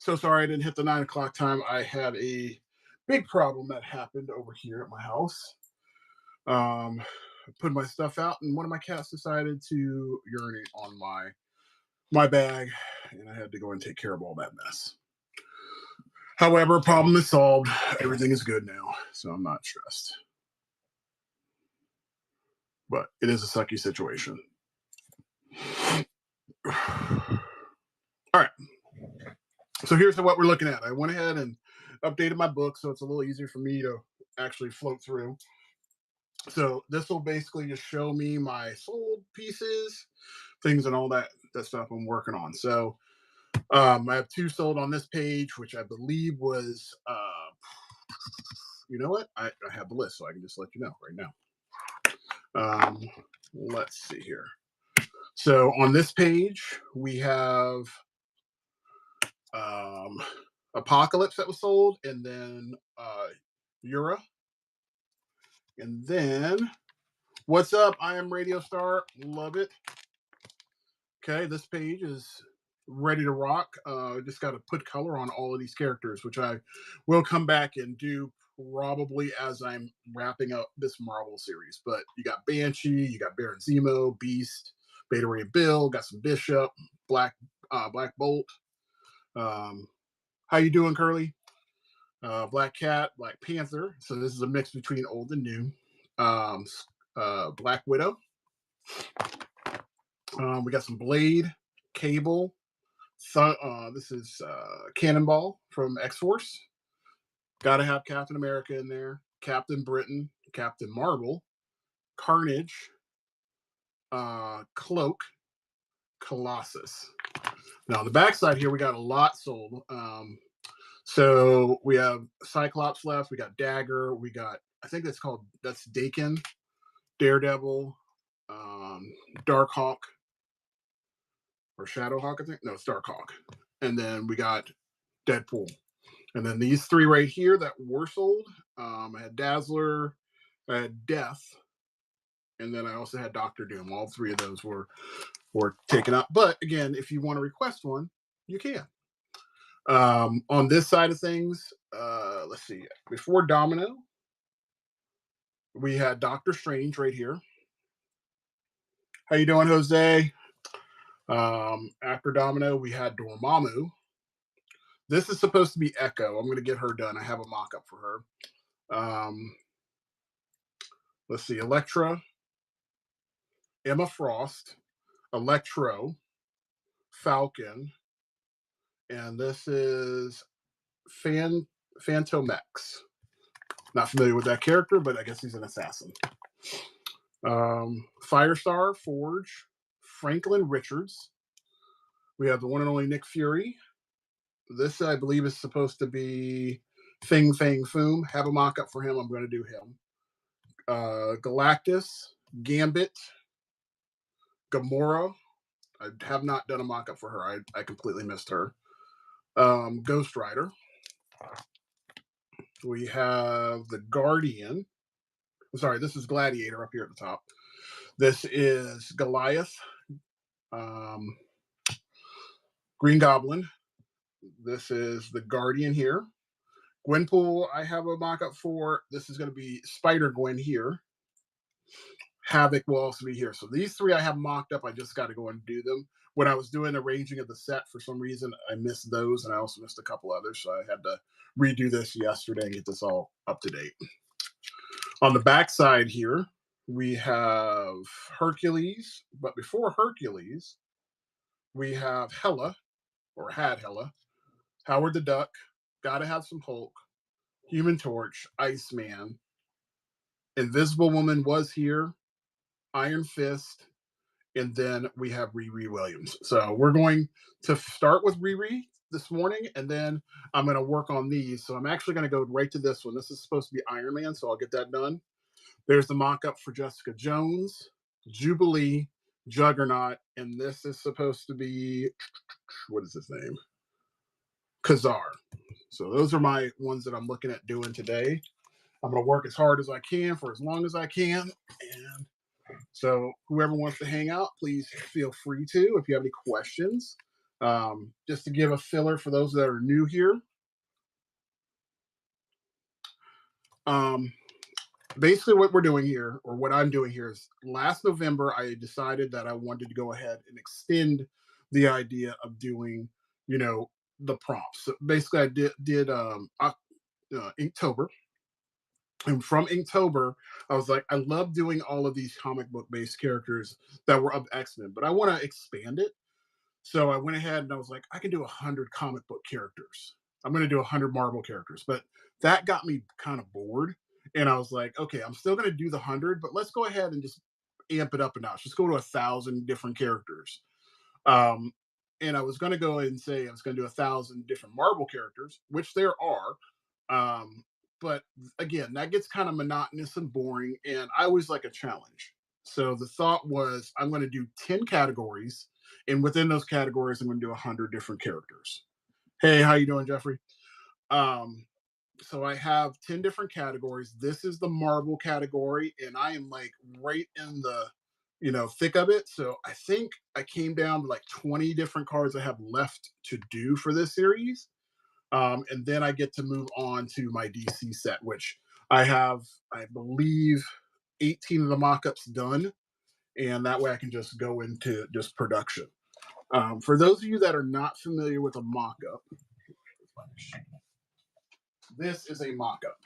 So sorry I didn't hit the 9 o'clock time. I had a big problem that happened over here at my house. I put my stuff out, and one of my cats decided to urinate on my bag, and I had to go and take care of all that mess. However, problem is solved. Everything is good now, so I'm not stressed. But it is a sucky situation. All right. So here's what we're looking at. I went ahead and updated my book so it's a little easier for me to actually float through. So this will basically just show me my sold pieces, things, and all that stuff I'm working on. So I have two sold on this page, which I believe was, you know what? I have the list, so I can just let you know right now. Let's see here. So on this page, we have Apocalypse that was sold, and then Yura. And then, what's up? I am Radio Star. Love it. Okay, this page is ready to rock. Just got to put color on all of these characters, which I will come back and do probably as I'm wrapping up this Marvel series. But you got Banshee, you got Baron Zemo, Beast, Beta Ray Bill, got some Bishop, Black Bolt. How you doing, Curly? Black Cat, Black Panther. So this is a mix between old and new. Black Widow. We got some Blade, Cable. This is Cannonball from X-Force. Got to have Captain America in there. Captain Britain, Captain Marvel, Carnage, Cloak, Colossus. Now on the backside here, we got a lot sold. So we have Cyclops left. We got Dagger. We got, I think that's Daken, Daredevil, Darkhawk, or Shadowhawk, I think. No, it's Darkhawk. And then we got Deadpool. And then these three right here that were sold, I had Dazzler, I had Death, and then I also had Doctor Doom. All three of those were taken up. But again, if you want to request one, you can. On this side of things, let's see. Before Domino, we had Doctor Strange right here. How you doing, Jose? After Domino, we had Dormammu. This is supposed to be Echo. I'm going to get her done. I have a mock-up for her. Let's see. Elektra, Emma Frost, Electro, Falcon, and this is Phantomex. Not familiar with that character, but I guess he's an assassin. Firestar, Forge, Franklin Richards. We have the one and only Nick Fury. This, I believe, is supposed to be Fing Fang Foom. Have a mock-up for him. I'm going to do him. Galactus, Gambit, Gamora. I have not done a mock-up for her. I completely missed her. Ghost Rider. We have the Guardian. I'm sorry, this is Gladiator up here at the top. This is Goliath. Green Goblin. This is the Guardian here. Gwenpool, I have a mock-up for. This is going to be Spider-Gwen here. Havoc will also be here. So these three I have mocked up. I just got to go and do them. When I was doing the arranging of the set, for some reason, I missed those, and I also missed a couple others. So I had to redo this yesterday and get this all up to date. On the back side here, we have Hercules. But before Hercules, we have Hela, or had Hela, Howard the Duck, gotta have some Hulk, Human Torch, Iceman, Invisible Woman was here, Iron Fist, and then we have Riri Williams. So we're going to start with Riri this morning, and then I'm going to work on these. So I'm actually going to go right to this one. This is supposed to be Iron Man, so I'll get that done. There's the mock-up for Jessica Jones, Jubilee, Juggernaut, and this is supposed to be, what is his name? Kazar. So those are my ones that I'm looking at doing today. I'm going to work as hard as I can for as long as I can. And so whoever wants to hang out, please feel free to. If you have any questions, Just to give a filler for those that are new here. Basically what we're doing here, or what I'm doing here, is last November I decided that I wanted to go ahead and extend the idea of doing, you know, the prompts. So basically I did Inktober. And from Inktober, I was like, I love doing all of these comic book based characters that were of X-Men, but I want to expand it. So I went ahead and I was like, I can do 100 comic book characters. I'm going to do 100 Marvel characters. But that got me kind of bored. And I was like, okay, I'm still going to do the 100, but let's go ahead and just amp it up a notch. Let's go to 1,000 different characters. Um, and I was going to go ahead and say I was going to do 1,000 different Marvel characters, which there are. Um, but again, that gets kind of monotonous and boring. And I always like a challenge. So the thought was I'm going to do 10 categories, and within those categories, I'm going to do 100 different characters. Hey, how you doing, Jeffrey? Um, so I have 10 different categories. This is the Marvel category, and I am like right in the thick of it. So I think I came down to like 20 different cards I have left to do for this series. And then I get to move on to my DC set, which I have, I believe, 18 of the mock-ups done, and that way I can just go into just production. For those of you that are not familiar with a mock-up, this is a mock-up.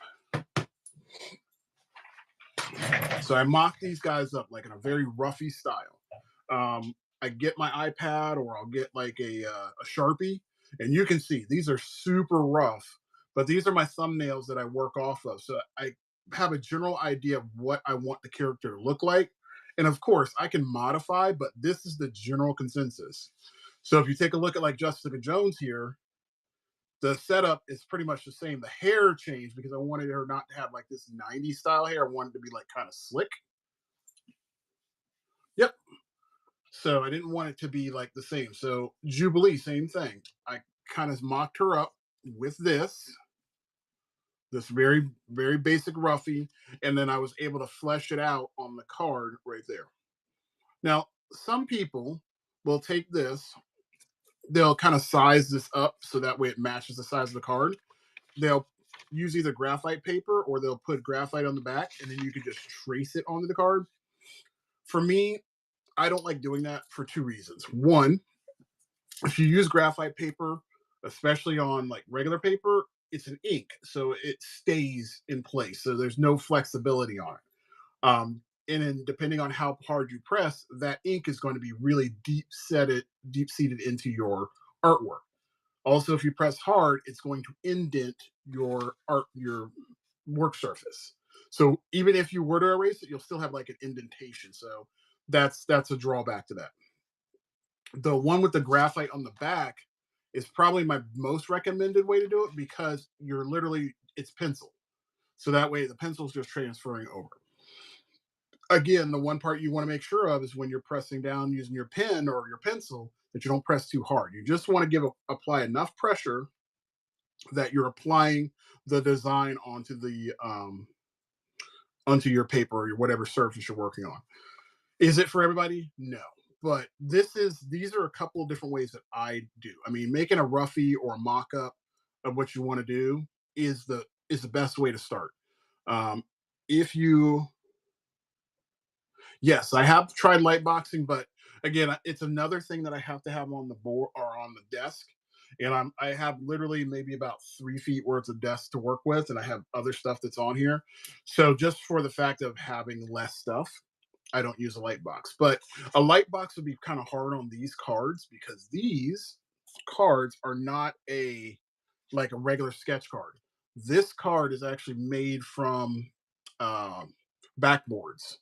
So I mock these guys up like in a very roughy style. I get my iPad, or I'll get like a Sharpie, and you can see these are super rough, but these are my thumbnails that I work off of. So I have a general idea of what I want the character to look like. And of course, I can modify, but this is the general consensus. So if you take a look at like Jessica Jones here, the setup is pretty much the same. The hair changed because I wanted her not to have like this 90s style hair. I wanted to be like kind of slick. Yep. So I didn't want it to be like the same. So Jubilee, same thing. I kind of mocked her up with this very, very basic roughie. And then I was able to flesh it out on the card right there. Now, some people will take this, they'll kind of size this up so that way it matches the size of the card. They'll use either graphite paper, or they'll put graphite on the back, and then you can just trace it onto the card. For me, I don't like doing that for two reasons. One, if you use graphite paper, especially on like regular paper, it's an ink, so it stays in place. So there's no flexibility on it. And then depending on how hard you press, that ink is going to be really deep seated into your artwork. Also, if you press hard, it's going to indent your work surface. So even if you were to erase it, you'll still have like an indentation. So that's a drawback to that. The one with the graphite on the back is probably my most recommended way to do it, because it's pencil. So that way the pencil's just transferring over. Again, the one part you want to make sure of is when you're pressing down using your pen or your pencil, that you don't press too hard. You just want to apply enough pressure that you're applying the design onto your paper or whatever surface you're working on. Is it for everybody? No. But these are a couple of different ways that I do. I mean, making a roughie or a mock-up of what you want to do is the best way to start. If you Yes, I have tried light boxing, but again, it's another thing that I have to have on the board or on the desk. And I have literally maybe about 3 feet worth of desk to work with, and I have other stuff that's on here. So just for the fact of having less stuff, I don't use a light box. But a light box would be kind of hard on these cards, because these cards are not like a regular sketch card. This card is actually made from backboards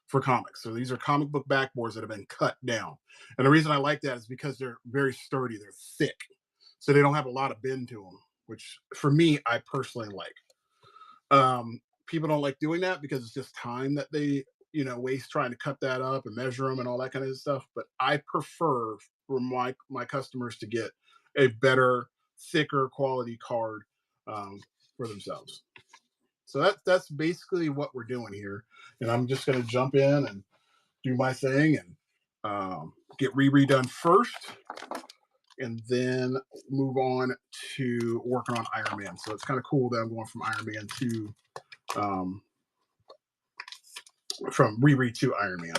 for comics. So these are comic book backboards that have been cut down. And the reason I like that is because they're very sturdy, they're thick. So they don't have a lot of bend to them, which for me, I personally like. People don't like doing that because it's just time that they, waste trying to cut that up and measure them and all that kind of stuff. But I prefer for my customers to get a better, thicker quality card for themselves. So that's basically what we're doing here. And I'm just going to jump in and do my thing and get redone first. and then move on to working on Iron Man. So it's kind of cool that I'm going from Iron Man to from Riri to Iron Man.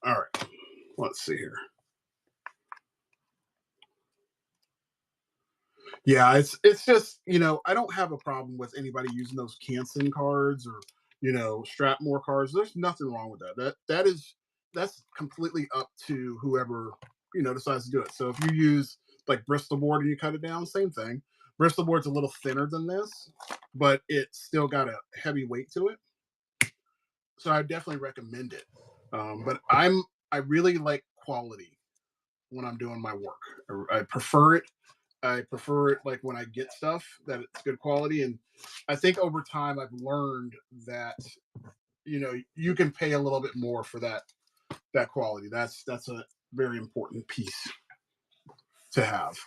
All right, let's see here. Yeah, it's just, I don't have a problem with anybody using those Canson cards or Strathmore cards. There's nothing wrong with that. That's completely up to whoever decides to do it. So if you use like Bristol board and you cut it down, same thing. Bristol board's a little thinner than this, but it's still got a heavy weight to it. So I definitely recommend it. But I really like quality when I'm doing my work. I prefer it. I prefer it like when I get stuff that it's good quality. And I think over time I've learned that you can pay a little bit more for that quality. That's a very important piece to have.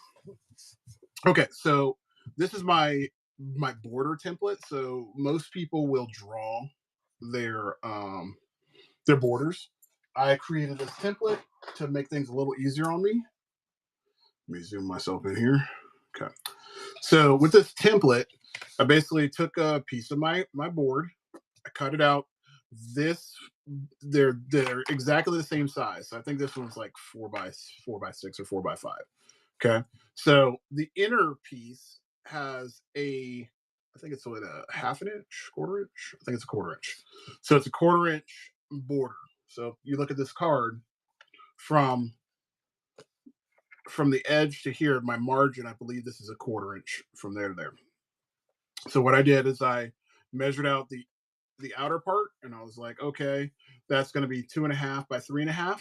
Okay, so this is my border template. So most people will draw their borders. I created this template to make things a little easier on me. Let me zoom myself in here. Okay. So with this template, I basically took a piece of my board, I cut it out. They're exactly the same size. So I think this one's like 4x6 or 4x5. Okay. So the inner piece has I think it's a half an inch, quarter inch. I think it's a quarter inch. So it's a quarter inch border. So you look at this card from the edge to here, my margin, I believe this is a quarter inch from there to there. So what I did is I measured out the outer part, and I was like, okay, that's going to be 2.5 by 3.5,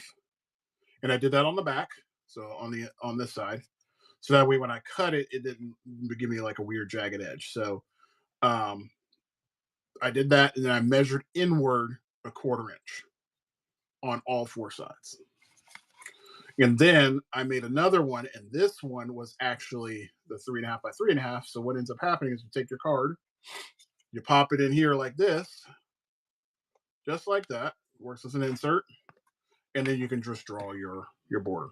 and I did that on the back, so on this side, so that way when I cut it, it didn't give me like a weird jagged edge. So I did that, and then I measured inward a quarter inch on all four sides. And then I made another one, and this one was actually the 3.5 by 3.5. So what ends up happening is you take your card, you pop it in here like this, just like that. Works as an insert, and then you can just draw your border.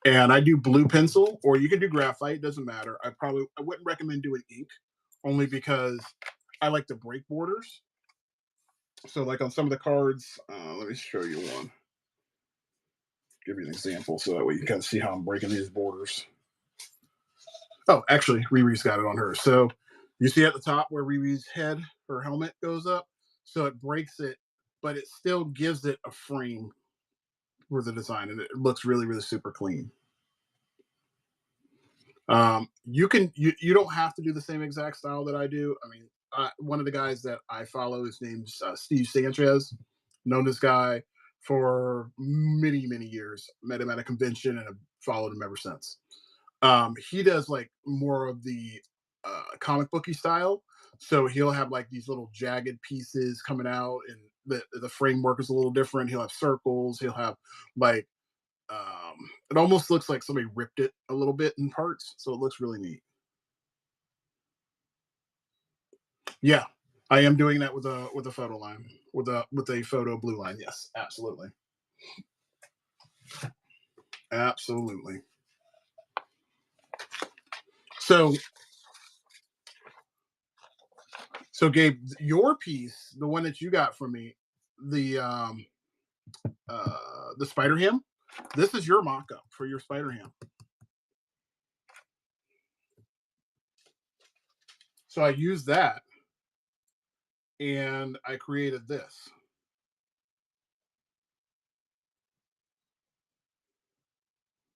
And I do blue pencil, or you can do graphite. Doesn't matter. I wouldn't recommend doing ink, only because I like to break borders. So like on some of the cards, let me show you one. Give you an example so that way you can kind of see how I'm breaking these borders. Oh, actually, Riri's got it on her. So you see at the top where Riri's head, her helmet goes up. So it breaks it, but it still gives it a frame for the design, and it looks really, really super clean. You don't have to do the same exact style that I do. I mean, one of the guys that I follow, his name's Steve Sanchez. Known this guy for many, many years. Met him at a convention and have followed him ever since. He does like more of the comic booky style. So he'll have like these little jagged pieces coming out, and the framework is a little different. He'll have circles. He'll have like it almost looks like somebody ripped it a little bit in parts, so it looks really neat. Yeah, I am doing that with a photo line, with a photo blue line. Yes, absolutely, absolutely. So Gabe, your piece, the one that you got from me, the Spider Ham. This is your mock-up for your Spider Ham. So I used that, and I created this.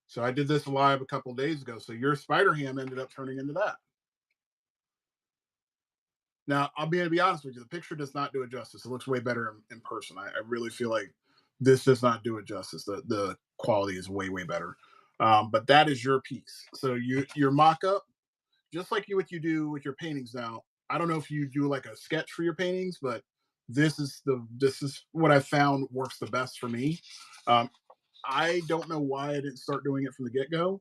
So I did this live a couple days ago. So your Spider Ham ended up turning into that. Now, I'm going to be honest with you. The picture does not do it justice. It looks way better in person. I really feel like this does not do it justice. The quality is way, way better. But that is your piece. So your mock-up, just like what you do with your paintings now. I don't know if you do like a sketch for your paintings, but this is what I found works the best for me. I don't know why I didn't start doing it from the get-go.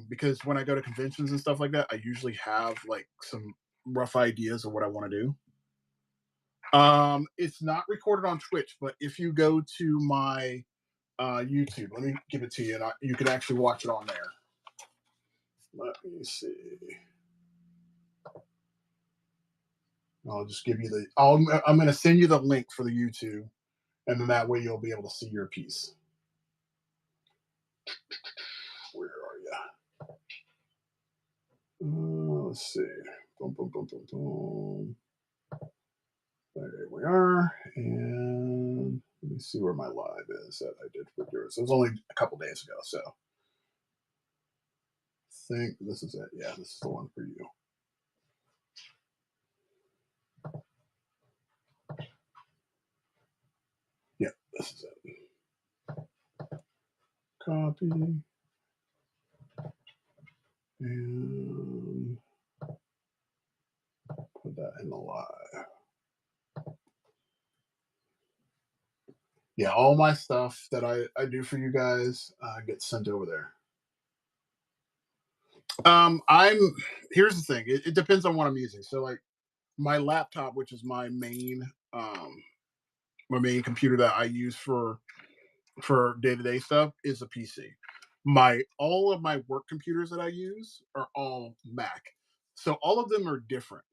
Because when I go to conventions and stuff like that, I usually have like some rough ideas of what I want to do. It's not recorded on Twitch, but if you go to my YouTube. Let me give it to you, and you can actually watch it on there. Let me see. I'll just give you the. I'm going to send you the link for the YouTube, and then that way you'll be able to see your piece. Where are you? Let's see. Boom, boom, boom, boom, boom. There we are. And let me see where my live is that I did for yours. It was only a couple days ago, so I think this is it. Yeah, this is the one for you. Yeah, this is it. Copy. And put that in the live. Yeah, all my stuff that I do for you guys gets sent over there. I'm Here's the thing. It depends on what I'm using. So like my laptop, which is my main computer that I use for day-to-day stuff, is a PC. My All of my work computers that I use are all Mac. So all of them are different.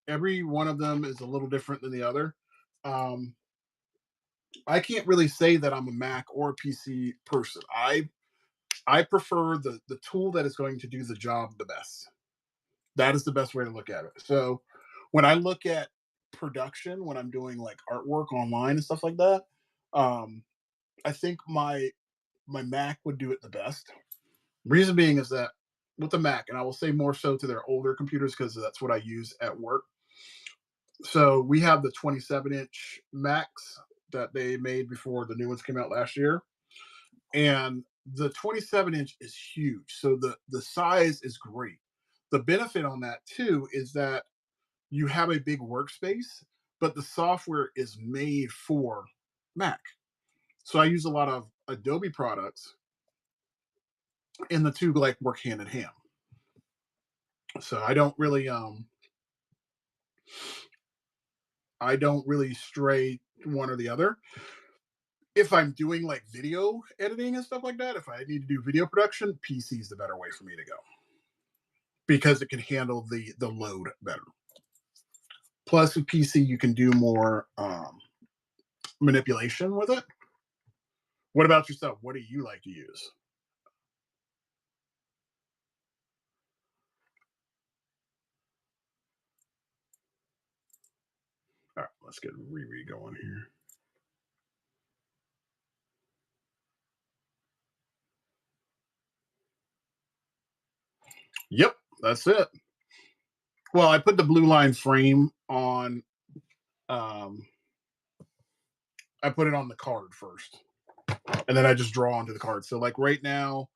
Every one of them is a little different than the other. Um, I can't really say that I'm a Mac or a PC person. I prefer the tool that is going to do the job the best. That is the best way to look at it. So when I look at production, when I'm doing like artwork online and stuff like that, um, I think my Mac would do it the best. Reason being is that with the Mac, and I will say more so to their older computers because that's what I use at work. So we have the 27-inch Macs that they made before the new ones came out last year, and the 27-inch is huge. So the size is great. The benefit on that too is that you have a big workspace, but the software is made for Mac. So I use a lot of Adobe products, and the two like work hand in hand. So I don't really stray one or the other. If I'm doing like video editing and stuff like that, if I need to do video production, PC is the better way for me to go because it can handle the load better. Plus, with PC, you can do more manipulation with it. What about yourself? What do you like to use? All right, let's get Riri going here. Yep, that's it. Well, I put the blue line frame on. Um, I put it on the card first, and then I just draw onto the card. So, like right now,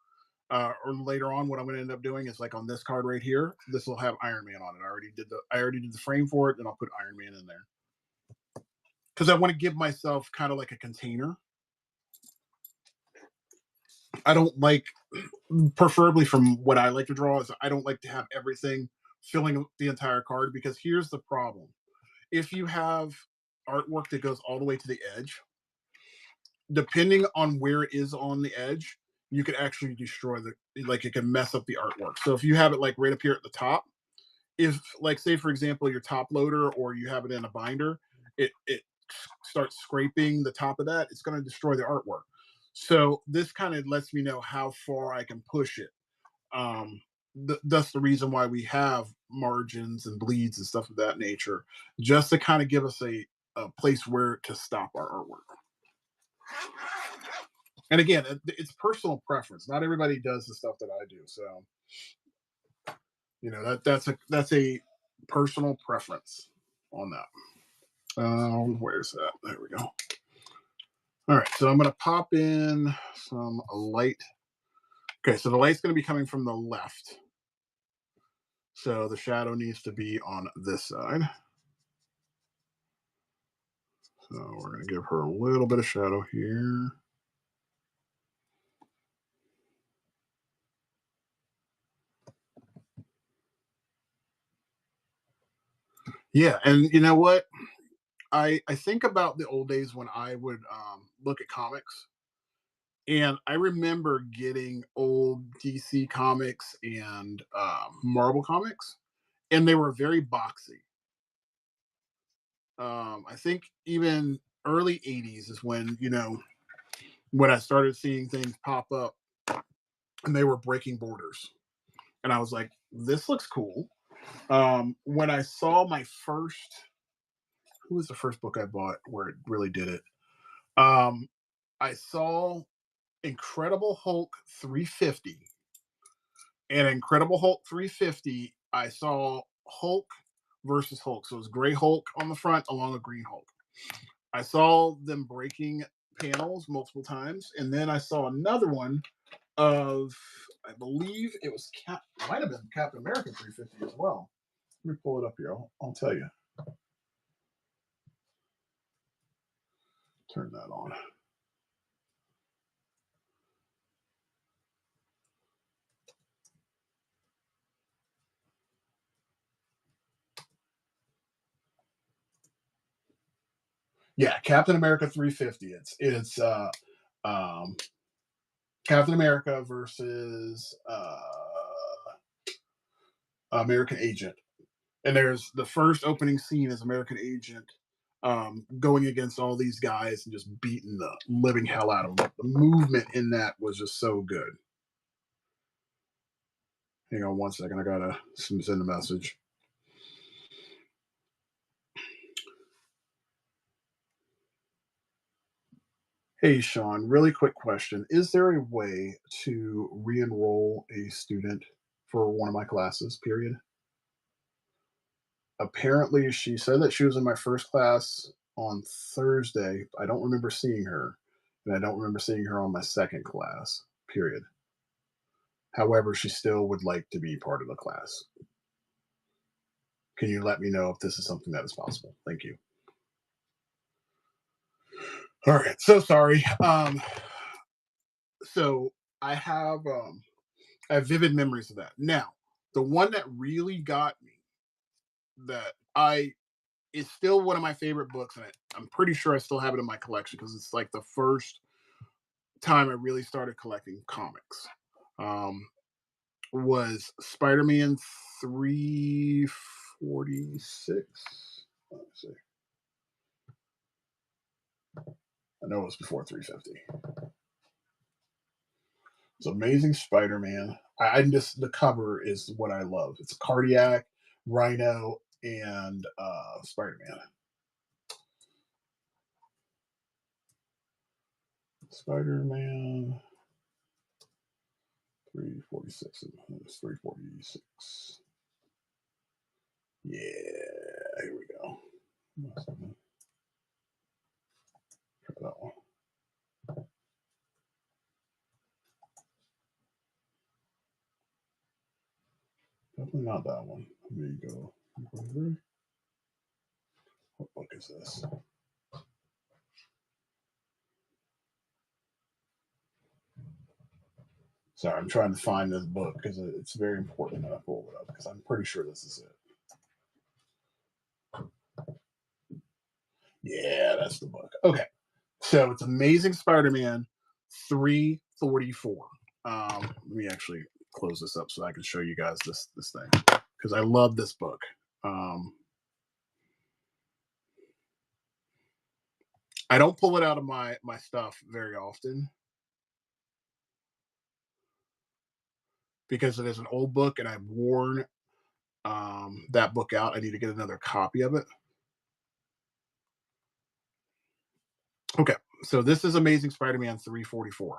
or later on, what I'm going to end up doing is like on this card right here. This will have Iron Man on it. I already did the frame for it, and I'll put Iron Man in there because I want to give myself kind of like a container. I don't like, preferably from what I like to draw, is I don't like to have everything filling the entire card because here's the problem. If you have artwork that goes all the way to the edge, depending on where it is on the edge, you could actually destroy like it can mess up the artwork. So if you have it like right up here at the top, if like say for example your top loader or you have it in a binder, it starts scraping the top of that, it's going to destroy the artwork. So this kind of lets me know how far I can push it. That's the reason why we have margins and bleeds and stuff of that nature, just to kind of give us a place where to stop our artwork. And again, it's personal preference. Not everybody does the stuff that I do. So that's a personal preference on that. Where's that? There we go. All right, so I'm going to pop in some light. Okay, so the light's going to be coming from the left. So the shadow needs to be on this side. So we're going to give her a little bit of shadow here. Yeah, and you know what? I think about the old days when I would look at comics, And I remember getting old DC comics and Marvel comics, and they were very boxy. I think even early 80s is when, when I started seeing things pop up and they were breaking borders. And I was like, this looks cool. When I saw my first, who was the first book I bought where it really did it? Um, I saw Incredible Hulk 350. And Incredible Hulk 350, I saw Hulk versus Hulk. So it was Gray Hulk on the front along with Green Hulk. I saw them breaking panels multiple times, and then I saw another one of, I believe it was might have been Captain America 350 as well. Let me pull it up here. I'll tell you. Turn that on. Yeah, Captain America 350. It's um, Captain America versus American Agent. And there's the first opening scene is American Agent going against all these guys and just beating the living hell out of them. The movement in that was just so good. Hang on one second. I gotta send a message. Hey, Sean, really quick question. Is there a way to re enroll a student for one of my classes, period? Apparently, she said that she was in my first class on Thursday. I don't remember seeing her, and I don't remember seeing her on my second class, period. However, she still would like to be part of the class. Can you let me know if this is something that is possible? Thank you. All right. So sorry. So I have I have vivid memories of that. Now, the one that really got me that I is still one of my favorite books, and I'm pretty sure I still have it in my collection because it's like the first time I really started collecting comics. Um, was Spider-Man 346. Let me see. I know it was before 350. It's Amazing Spider-Man. I just the cover is what I love. It's Cardiac, Rhino, and Spider-Man. Spider-Man 346. It's 346. Yeah, here we go. Try that one. Definitely not that one. There you go. What book is this? Sorry, I'm trying to find this book because it's very important that I pull it up because I'm pretty sure this is it. Yeah, that's the book. Okay. So it's Amazing Spider-Man 344. Let me actually close this up so I can show you guys this thing because I love this book. I don't pull it out of my stuff very often because it is an old book and I've worn that book out. I need to get another copy of it. Okay, so this is Amazing Spider-Man 344.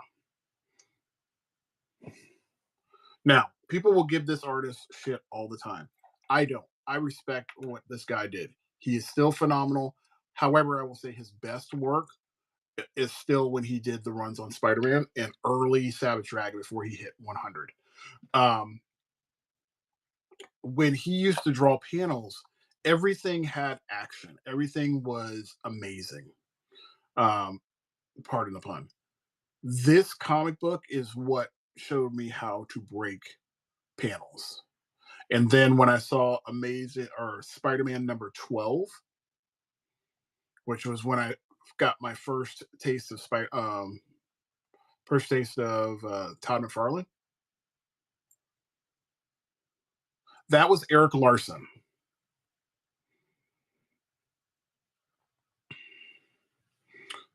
Now, people will give this artist shit all the time. I don't. I respect what this guy did. He is still phenomenal. However, I will say his best work is still when he did the runs on Spider-Man and early Savage Dragon before he hit 100. Um, when he used to draw panels, everything had action. Everything was amazing. Um, pardon the pun. This comic book is what showed me how to break panels. And then when I saw Amazing or Spider-Man number 12, which was when I got my first taste of First taste of Todd McFarlane. That was Eric Larson.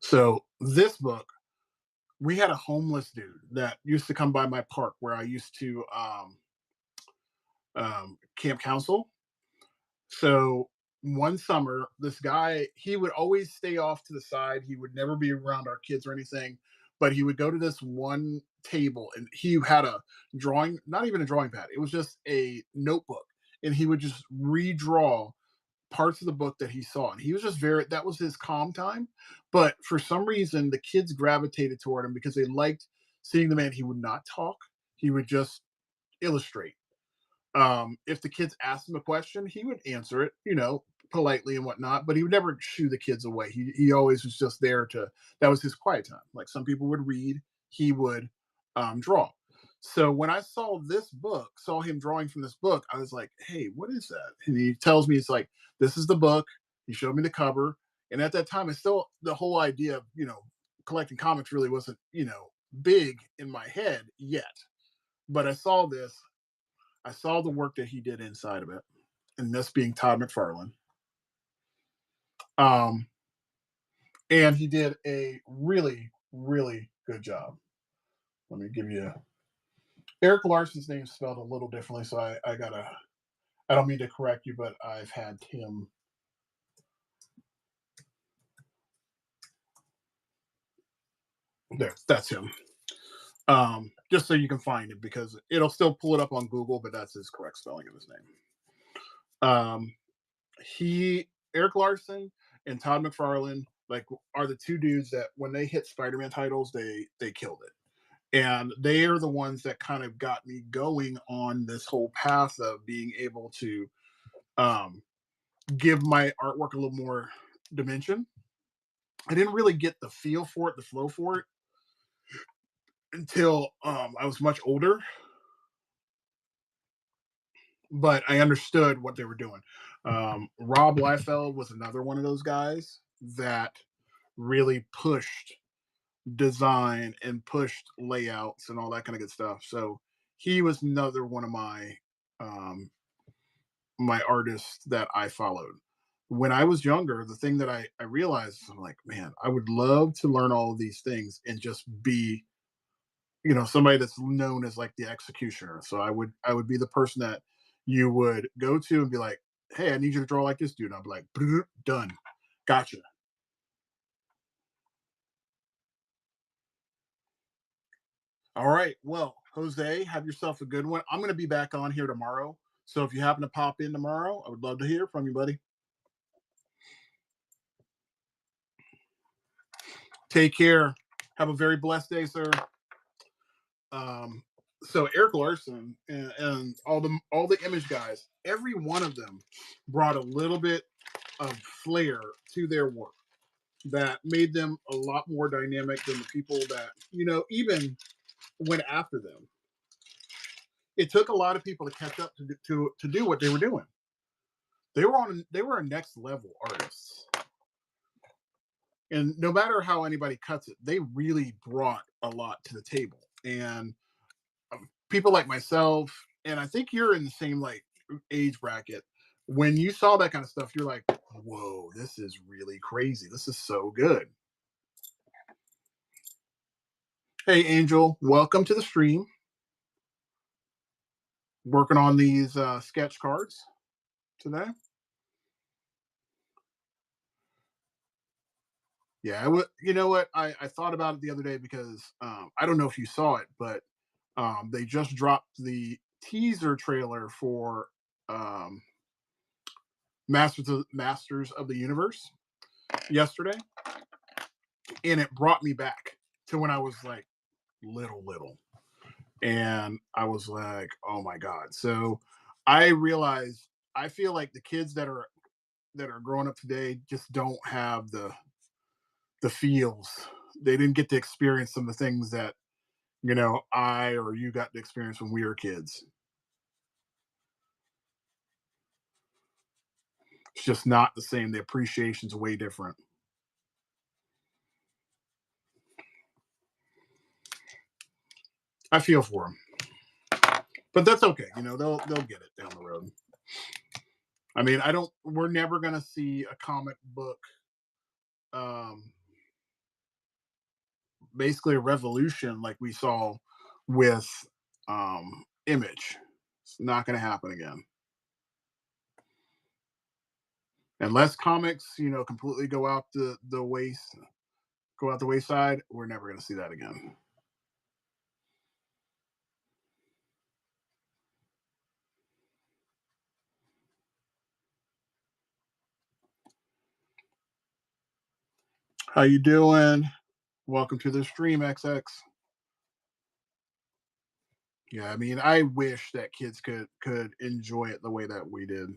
So this book, we had a homeless dude that used to come by my park where I used to camp council. So one summer, this guy, he would always stay off to the side. He would never be around our kids or anything, but he would go to this one table and he had a drawing, not even a drawing pad. It was just a notebook. And he would just redraw parts of the book that he saw. And he was just very, that was his calm time. But for some reason, the kids gravitated toward him because they liked seeing the man. He would not talk, he would just illustrate. If the kids asked him a question, he would answer it, politely and whatnot, but he would never shoo the kids away. He always was just there to, that was his quiet time. Like some people would read, he would draw. So when I saw him drawing from this book, I was like, hey, what is that? And he tells me, it's like, this is the book. He showed me the cover. And at that time, it's still the whole idea of, collecting comics really wasn't, big in my head yet. But I saw the work that he did inside of it, and this being Todd McFarlane. Um, and he did a really, really good job. Let me give you Eric Larson's name spelled a little differently, so I don't mean to correct you, but I've had him. There, that's him. Just so you can find it because it'll still pull it up on Google, but that's his correct spelling of his name. He Eric Larson and Todd McFarlane like are the two dudes that when they hit Spider-Man titles, they killed it. And they are the ones that kind of got me going on this whole path of being able to um, give my artwork a little more dimension. I didn't really get the feel for it, the flow for it, until I was much older, but I understood what they were doing. Rob Liefeld was another one of those guys that really pushed design and pushed layouts and all that kind of good stuff. So he was another one of um, my artists that I followed. When I was younger, the thing that I realized, I'm like, man, I would love to learn all of these things and just be, somebody that's known as like the executioner. So I would be the person that you would go to and be like, hey, I need you to draw like this dude. And I'll be like, done. Gotcha. All right. Well, Jose, have yourself a good one. I'm going to be back on here tomorrow. So if you happen to pop in tomorrow, I would love to hear from you, buddy. Take care. Have a very blessed day, sir. Um, so Eric Larson and all the image guys, every one of them brought a little bit of flair to their work that made them a lot more dynamic than the people that even went after them. It took a lot of people to catch up to do what they were doing. They were a next level artists, and no matter how anybody cuts it, they really brought a lot to the table. And people like myself, and I think you're in the same like age bracket. When you saw that kind of stuff, you're like, "Whoa, this is really crazy. This is so good." Hey, Angel, welcome to the stream. Working on these sketch cards today. Yeah, I would. You know what? I thought about it the other day because I don't know if you saw it, but they just dropped the teaser trailer for um, Masters of the Universe yesterday, and it brought me back to when I was like little, and I was like, oh my god. So I realized I feel like the kids that are growing up today just don't have the feels. They didn't get to experience some of the things that I or you got to experience when we were kids. It's just not the same. The appreciation's way different. I feel for them, but that's okay. They'll get it down the road. I mean, I don't. We're never gonna see a comic book, um, basically a revolution like we saw with Image. It's not gonna happen again unless comics, completely go out the wayside. We're never gonna see that again. How you doing? Welcome to the stream, XX. Yeah, I mean, I wish that kids could enjoy it the way that we did.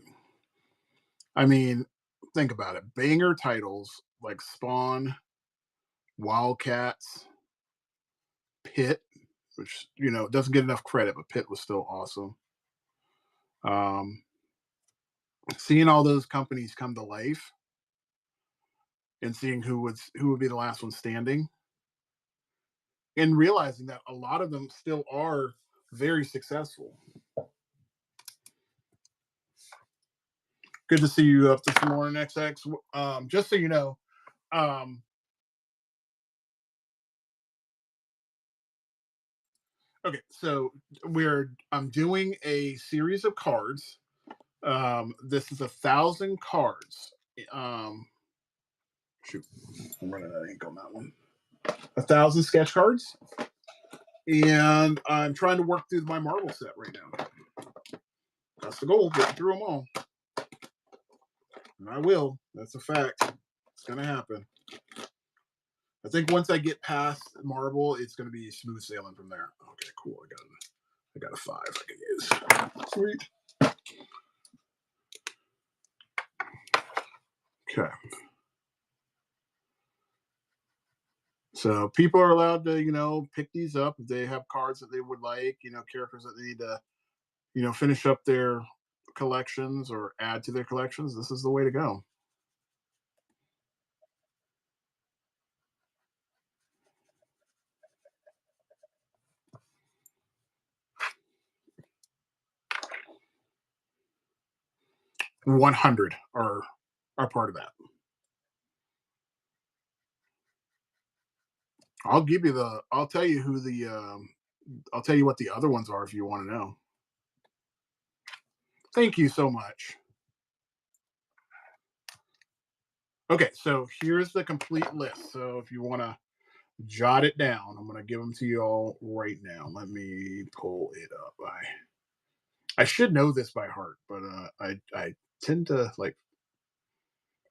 I mean, think about it. Banger titles like Spawn, Wildcats, Pit, which doesn't get enough credit, but Pit was still awesome. Um, Seeing all those companies come to life and seeing who would be the last one standing, and realizing that a lot of them still are very successful. Good to see you up this morning, XX. Just so you know, um, okay, so I'm doing a series of cards. This is 1,000 cards. Um, Shoot, I'm running out of ink on that one. 1,000 sketch cards, and I'm trying to work through my marble set right now. That's the goal, get through them all. And I will. That's a fact. It's gonna happen. I think once I get past marble, it's gonna be smooth sailing from there. Okay, cool. I got a 5 I can use. Sweet. Okay. So people are allowed to, pick these up if they have cards that they would like, characters that they need to, finish up their collections or add to their collections. This is the way to go. 100 are part of that. I'll tell you I'll tell you what the other ones are if you want to know. Thank you so much. Okay, so here's the complete list. So if you want to jot it down, I'm going to give them to you all right now. Let me pull it up. I should know this by heart, but I tend to like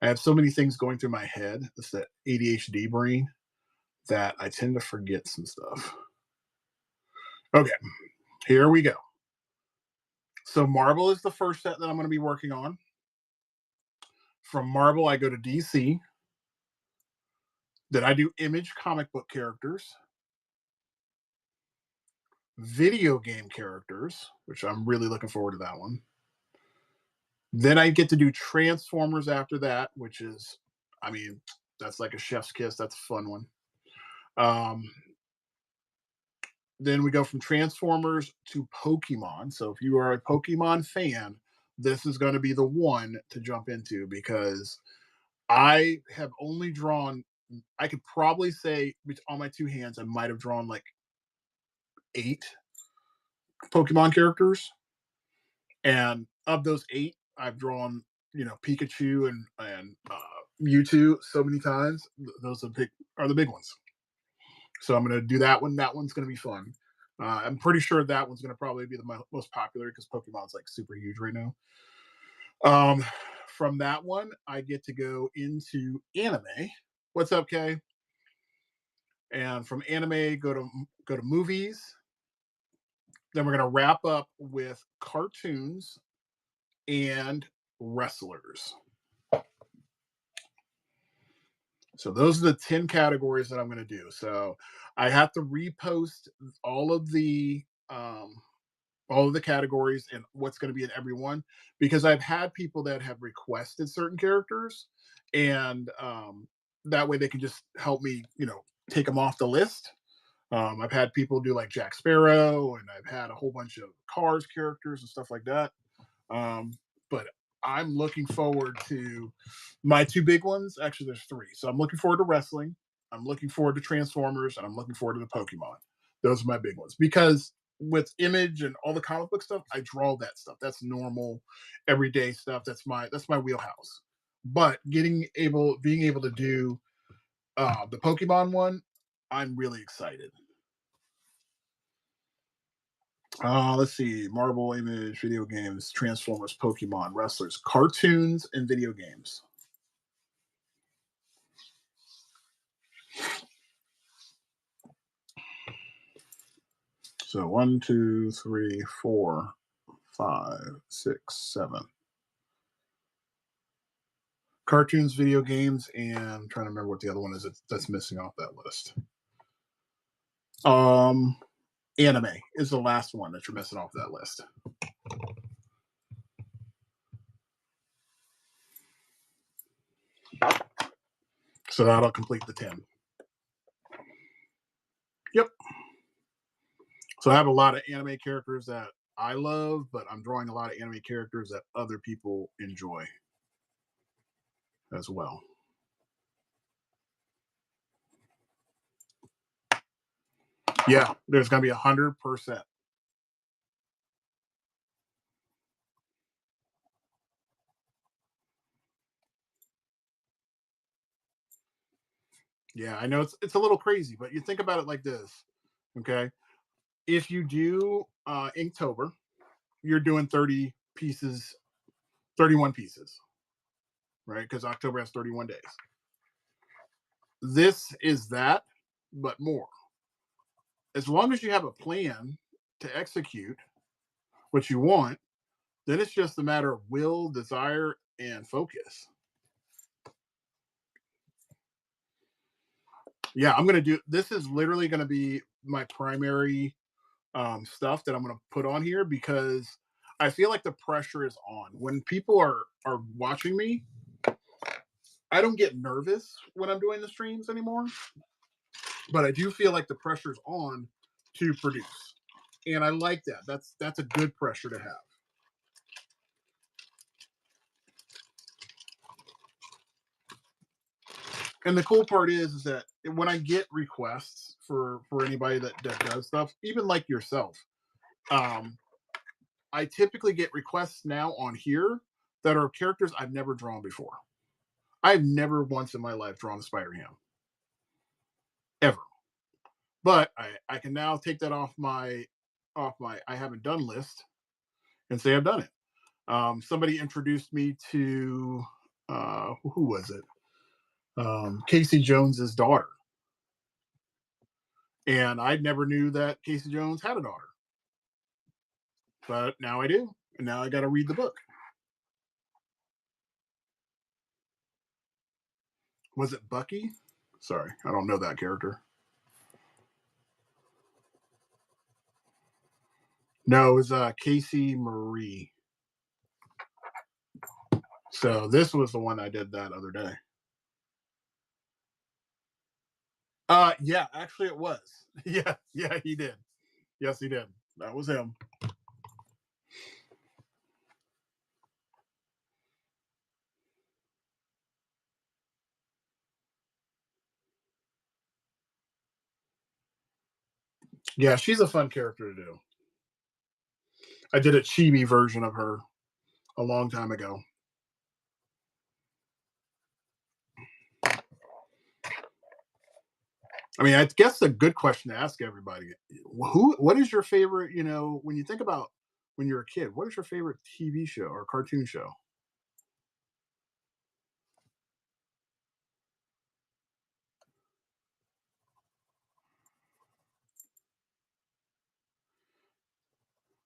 I have so many things going through my head. It's that ADHD brain that I tend to forget some stuff. Okay, here we go. So Marvel is the first set that I'm going to be working on. From Marvel, I go to DC. Then I do Image comic book characters, video game characters, which I'm really looking forward to that one. Then I get to do Transformers after that, which is, I mean, that's like a chef's kiss. That's a fun one. Um, then we go from Transformers to Pokemon. So if you are a Pokemon fan, this is going to be the one to jump into because I have only drawn, I could probably say on my two hands, I might have drawn like 8 Pokemon characters. And of those 8, I've drawn, Pikachu and Mewtwo so many times. Those are the big ones. So I'm going to do that one. That one's going to be fun. I'm pretty sure that one's going to probably be the most popular because Pokemon's like super huge right now. From that one, I get to go into anime. What's up, Kay? And from anime, go to movies. Then we're going to wrap up with cartoons and wrestlers. So those are the 10 categories that I'm going to do. So I have to repost all of the categories and what's going to be in every one because I've had people that have requested certain characters, and that way they can just help me, take them off the list. I've had people do like Jack Sparrow, and I've had a whole bunch of Cars characters and stuff like that. But I'm looking forward to my two big ones. Actually, there's three. So I'm looking forward to wrestling. I'm looking forward to Transformers, and I'm looking forward to the Pokemon. Those are my big ones because with Image and all the comic book stuff, I draw that stuff. That's normal, everyday stuff. That's my wheelhouse. But being able to do the Pokemon one, I'm really excited. Let's see. Marvel, Image, video games, Transformers, Pokemon, wrestlers, cartoons, and video games. So 1, 2, 3, 4, 5, 6, 7. Cartoons, video games, and I'm trying to remember what the other one is that's missing off that list. Anime is the last one that you're missing off that list. So that'll complete the 10. Yep. So I have a lot of anime characters that I love, but I'm drawing a lot of anime characters that other people enjoy as well. Yeah, there's going to be 100%. Yeah, I know it's a little crazy, but you think about it like this, okay? If you do Inktober, you're doing 30 pieces, 31 pieces, right? Because October has 31 days. This is that, but more. As long as you have a plan to execute what you want, then it's just a matter of will, desire, and focus. Yeah, I'm gonna do this is literally gonna be my primary stuff that I'm gonna put on here because I feel like the pressure is on. When people are watching me, I don't get nervous when I'm doing the streams anymore, but I do feel like the pressure's on to produce. And I like that. That's a good pressure to have. And the cool part is that when I get requests for anybody that does stuff, even like yourself, um, I typically get requests now on here that are characters I've never drawn before. I've never once in my life drawn a Spider Ham ever, but I can now take that off my I haven't done list and say I've done it. Somebody introduced me to who was it? Casey Jones's daughter, and I never knew that Casey Jones had a daughter, but now I do, and now I got to read the book. Was it Bucky? Sorry, I don't know that character. No, it was Casey Marie. So this was the one I did that other day. Yeah, actually it was. Yeah, yeah, he did. Yes, he did. That was him. Yeah, she's a fun character to do. I did a chibi version of her a long time ago. I mean, I guess a good question to ask everybody. What is your favorite, when you think about when you're a kid, what is your favorite TV show or cartoon show?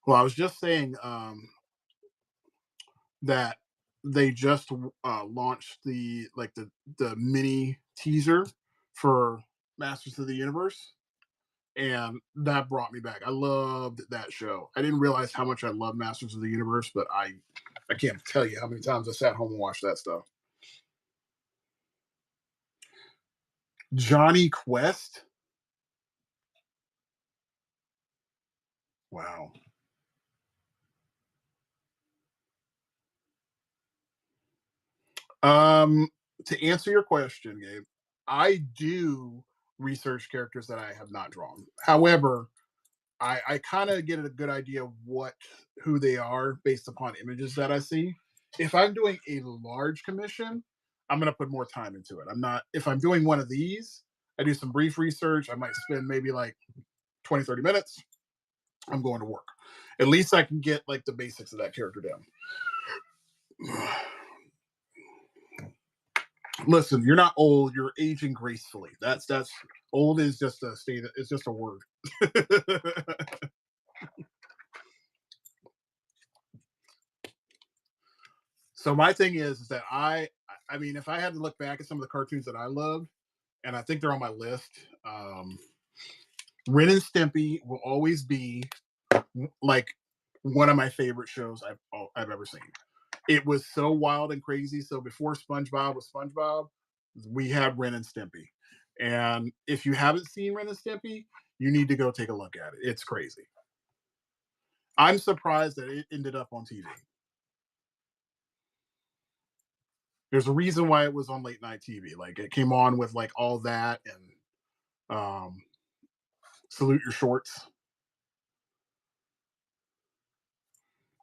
Well, I was just saying that they just launched the mini teaser for Masters of the Universe, and that brought me back. I loved that show. I didn't realize how much I love Masters of the Universe, but I can't tell you how many times I sat home and watched that stuff. Johnny Quest. Wow. Um, to answer your question, Gabe, I do research characters that I have not drawn. However, I kind of get a good idea of who they are based upon images that I see. If I'm doing a large commission, I'm gonna put more time into it. I'm not if I'm doing one of these, I do some brief research. I might spend maybe like 20, 30 minutes. I'm going to work. At least I can get like the basics of that character down. Listen, you're not old, you're aging gracefully. That's old is just a state, it's just a word. So my thing is that I mean, if I had to look back at some of the cartoons that I loved, and I think they're on my list, Ren and Stimpy will always be like one of my favorite shows I've ever seen. It was so wild and crazy. So before SpongeBob was SpongeBob, we had Ren and Stimpy. And if you haven't seen Ren and Stimpy, you need to go take a look at it. It's crazy. I'm surprised that it ended up on TV. There's a reason why it was on late night TV. Like it came on with like all that and Salute Your Shorts.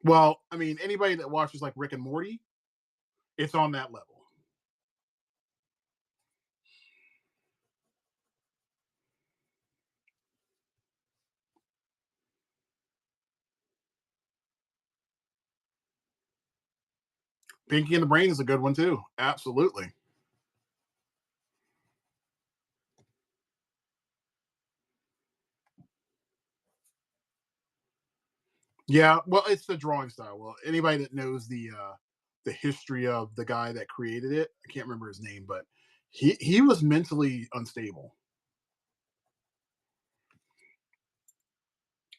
Well, I mean, anybody that watches like Rick and Morty, it's on that level. Pinky and the Brain is a good one too. Absolutely. Yeah, well, it's the drawing style. Well, anybody that knows the history of the guy that created it, I can't remember his name, but he was mentally unstable.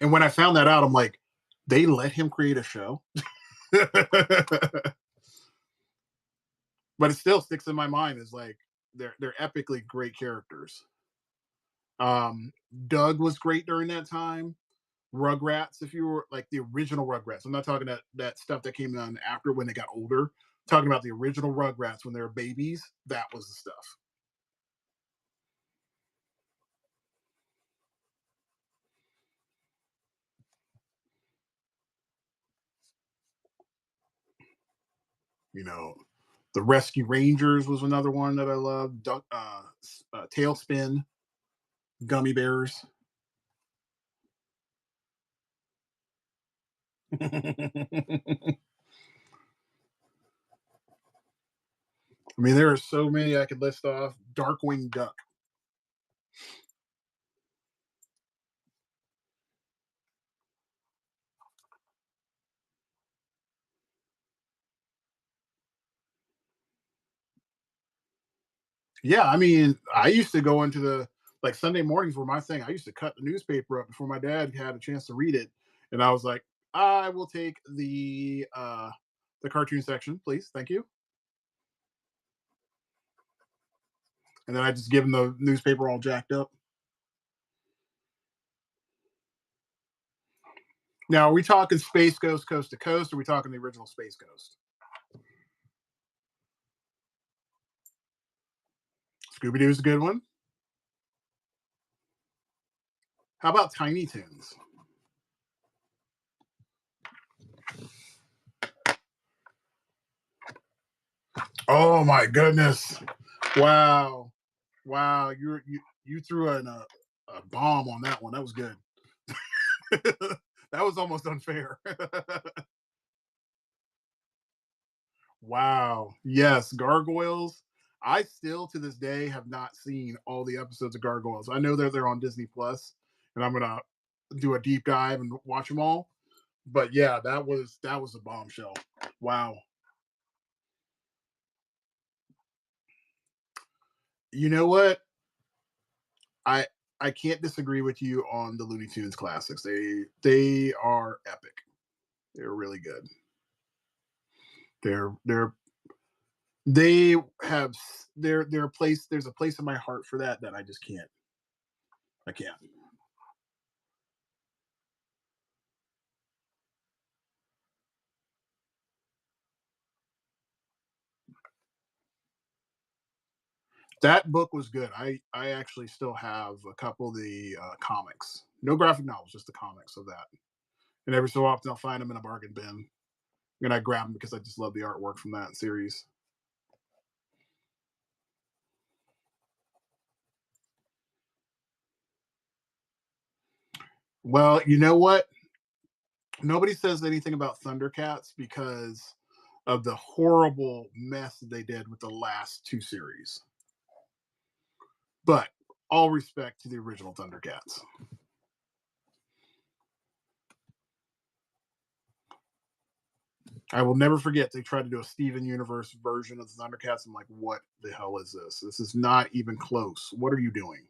And when I found that out, I'm like, they let him create a show. But it still sticks in my mind as like they're epically great characters. Um, Doug was great during that time. Rugrats, if you were like the original Rugrats. I'm not talking that stuff that came on after when they got older. I'm talking about the original Rugrats when they were babies. That was the stuff. You know, the Rescue Rangers was another one that I loved. Tailspin, Gummy Bears. I mean, there are so many I could list off. Darkwing Duck. Yeah, I mean, I used to go into the like Sunday mornings were my thing. I used to cut the newspaper up before my dad had a chance to read it, and I was like, I will take the cartoon section, please, thank you. And then I just give him the newspaper all jacked up. Now, are we talking Space Ghost Coast to Coast? Or are we talking the original Space Ghost? Scooby Doo's a good one. How about Tiny Toons? Oh my goodness! Wow, wow! You threw a bomb on that one. That was good. That was almost unfair. Wow. Yes, Gargoyles. I still to this day have not seen all the episodes of Gargoyles. I know that they're on Disney Plus, and I'm gonna do a deep dive and watch them all. But yeah, that was a bombshell. Wow. You know what? I I can't disagree with you on the Looney Tunes classics. They are epic. They're really good. They're they have their place. There's a place in my heart for that I just can't. I can't. That book was good. I actually still have a couple of the comics. No graphic novels, just the comics of that. And every so often I'll find them in a bargain bin, and I grab them because I just love the artwork from that series. Well, you know what? Nobody says anything about Thundercats because of the horrible mess that they did with the last two series. But all respect to the original Thundercats. I will never forget they tried to do a Steven Universe version of the Thundercats. I'm like, what the hell is this? This is not even close. What are you doing?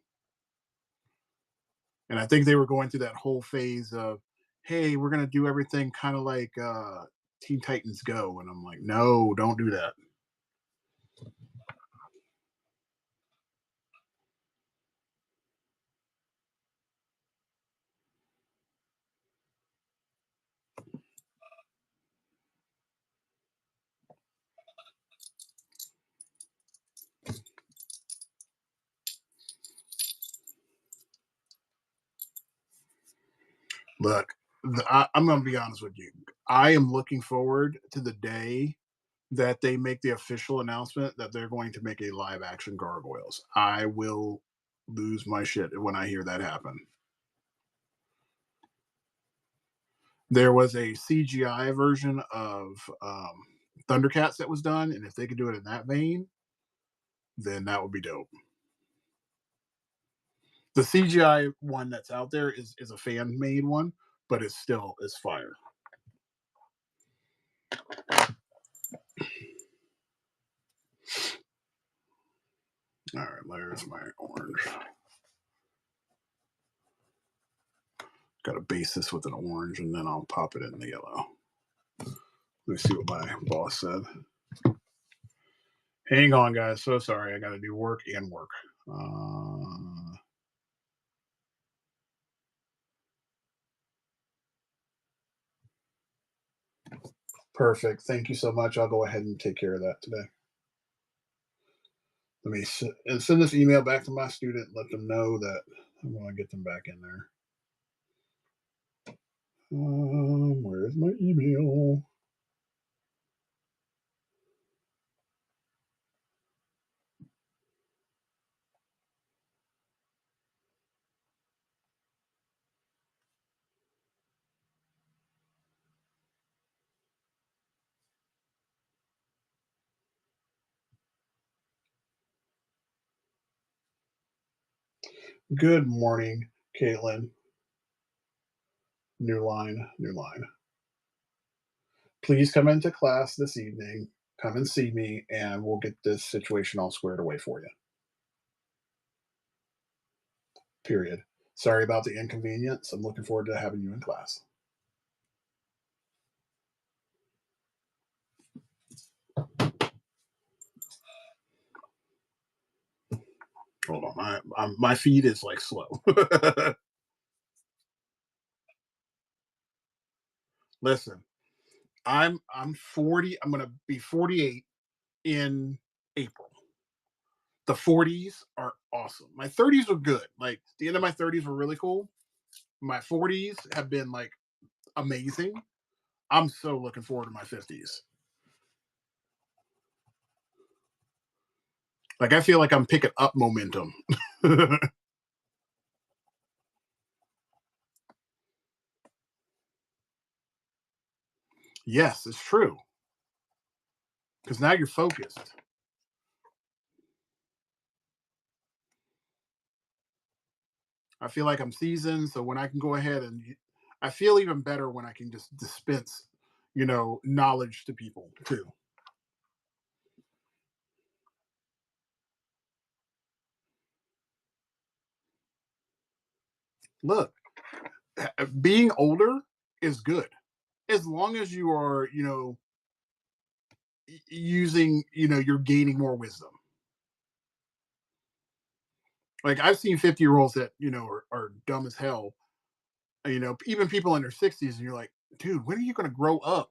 And I think they were going through that whole phase of, hey, we're gonna do everything kind of like Teen Titans Go. And I'm like, no, don't do that. Look, I'm gonna be honest with you. I am looking forward to the day that they make the official announcement that they're going to make a live action Gargoyles. I will lose my shit when I hear that happen. There was a CGI version of Thundercats that was done, and if they could do it in that vein, then that would be dope. The CGI one that's out there is a fan made one, but it still is fire. All right, there's my orange. Got to base this with an orange, and then I'll pop it in the yellow. Let me see what my boss said. Hang on, guys. So sorry. I got to do work and work. Perfect. Thank you so much. I'll go ahead and take care of that today. Let me send this email back to my student. Let them know that I want to get them back in there. Where's my email? Good morning, Caitlin. New line, new line. Please come into class this evening. Come and see me, and we'll get this situation all squared away for you. Period. Sorry about the inconvenience. I'm looking forward to having you in class. Hold on, my feed is like slow. Listen, I'm 40. I'm gonna be 48 in April. The 40s are awesome. My 30s were good. Like the end of my 30s were really cool. My 40s have been like amazing. I'm so looking forward to my 50s. Like I feel like I'm picking up momentum. Yes, it's true. Because now you're focused. I feel like I'm seasoned, so when I can go ahead and I feel even better when I can just dispense, knowledge to people too. Look, being older is good as long as you are, using, you're gaining more wisdom. Like I've seen 50-year-olds that, are dumb as hell, even people in their 60s, and you're like, dude, when are you going to grow up?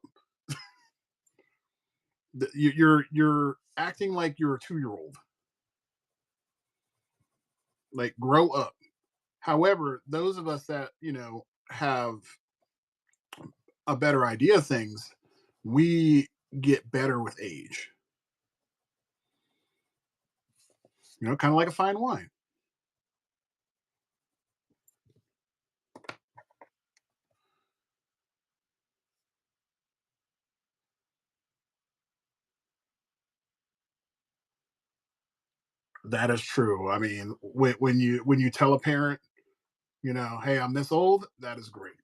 You're acting like you're a 2-year-old. Like, grow up. However, those of us that, have a better idea of things, we get better with age. Kind of like a fine wine. That is true. I mean, when you tell a parent, hey, I'm this old, that is great.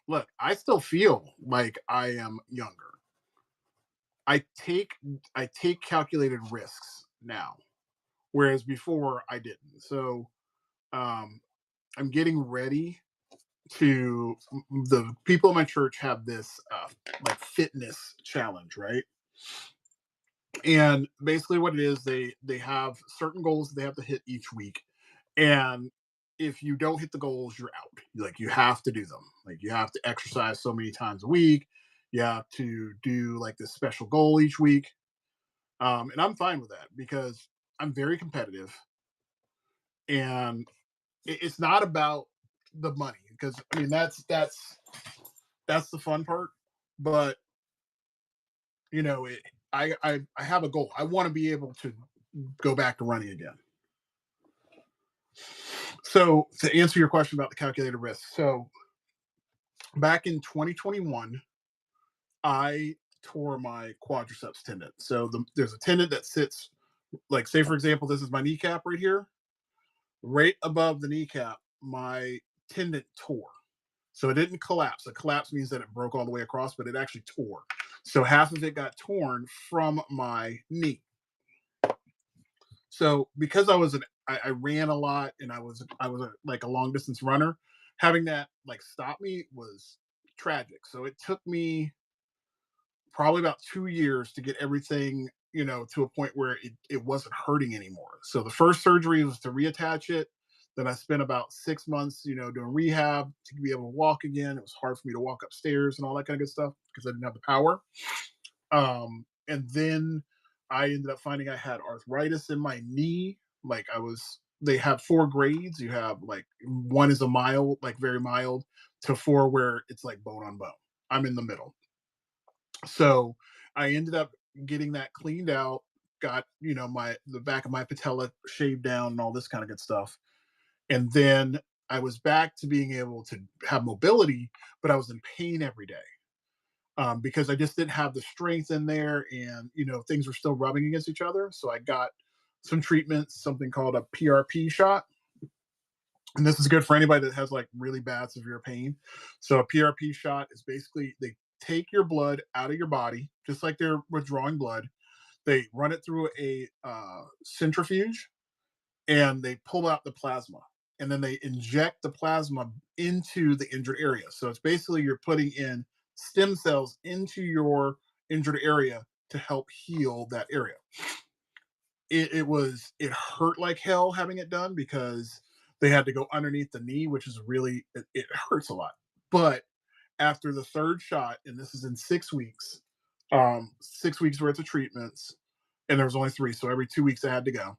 Look, I still feel like I am younger. I take I take calculated risks now, whereas before I didn't. So um, I'm getting ready to. The people in my church have this like fitness challenge, right? And basically, what it is, they have certain goals that they have to hit each week, and if you don't hit the goals, you're out. Like, you have to do them. Like, you have to exercise so many times a week. You have to do like this special goal each week. And I'm fine with that because I'm very competitive, and it's not about the money, because I mean that's the fun part. But it, I have a goal. I want to be able to go back to running again. So, to answer your question about the calculated risk, so back in 2021, I tore my quadriceps tendon. So there's a tendon that sits, like, say for example, this is my kneecap right here, right above the kneecap. My tendon tore. So it didn't collapse. A collapse means that it broke all the way across, but it actually tore. So half of it got torn from my knee. So because I ran a lot, and I was like a long distance runner, having that like stop me was tragic. So it took me probably about 2 years to get everything, to a point where it wasn't hurting anymore. So the first surgery was to reattach it. Then I spent about 6 months, doing rehab to be able to walk again. It was hard for me to walk upstairs and all that kind of good stuff because I didn't have the power. And then I ended up finding I had arthritis in my knee. Like, they have 4 grades. You have, like, one is a mild, like very mild, to four where it's like bone on bone. I'm in the middle. So I ended up getting that cleaned out, got, the back of my patella shaved down and all this kind of good stuff. And then I was back to being able to have mobility, but I was in pain every day, because I just didn't have the strength in there, and things were still rubbing against each other. So I got some treatments, something called a PRP shot, and this is good for anybody that has like really bad severe pain. So a PRP shot is basically, they take your blood out of your body just like they're withdrawing blood. They run it through a centrifuge, and they pull out the plasma, and then they inject the plasma into the injured area. So it's basically, you're putting in stem cells into your injured area to help heal that area. It hurt like hell having it done, because they had to go underneath the knee, which is really, it hurts a lot. But after the third shot, and this is in 6 weeks, 6 weeks worth of treatments, and there was only three, so every 2 weeks I had to go.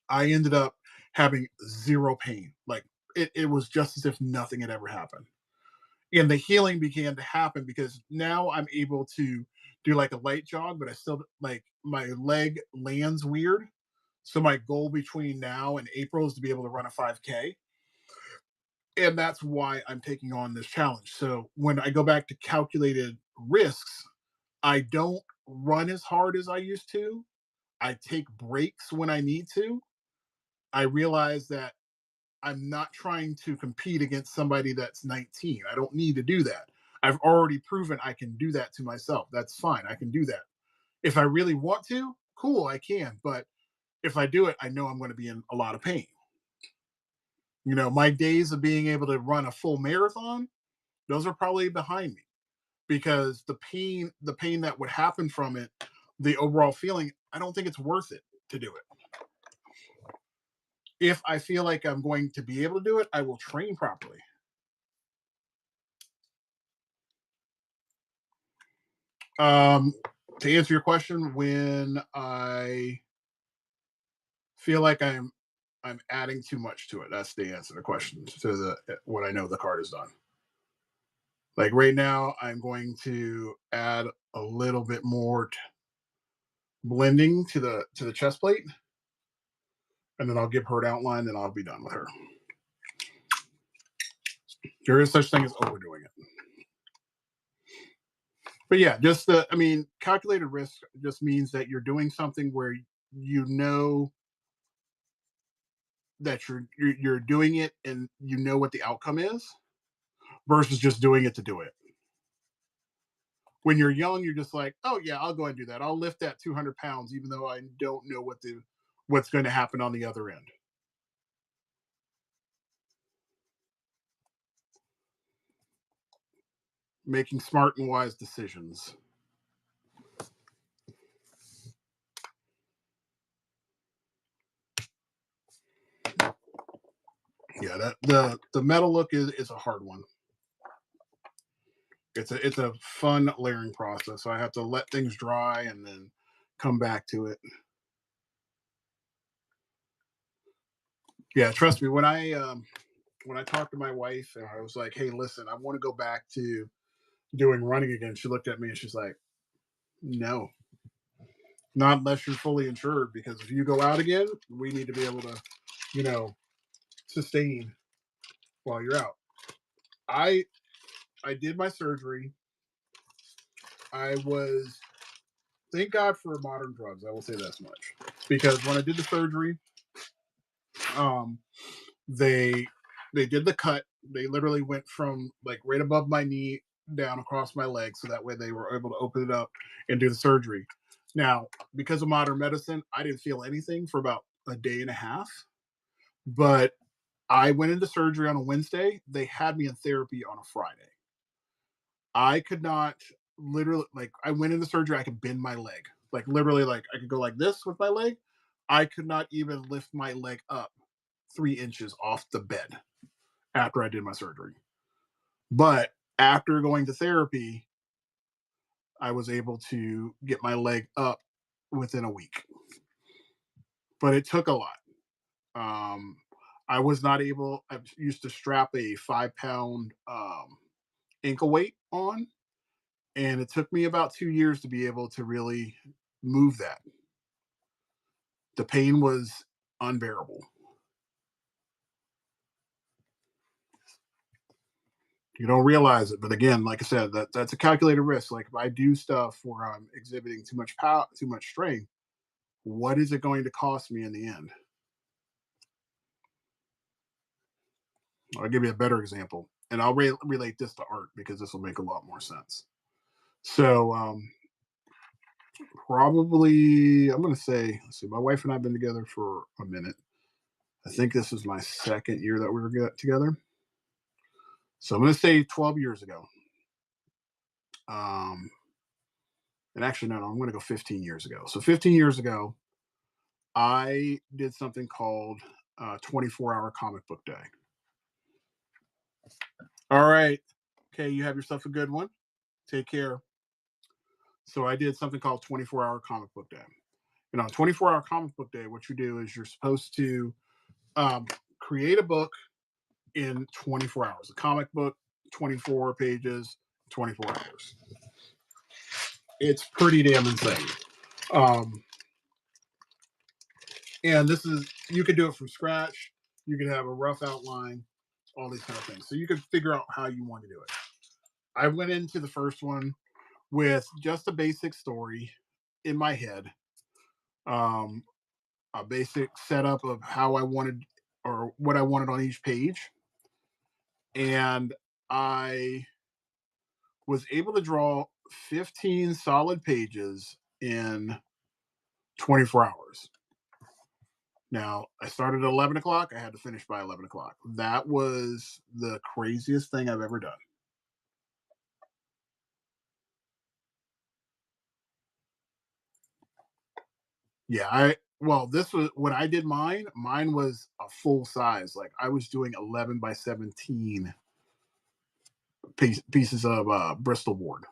I ended up having zero pain. Like, it was just as if nothing had ever happened. And the healing began to happen because now I'm able to do like a light jog, but I still, like, my leg lands weird. So my goal between now and April is to be able to run a 5K. And that's why I'm taking on this challenge. So when I go back to calculated risks, I don't run as hard as I used to. I take breaks when I need to. I realize that I'm not trying to compete against somebody that's 19. I don't need to do that. I've already proven I can do that to myself. That's fine. I can do that. If I really want to, cool, I can. But if I do it, I know I'm going to be in a lot of pain. My days of being able to run a full marathon, those are probably behind me, because the pain that would happen from it, the overall feeling, I don't think it's worth it to do it. If I feel like I'm going to be able to do it, I will train properly. Um, to answer your question, when I feel like I'm adding too much to it. That's the answer to the question. To the what I know the card is done. Like right now, I'm going to add a little bit more blending to the chest plate, and then I'll give her an outline, and I'll be done with her. There is such thing as overdoing it. But yeah, just calculated risk just means that you're doing something where you know that you're doing it and you know what the outcome is versus just doing it to do it. When you're young, you're just like, oh yeah, I'll go and do that. I'll lift that 200 pounds, even though I don't know what's going to happen on the other end. Making smart and wise decisions. Yeah, the metal look is a hard one. It's a fun layering process. So I have to let things dry and then come back to it. Yeah, trust me. When I talked to my wife and I was like, "Hey, listen, I want to go back to doing running again," she looked at me and she's like, "No, not unless you're fully insured. Because if you go out again, we need to be able to, you know, sustain while you're out." I I did my surgery. I was thank God for modern drugs. I will say that much because when I did the surgery, um, they they did the cut. They literally went from like right above my knee down across my leg, so that way they were able to open it up and do the surgery. Now, because of modern medicine, I didn't feel anything for about a day and a half. But I went into surgery on a Wednesday. They had me in therapy on a Friday. I could not literally like I went into surgery. I could bend my leg, like literally, like I could go like this with my leg. I could not even lift my leg up 3 inches off the bed after I did my surgery. But after going to therapy, I was able to get my leg up within a week. But it took a lot. Um, I was not able. I used to strap a 5 pound ankle weight on, and it took me about 2 years to be able to really move that. The pain was unbearable. You don't realize it, but again, like I said, that's a calculated risk. Like if I do stuff where I'm exhibiting too much power, too much strength, what is it going to cost me in the end? I'll give you a better example, and I'll relate this to art because this will make a lot more sense. So, probably, I'm going to say, let's see, my wife and I have been together for a minute. I think this is my second year that we were together. So I'm going to say 12 years ago. Um, and actually, no, I'm going to go 15 years ago. So 15 years ago, I did something called 24-hour comic book day. All right. Okay, you have yourself a good one. Take care. So I did something called 24-hour comic book day. And on 24-hour comic book day, what you do is you're supposed to um, create a book in 24 hours. A comic book, 24 pages, 24 hours. It's pretty damn insane. Um, and this is, you can do it from scratch. You can have a rough outline, all these kind of things. So you can figure out how you want to do it. I went into the first one with just a basic story in my head, um, a basic setup of how I wanted or what I wanted on each page. And I was able to draw 15 solid pages in 24 hours. Now, I started at 11 o'clock. I had to finish by 11 o'clock. That was the craziest thing I've ever done. Yeah, this was when I did mine. Mine was a full size. Like I was doing 11 by 17 pieces of Bristol board.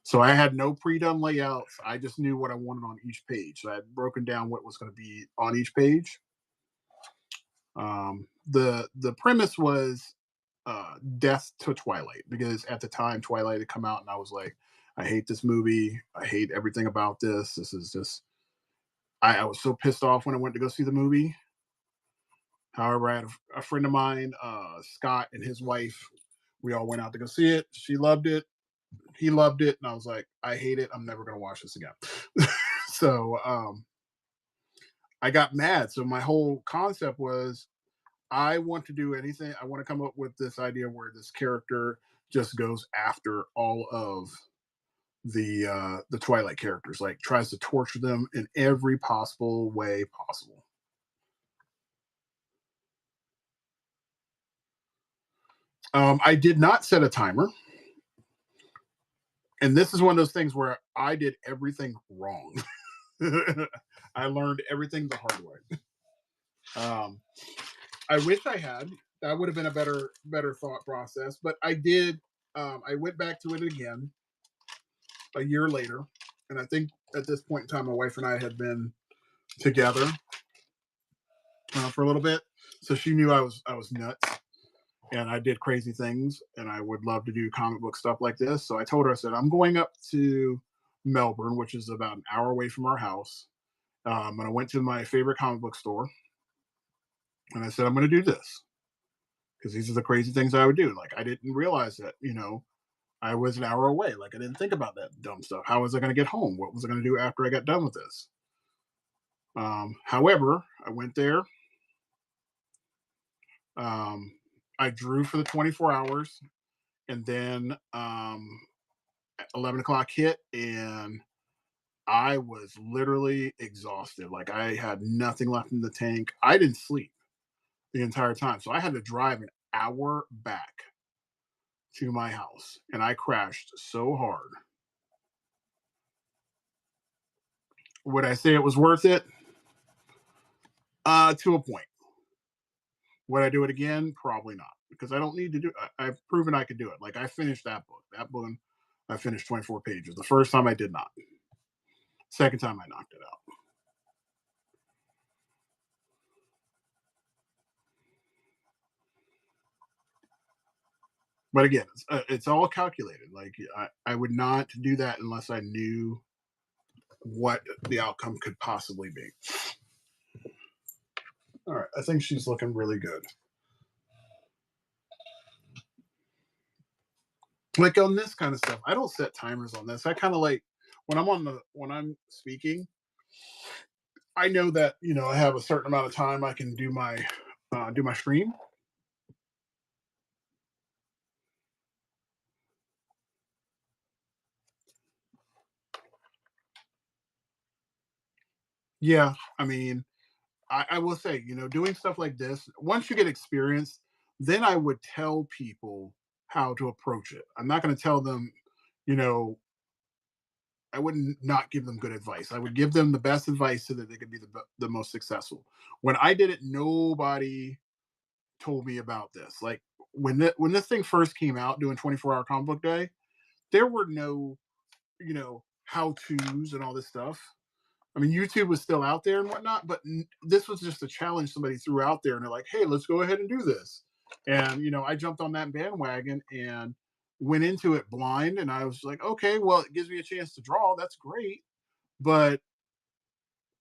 So I had no pre-done layouts. I just knew what I wanted on each page. So I had broken down what was going to be on each page. The premise was death to Twilight, because at the time Twilight had come out and I was like, I hate this movie. I hate everything about this. This is just, I was so pissed off when I went to go see the movie. However, I had a friend of mine, Scott, and his wife. We all went out to go see it. She loved it. He loved it. And I was like, I hate it. I'm never going to watch this again. So I got mad. So my whole concept was, I want to do anything. I want to come up with this idea where this character just goes after all of the Twilight characters, like tries to torture them in every possible way possible. I did not set a timer, and this is one of those things where I did everything wrong. I learned everything the hard way. Um, I wish I had. That would have been a better thought process. But I did. I went back to it again a year later, and I think at this point in time, my wife and I had been together for a little bit, so she knew I was nuts and I did crazy things, and I would love to do comic book stuff like this. So I told her, I said, I'm going up to Melbourne, which is about an hour away from our house. And I went to my favorite comic book store, and I said, I'm going to do this because these are the crazy things I would do. Like, I didn't realize that, I was an hour away. Like, I didn't think about that dumb stuff. How was I going to get home? What was I going to do after I got done with this? However, I went there. Um, I drew for the 24 hours, and then 11 o'clock hit, and I was literally exhausted. Like, I had nothing left in the tank. I didn't sleep the entire time. So I had to drive an hour back to my house, and I crashed so hard. Would I say it was worth it? To a point. Would I do it again? Probably not, because I don't need to do. I've proven I could do it. Like, I finished that book. That book, I finished 24 pages. The first time I did not. Second time I knocked it out. But again, it's all calculated. Like, I would not do that unless I knew what the outcome could possibly be. All right, I think she's looking really good. Like, on this kind of stuff, I don't set timers on this. I kind of like, when I'm speaking, I know that I have a certain amount of time I can do my stream. Yeah, I mean, I will say, doing stuff like this, once you get experience, then I would tell people how to approach it. I'm not going to tell them, you know, I wouldn't not give them good advice. I would give them the best advice so that they could be the most successful. When I did it, nobody told me about this. Like, when this thing first came out, doing 24-hour comic book day, there were no, how tos and all this stuff. I mean, YouTube was still out there and whatnot, but this was just a challenge somebody threw out there, and they're like, "Hey, let's go ahead and do this." And I jumped on that bandwagon and went into it blind, and I was like, "Okay, well, it gives me a chance to draw. That's great." But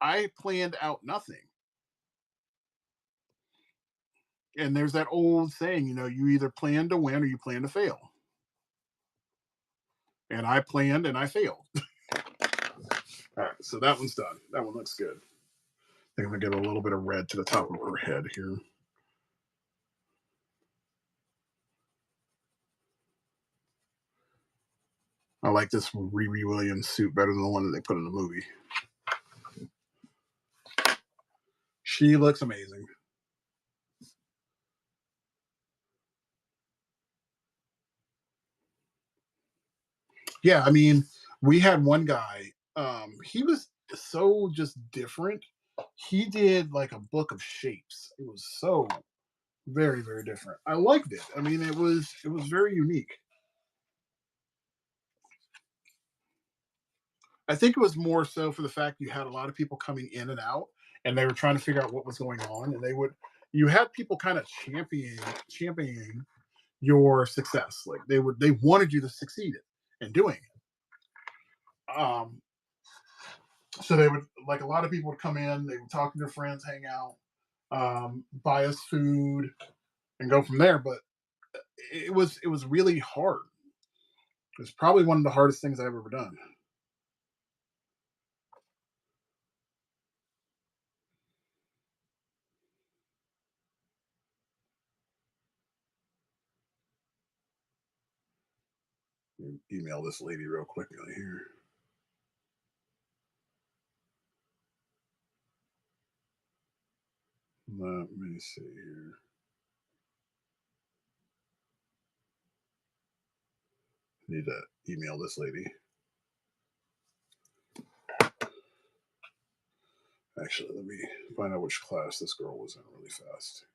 I planned out nothing. And there's that old saying, you either plan to win or you plan to fail. And I planned and I failed. All right, so that one's done. That one looks good. I think I'm gonna give a little bit of red to the top of her head here. I like this Riri Williams suit better than the one that they put in the movie. She looks amazing. Yeah, I mean, we had one guy. He was so just different. He did like a book of shapes. It was so very, very different. I liked it. I mean, it was very unique. I think it was more so for the fact you had a lot of people coming in and out, and they were trying to figure out what was going on, and you had people kind of championing your success. Like they wanted you to succeed in doing it. So they would, like, a lot of people would come in, they would talk to their friends, hang out, buy us food, and go from there. But it was really hard. It was probably one of the hardest things I've ever done. Email this lady real quickly here. Let me see here. Need to email this lady. Actually, let me find out which class this girl was in really fast.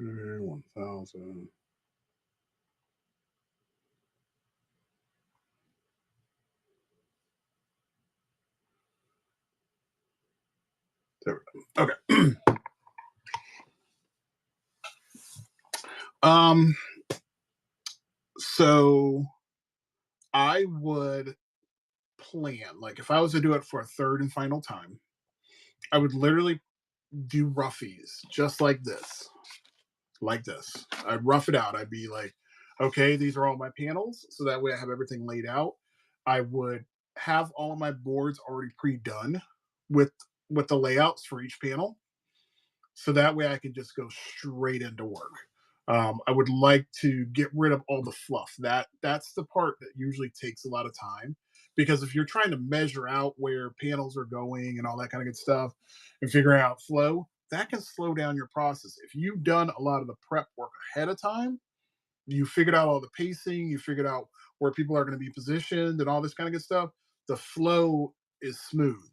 Okay, 1,000. There we go. Okay. um. So I would plan, like, if I was to do it for a third and final time, I would literally do roughies just like this. I'd rough it out. I'd be like, okay, these are all my panels, so that way I have everything laid out. I would have all of my boards already pre-done with the layouts for each panel, so that way I can just go straight into work. I would like to get rid of all the fluff. That's the part that usually takes a lot of time, because if you're trying to measure out where panels are going and all that kind of good stuff and figuring out flow, that can slow down your process. If you've done a lot of the prep work ahead of time, you figured out all the pacing, you figured out where people are going to be positioned and all this kind of good stuff, the flow is smooth.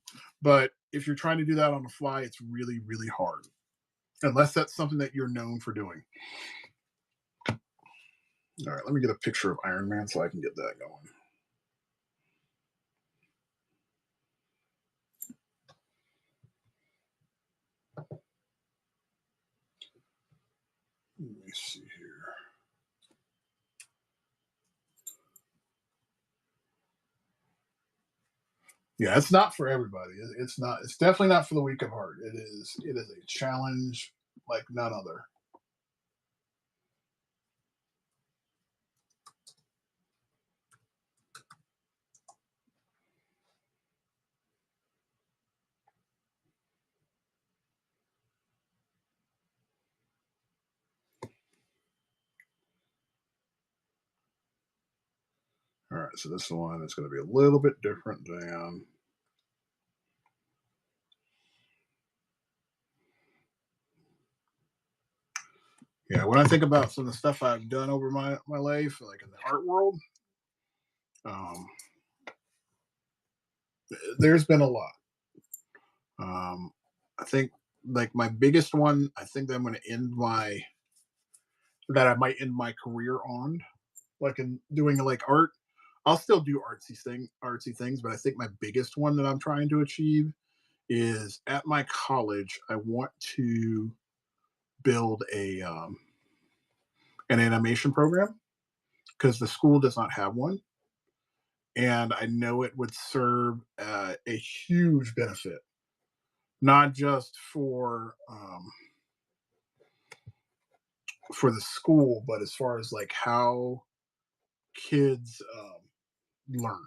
But if you're trying to do that on the fly, it's really, really hard, unless that's something that you're known for doing. All right, let me get a picture of Iron Man so I can get that going. Let me see here. Yeah, it's not for everybody. It's not. It's definitely not for the weak of heart. It is. It is a challenge like none other. All right, so this one is going to be a little bit different than. Yeah, when I think about some of the stuff I've done over my life, like in the art world, um, there's been a lot. Um, I think, like, my biggest one, I think that I'm going to end my that I might end my career on, like in doing like art. I'll still do artsy things, but I think my biggest one that I'm trying to achieve is, at my college, I want to build a an animation program, because the school does not have one, and I know it would serve a huge benefit, not just for the school, but as far as like how kids learn.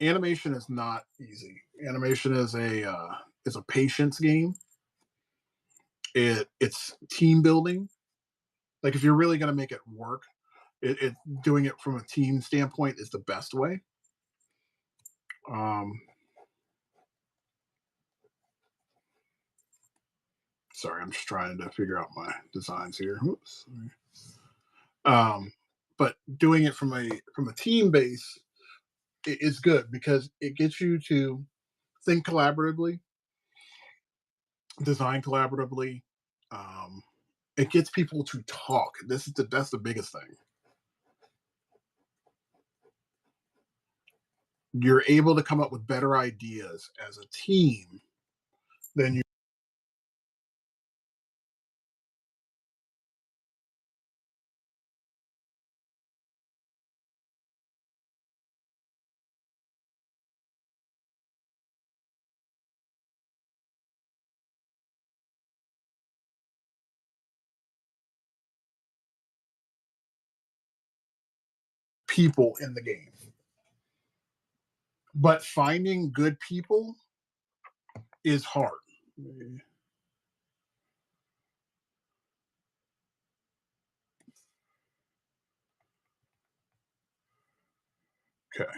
Animation is not easy. Animation is a patience game. It's team building. Like, if you're really going to make it work, Doing it from a team standpoint is the best way. Um, sorry, I'm just trying to figure out my designs here. Oops. Um, but doing it from a team base is good because it gets you to think collaboratively, design collaboratively. Um, it gets people to talk. That's the biggest thing. You're able to come up with better ideas as a team than you people in the game. But finding good people is hard. Okay.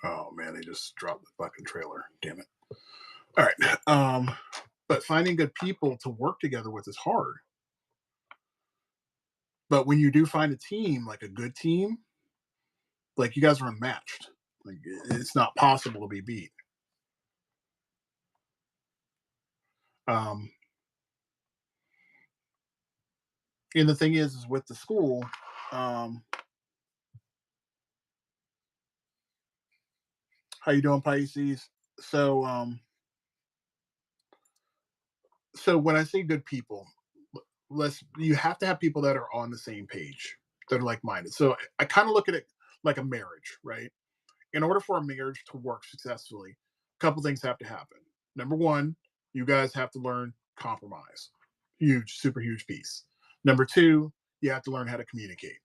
Oh man, they just dropped the fucking trailer. Damn it. All right. But finding good people to work together with is hard. But when you do find a team, like a good team, like you guys are unmatched. Like it's not possible to be beat. Um, and the thing is with the school, um, how you doing, Pisces? So, so when I say good people, let's you have to have people that are on the same page, that are like minded. So I kind of look at it like a marriage, right? In order for a marriage to work successfully, a couple things have to happen. Number one, you guys have to learn compromise. Huge, super huge piece. Number two, you have to learn how to communicate.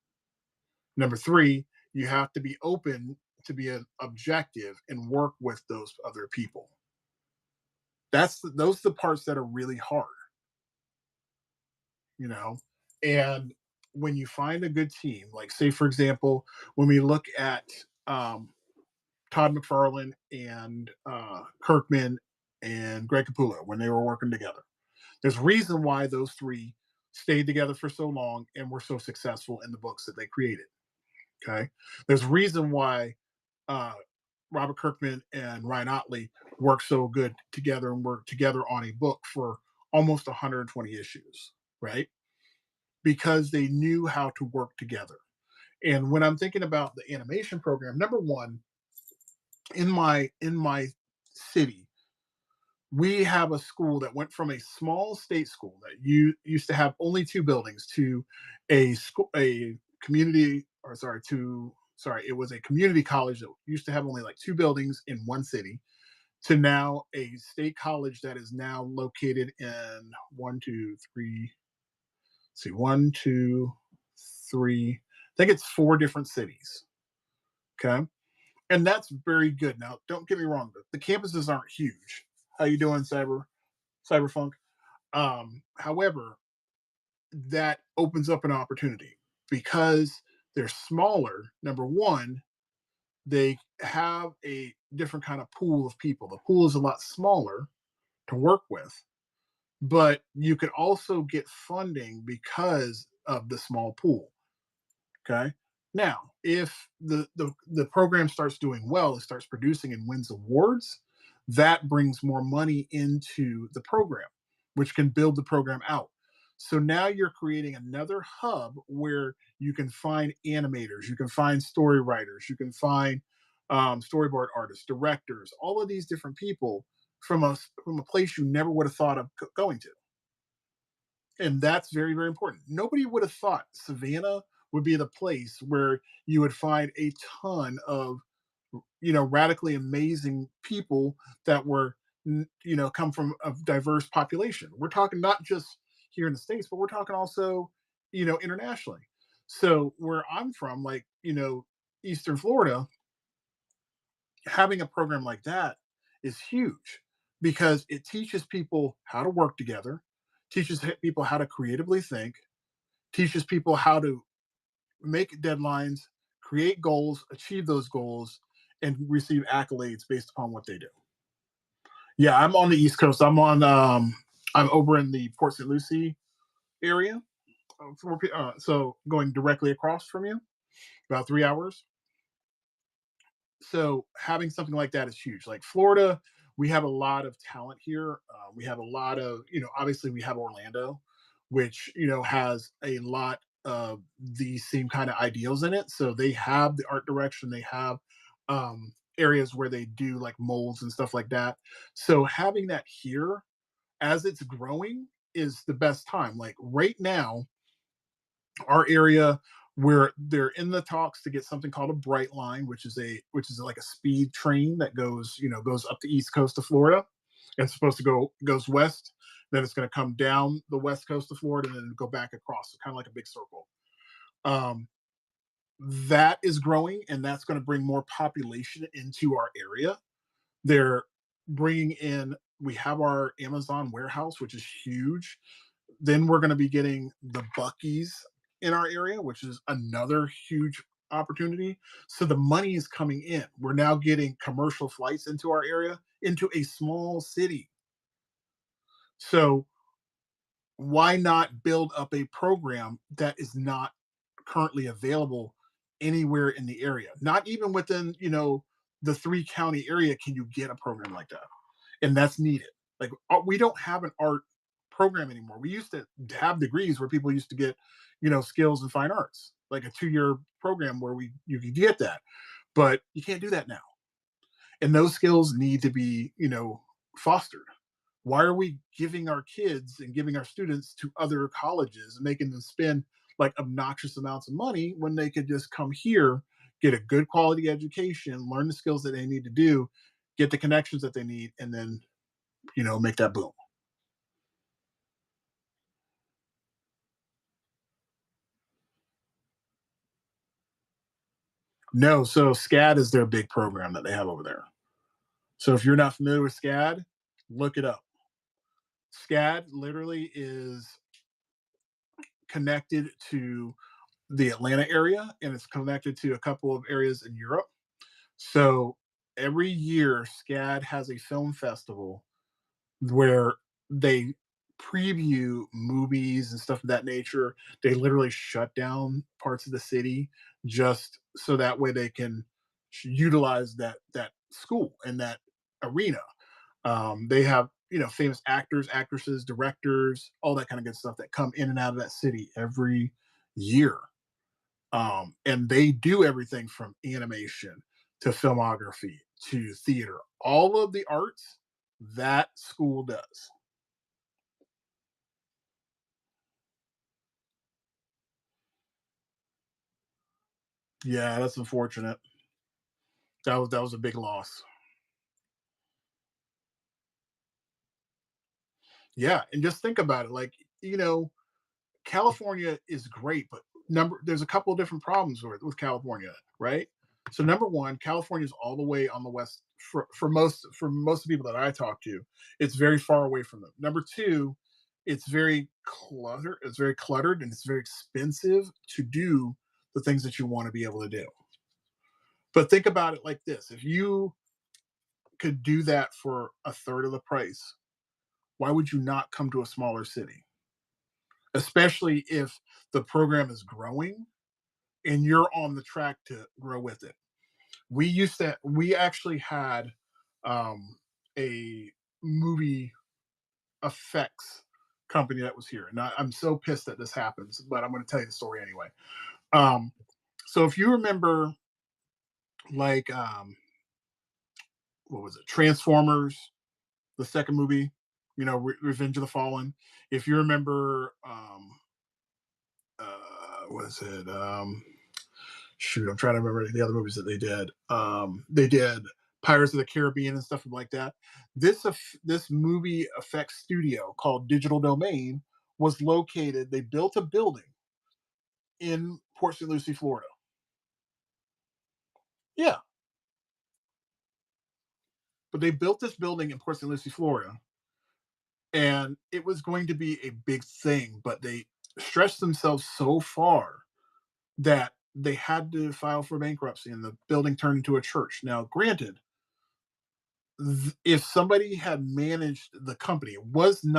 Number three, you have to be open to be an objective and work with those other people. Those are the parts that are really hard, you know. And when you find a good team, like say for example, when we look at um, Todd McFarlane and Kirkman and Greg Capullo when they were working together. There's a reason why those three stayed together for so long and were so successful in the books that they created. Okay, there's a reason why uh, Robert Kirkman and Ryan Otley worked so good together and worked together on a book for almost 120 issues, right? Because they knew how to work together. And when I'm thinking about the animation program, number one, in my city, we have a school that went from a small state school that you used to have only two buildings to a community or sorry to sorry it was a community college that used to have only like two buildings in one city to now a state college that is now located in one two three see one two three I think it's four different cities. Okay, and that's very good. Now, don't get me wrong, the campuses aren't huge. How you doing, Cyberfunk? However, that opens up an opportunity because they're smaller. Number one, they have a different kind of pool of people. The pool is a lot smaller to work with, but you could also get funding because of the small pool. Okay. Now, if the program starts doing well, it starts producing and wins awards, that brings more money into the program, which can build the program out. So now you're creating another hub where you can find animators, you can find story writers, you can find storyboard artists, directors, all of these different people from a place you never would have thought of going to, and that's very very important. Nobody would have thought Savannah would be the place where you would find a ton of radically amazing people that were, come from a diverse population. We're talking not just here in the States, but we're talking also, internationally. So where I'm from, like, Eastern Florida, having a program like that is huge because it teaches people how to work together, teaches people how to creatively think, teaches people how to make deadlines, create goals, achieve those goals, and receive accolades based upon what they do. Yeah, I'm on the East Coast. I'm over in the Port St. Lucie area, so going directly across from you, about 3 hours. So having something like that is huge. Like Florida, we have a lot of talent here. We have a lot of, obviously we have Orlando, which has a lot of these same kind of ideals in it. So they have the art direction. They have areas where they do like molds and stuff like that. So having that here as it's growing is the best time. Like right now, our area where they're in the talks to get something called a bright line, which is like a speed train that goes up the east coast of Florida, and it's supposed to goes west, then it's going to come down the west coast of Florida and then go back across, so kind of like a big circle. um, that is growing, and that's going to bring more population into our area. They're bringing in, we have our Amazon warehouse, which is huge. Then we're going to be getting the Bucky's in our area, which is another huge opportunity. So the money is coming in. We're now getting commercial flights into our area, into a small city. So why not build up a program that is not currently available anywhere in the area? Not even within, the 3 county area can you get a program like that, and that's needed. Like, we don't have an art program anymore. We used to have degrees where people used to get, skills in fine arts, like a 2-year program where you could get that, but you can't do that now. And those skills need to be, fostered. Why are we giving our kids and giving our students to other colleges and making them spend like obnoxious amounts of money when they could just come here, get a good quality education, learn the skills that they need to do, get the connections that they need, and then, make that boom? No, so SCAD is their big program that they have over there. So if you're not familiar with SCAD, look it up. SCAD literally is connected to the Atlanta area, and it's connected to a couple of areas in Europe. So every year, SCAD has a film festival where they preview movies and stuff of that nature. They literally shut down parts of the city just so that way they can utilize that school and that arena. They have, famous actors, actresses, directors, all that kind of good stuff that come in and out of that city every year. And they do everything from animation to filmography to theater, all of the arts that school does. Yeah, that's unfortunate. That was a big loss. Yeah, and just think about it. Like, California is great, but there's a couple of different problems with California, right? So number one, California is all the way on the west for most of the people that I talk to. It's very far away from them. Number two, it's very cluttered, and it's very expensive to do the things that you want to be able to do. But think about it like this: if you could do that for a third of the price, why would you not come to a smaller city? Especially if the program is growing and you're on the track to grow with it. We actually had a movie effects company that was here. And I'm so pissed that this happens, but I'm going to tell you the story anyway. Um, so if you remember, like, what was it, Transformers, the second movie, Revenge of the Fallen. If you remember, what is it? shoot, I'm trying to remember the other movies that they did. They did Pirates of the Caribbean and stuff like that. This movie effects studio called Digital Domain was located. They built a building in Port St. Lucie, Florida. Yeah, but they built this building in Port St. Lucie, Florida, and it was going to be a big thing, but they stretched themselves so far that they had to file for bankruptcy, and the building turned into a church. Now, granted, if somebody had managed the company, it wasn't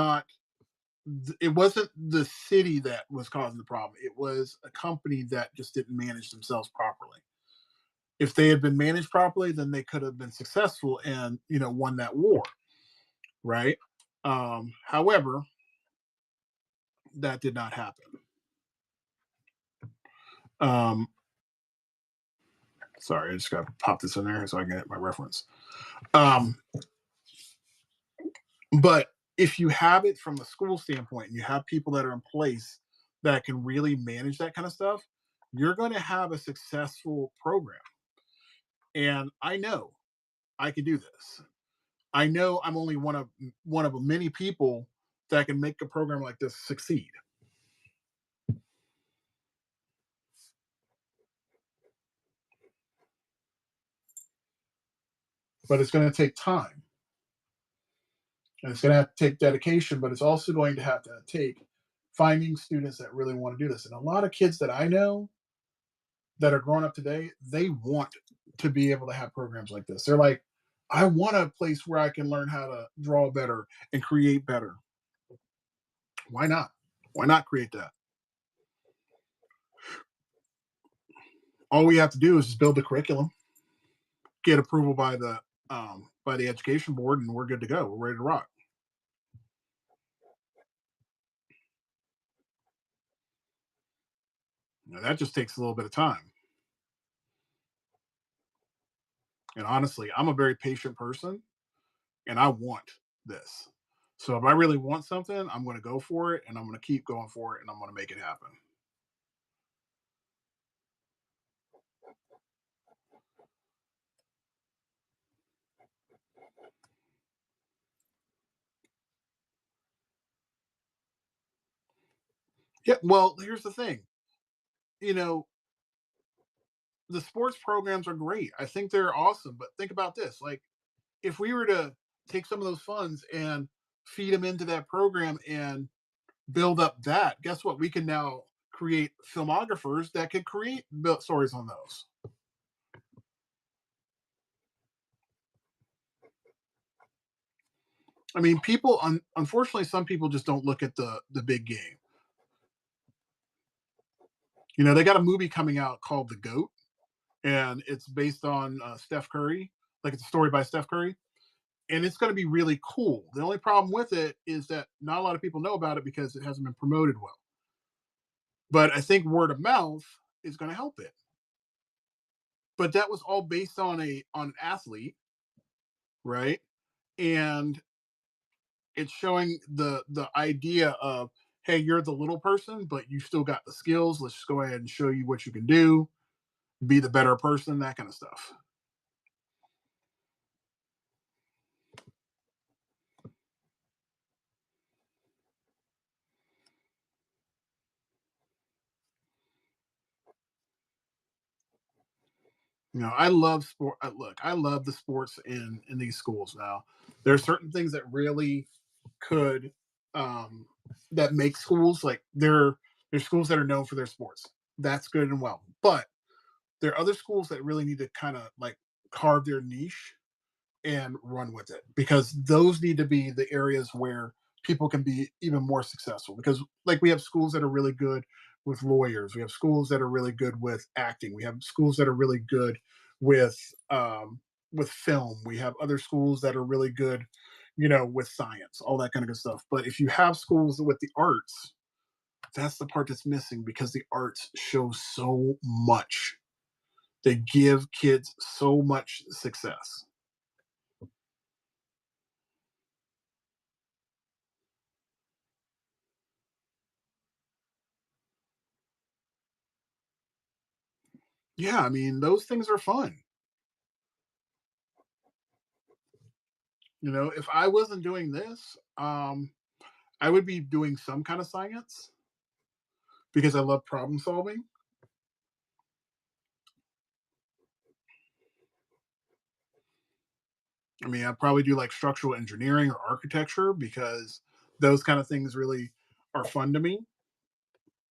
the city that was causing the problem. It was a company that just didn't manage themselves properly. If they had been managed properly, then they could have been successful and won that war, right? However, that did not happen. Um, Sorry, I just got to pop this in there so I can get my reference. Um, but if you have it from a school standpoint and you have people that are in place that can really manage that kind of stuff, you're going to have a successful program. And I know I can do this. I know I'm only one of many people that can make a program like this succeed. But it's going to take time, and it's going to have to take dedication, but it's also going to have to take finding students that really want to do this. And a lot of kids that I know that are growing up today, they want to be able to have programs like this. They're like, I want a place where I can learn how to draw better and create better. Why not? Why not create that? All we have to do is just build the curriculum, get approval by the education board, and we're good to go. We're ready to rock. Now, that just takes a little bit of time. And honestly, I'm a very patient person, and I want this. So if I really want something, I'm going to go for it, and I'm going to keep going for it, and I'm going to make it happen. Yeah. Well, here's the thing. You know, the sports programs are great. I think they're awesome. But think about this: like, if we were to take some of those funds and feed them into that program and build up that, guess what? We can now create filmographers that could create stories on those. I mean, unfortunately, some people just don't look at the big game. They got a movie coming out called The Goat, and it's based on Steph Curry. Like, it's a story by Steph Curry, and it's going to be really cool. The only problem with it is that not a lot of people know about it because it hasn't been promoted well. But I think word of mouth is going to help it. But that was all based on an athlete, right? And it's showing the idea of, hey, you're the little person, but you still got the skills. Let's just go ahead and show you what you can do, be the better person, that kind of stuff. I love sport. Look, I love the sports in these schools. Now, there are certain things that really could um, that make schools like they're schools that are known for their sports. That's good and well, but there are other schools that really need to kind of like carve their niche and run with it, because those need to be the areas where people can be even more successful. Because, like, we have schools that are really good with lawyers, we have schools that are really good with acting, we have schools that are really good with with film, we have other schools that are really good, with science, all that kind of good stuff. But if you have schools with the arts, that's the part that's missing, because the arts show so much. They give kids so much success. Yeah, I mean, those things are fun. You know, if I wasn't doing this, I would be doing some kind of science because I love problem solving. I mean, I'd probably do like structural engineering or architecture because those kind of things really are fun to me.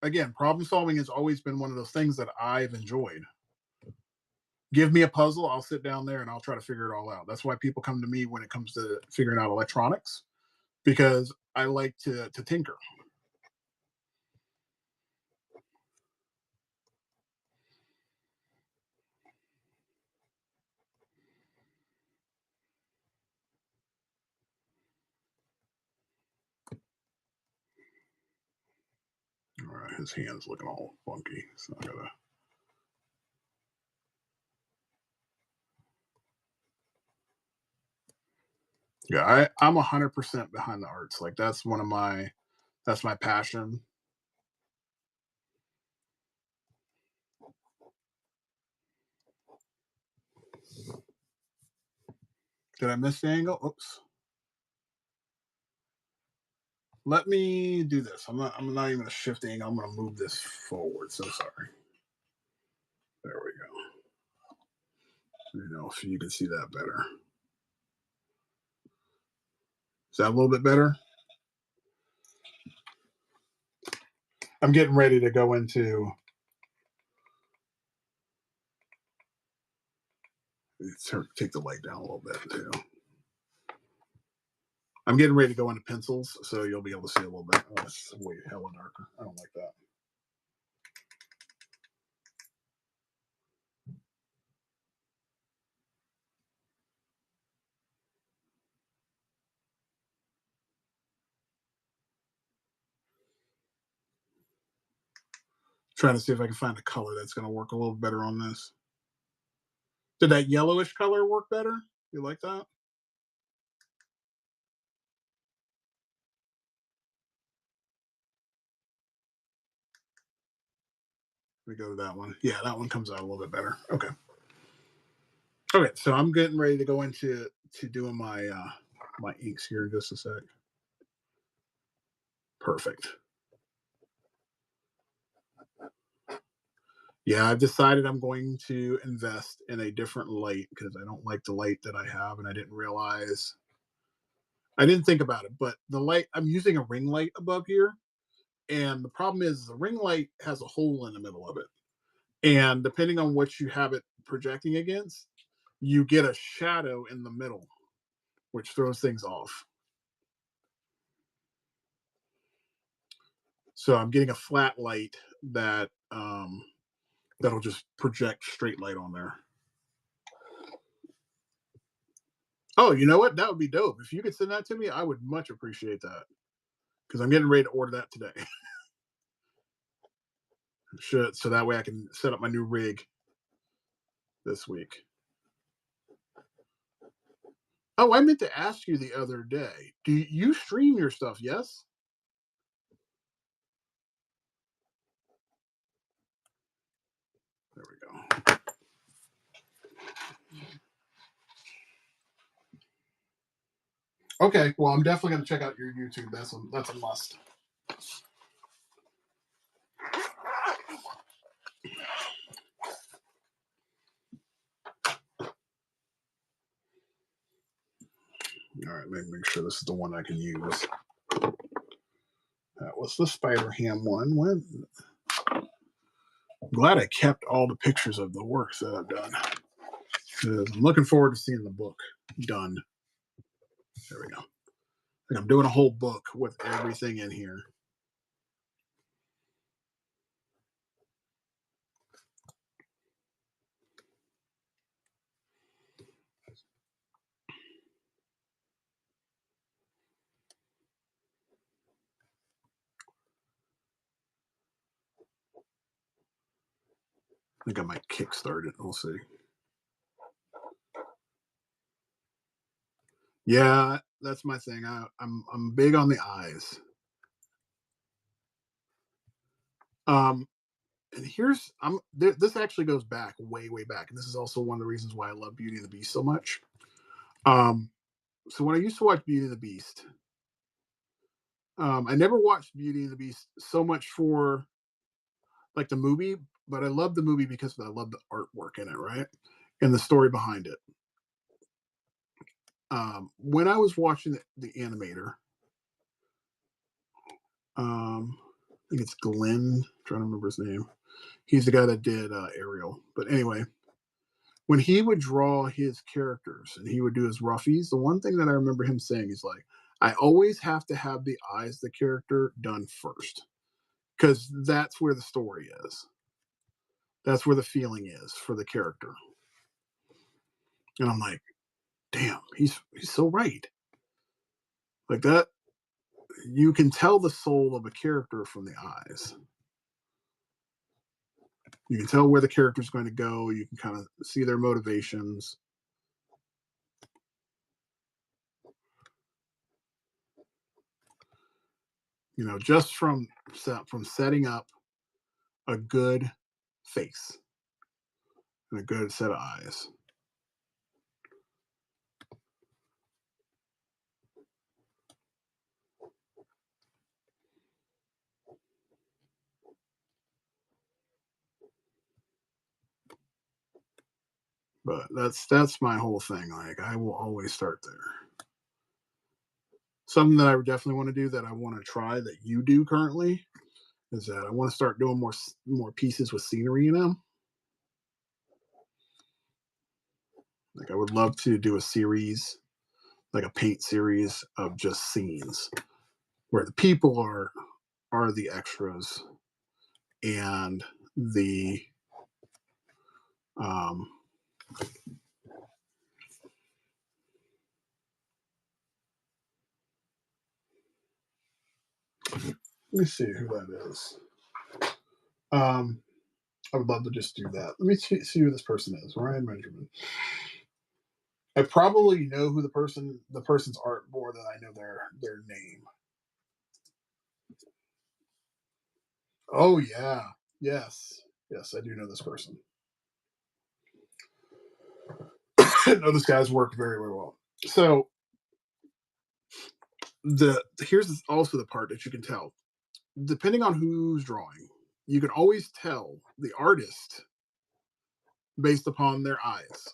Again, problem solving has always been one of those things that I've enjoyed. Give me a puzzle, I'll sit down there and I'll try to figure it all out. That's why people come to me when it comes to figuring out electronics because I like to tinker. All right, his hand's looking all funky. So I gotta. Yeah, I'm 100% behind the arts. Like that's my passion. Did I miss the angle? Oops. Let me do this. I'm not even gonna shift the angle. I'm gonna move this forward. So sorry. There we go. You know, if you can see that better. Is that a little bit better? I'm getting ready to go into take the light down a little bit too. I'm getting ready to go into pencils, so you'll be able to see a little bit. Oh, it's way hella darker. I don't like that. Trying to see if I can find a color that's going to work a little better on this. Did that yellowish color work better? You like that? We go to that one. Yeah, that one comes out a little bit better. Okay. Okay, so I'm getting ready to go into doing my inks here in just a sec. Perfect. Yeah, I've decided I'm going to invest in a different light because I don't like the light that I have, and I didn't realize I didn't think about it, but the light I'm using a ring light above here, and the problem is the ring light has a hole in the middle of it, and depending on what you have it projecting against, you get a shadow in the middle, which throws things off. So I'm getting a flat light that'll just project straight light on there. Oh, you know what? That would be dope. If you could send that to me, I would much appreciate that because I'm getting ready to order that today. Should so that way I can set up my new rig this week. Oh, I meant to ask you the other day. Do you stream your stuff? Yes. There we go. Okay. Well, I'm definitely going to check out your YouTube. That's a must. All right. Make sure this is the one I can use. That was the Spider Ham one. I'm glad I kept all the pictures of the works that I've done. I'm looking forward to seeing the book done. There we go. Like I'm doing a whole book with everything in here. I think I might kickstart it. We'll see. Yeah, that's my thing. I'm big on the eyes. Um, and here's this actually goes back way back, and this is also one of the reasons why I love Beauty and the Beast so much. Um, so when I used to watch Beauty and the Beast, I never watched Beauty and the Beast so much for like the movie, but I love the movie because I love the artwork in it, right? And the story behind it. When I was watching the animator, I think it's Glenn, I'm trying to remember his name. He's the guy that did Ariel. But anyway, when he would draw his characters and he would do his roughies, the one thing that I remember him saying is like, I always have to have the eyes of the character done first because that's where the story is. That's where the feeling is for the character. And I'm like, damn, he's so right. Like that, you can tell the soul of a character from the eyes. You can tell where the character's going to go. You can kind of see their motivations. You know, just from setting up a good face and a good set of eyes. But that's my whole thing. Like I will always start there. Something that I would definitely want to do that I want to try that you do currently is that I want to start doing more pieces with scenery in them. Like I would love to do a series, like a paint series of just scenes where the people are the extras and the um let me see who that is. Um I would love to just do that. Let me see who this person is. Ryan Benjamin. I probably know who the person's art more than I know their name. Oh yeah. Yes. Yes, I do know this person. I know this guy's worked very well. So the here's also the part that you can tell. Depending on who's drawing, you can always tell the artist based upon their eyes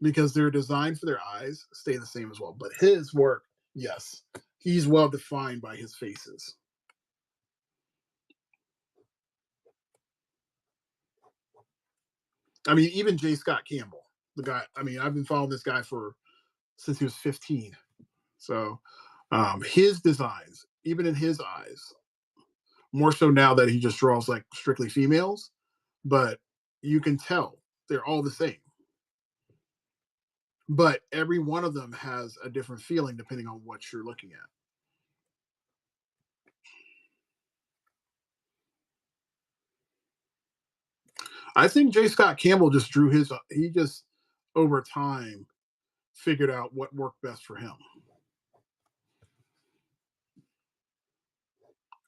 because their design for their eyes stay the same as well. But his work, yes, he's well defined by his faces. I mean, even J. Scott Campbell, the guy. I mean, I've been following this guy for since he was 15. So his designs, even in his eyes, more so now that he just draws like strictly females, but you can tell they're all the same. But every one of them has a different feeling depending on what you're looking at. I think J. Scott Campbell just drew his. He just over time figured out what worked best for him.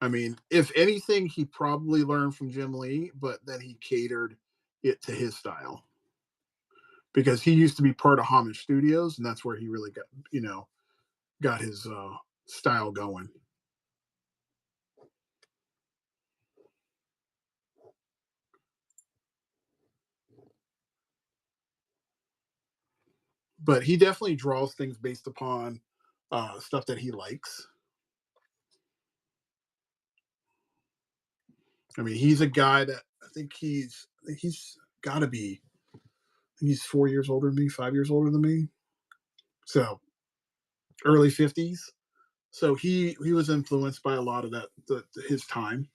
I mean, if anything, he probably learned from Jim Lee, but then he catered it to his style because he used to be part of Homage Studios, and that's where he really got his style going. But he definitely draws things based upon stuff that he likes. I mean, he's a guy that I think he's got to be. He's 4 years older than me, 5 years older than me. So early 50s. So he was influenced by a lot of his time.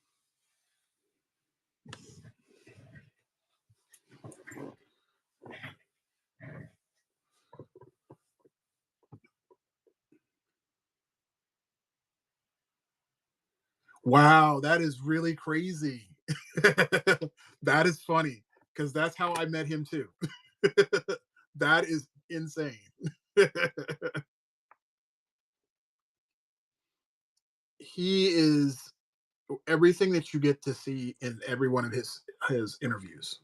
Wow, that is really crazy. That is funny because that's how I met him too. That is insane. He is everything that you get to see in every one of his interviews.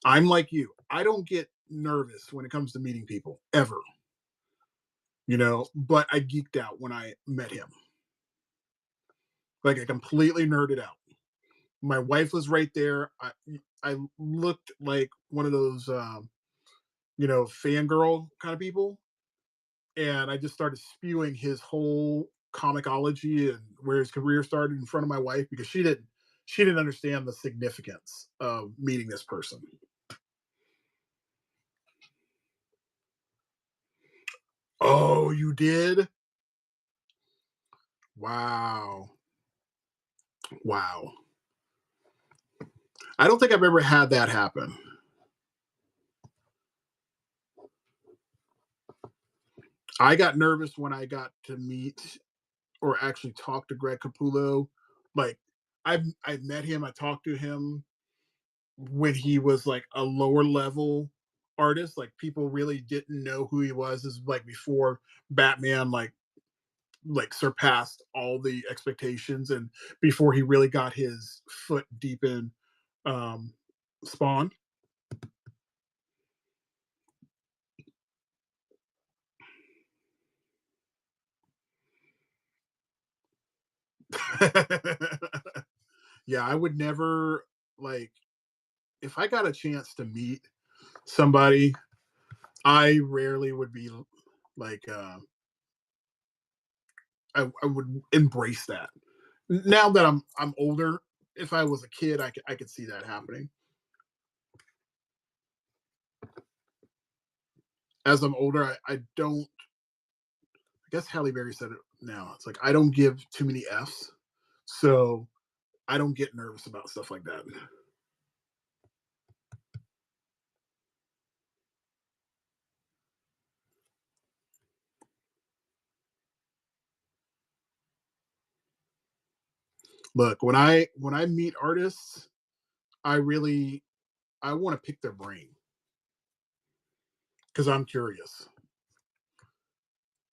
I'm like you. I don't get nervous when it comes to meeting people ever, but I geeked out when I met him. Like I completely nerded out. My wife was right there. I looked like one of those fangirl kind of people, and I just started spewing his whole comicology and where his career started in front of my wife because she didn't understand the significance of meeting this person. Oh, you did? Wow. Wow. I don't think I've ever had that happen. I got nervous when I got to meet or actually talk to Greg Capullo. Like I met him, I talked to him when he was like a lower level artist. Like people really didn't know who he was. This is like before Batman like surpassed all the expectations and before he really got his foot deep in um Spawn. Yeah, I would never like if I got a chance to meet somebody, I rarely would be like I would embrace that. Now that I'm older, if I was a kid, I could see that happening. As I'm older, I don't. I guess Halle Berry said it now. It's like I don't give too many Fs, so I don't get nervous about stuff like that. Look, when I meet artists, I really I want to pick their brain because I'm curious.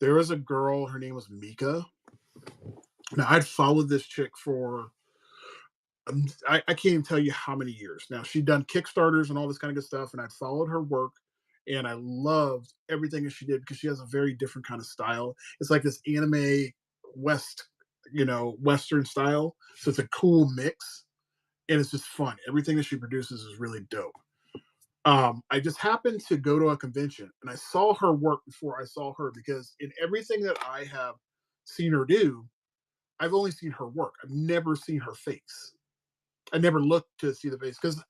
There was a girl, her name was Mika. Now I'd followed this chick for I can't even tell you how many years. Now she'd done Kickstarters and all this kind of good stuff, and I'd followed her work, and I loved everything that she did because she has a very different kind of style. It's like this anime west, Western style. So it's a cool mix, and it's just fun. Everything that she produces is really dope. I just happened to go to a convention and I saw her work before I saw her because in everything that I have seen her do, I've only seen her work. I've never seen her face. I never looked to see the face because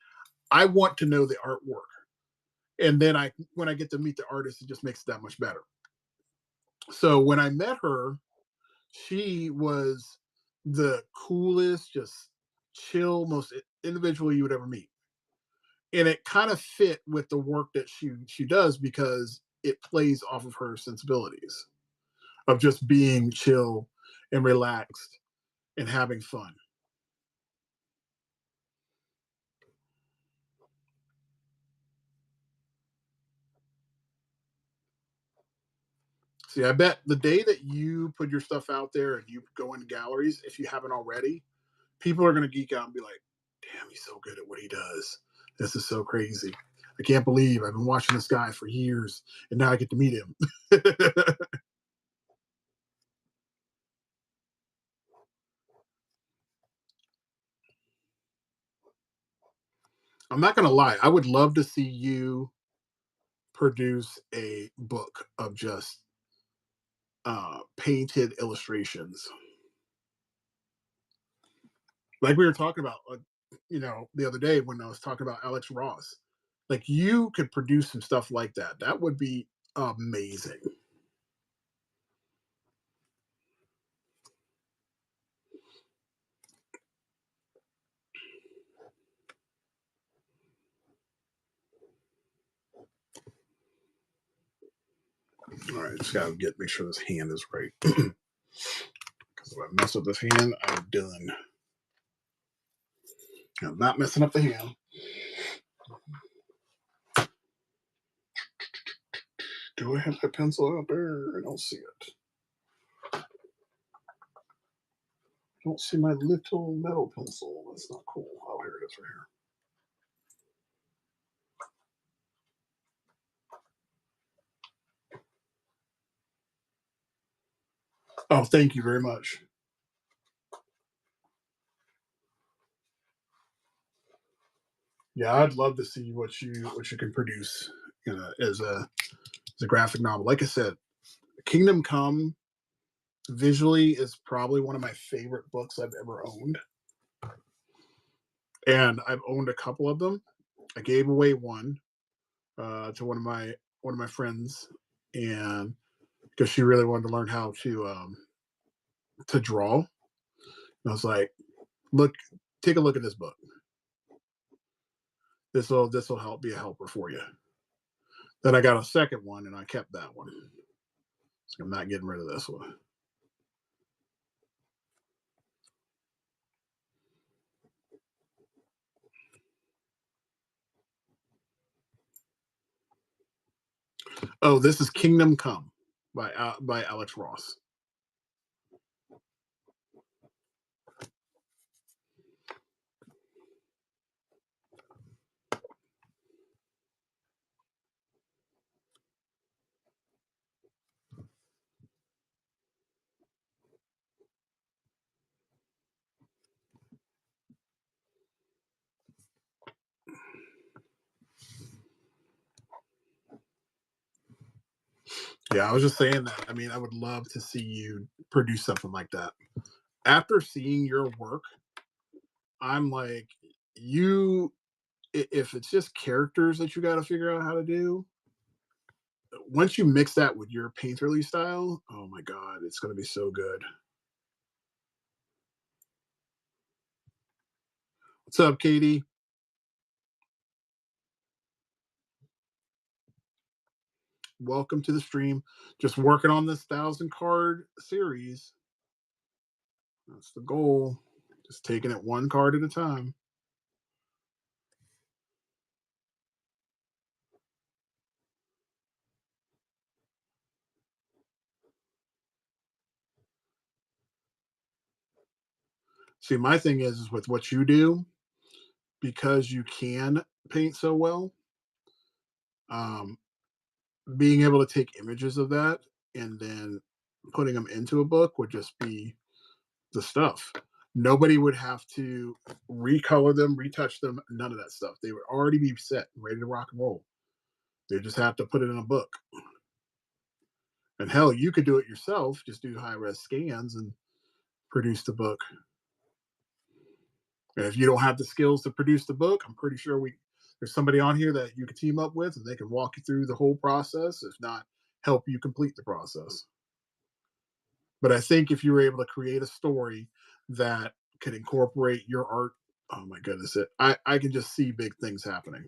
I want to know the artwork. And then when I get to meet the artist, it just makes it that much better. So when I met her, she was the coolest, just chill, most individual you would ever meet. And it kind of fit with the work that she does because it plays off of her sensibilities of just being chill and relaxed and having fun. See, I bet the day that you put your stuff out there and you go into galleries, if you haven't already, people are going to geek out and be like, damn, he's so good at what he does. This is so crazy. I can't believe I've been watching this guy for years and now I get to meet him. I'm not going to lie. I would love to see you produce a book of just painted illustrations. Like we were talking about, the other day when I was talking about Alex Ross. Like you could produce some stuff like that. That would be amazing. All right, just gotta make sure this hand is right. Because if I mess up this hand, I'm done. I'm not messing up the hand. Do I have that pencil out there? I don't see it. Don't see my little metal pencil. That's not cool. Oh, here it is right here. Oh, thank you very much. Yeah, I'd love to see what you can produce, as a graphic novel. Like I said, Kingdom Come visually is probably one of my favorite books I've ever owned, and I've owned a couple of them. I gave away one to one of my friends, and because she really wanted to learn how to draw. And I was like, look, take a look at this book. This will help be a helper for you. Then I got a second one, and I kept that one. So I'm not getting rid of this one. Oh, this is Kingdom Come by Alex Ross. Yeah, I was just saying that. I mean, I would love to see you produce something like that. After seeing your work, I'm like, you if it's just characters that you got to figure out how to do, once you mix that with your painterly style, oh my god, it's going to be so good. What's up, Katie? Welcome to the stream. Just working on this 1,000 card series. That's the goal. Just taking it one card at a time. See, my thing is with what you do, because you can paint so well, um, being able to take images of that and then putting them into a book would just be the stuff. Nobody would have to recolor them, retouch them, none of that stuff. They would already be set, ready to rock and roll. They just have to put it in a book. And hell, you could do it yourself, just do high res scans and produce the book. And if you don't have the skills to produce the book, I'm pretty sure there's somebody on here that you could team up with and they can walk you through the whole process, if not help you complete the process. But I think if you were able to create a story that could incorporate your art, oh my goodness, I can just see big things happening.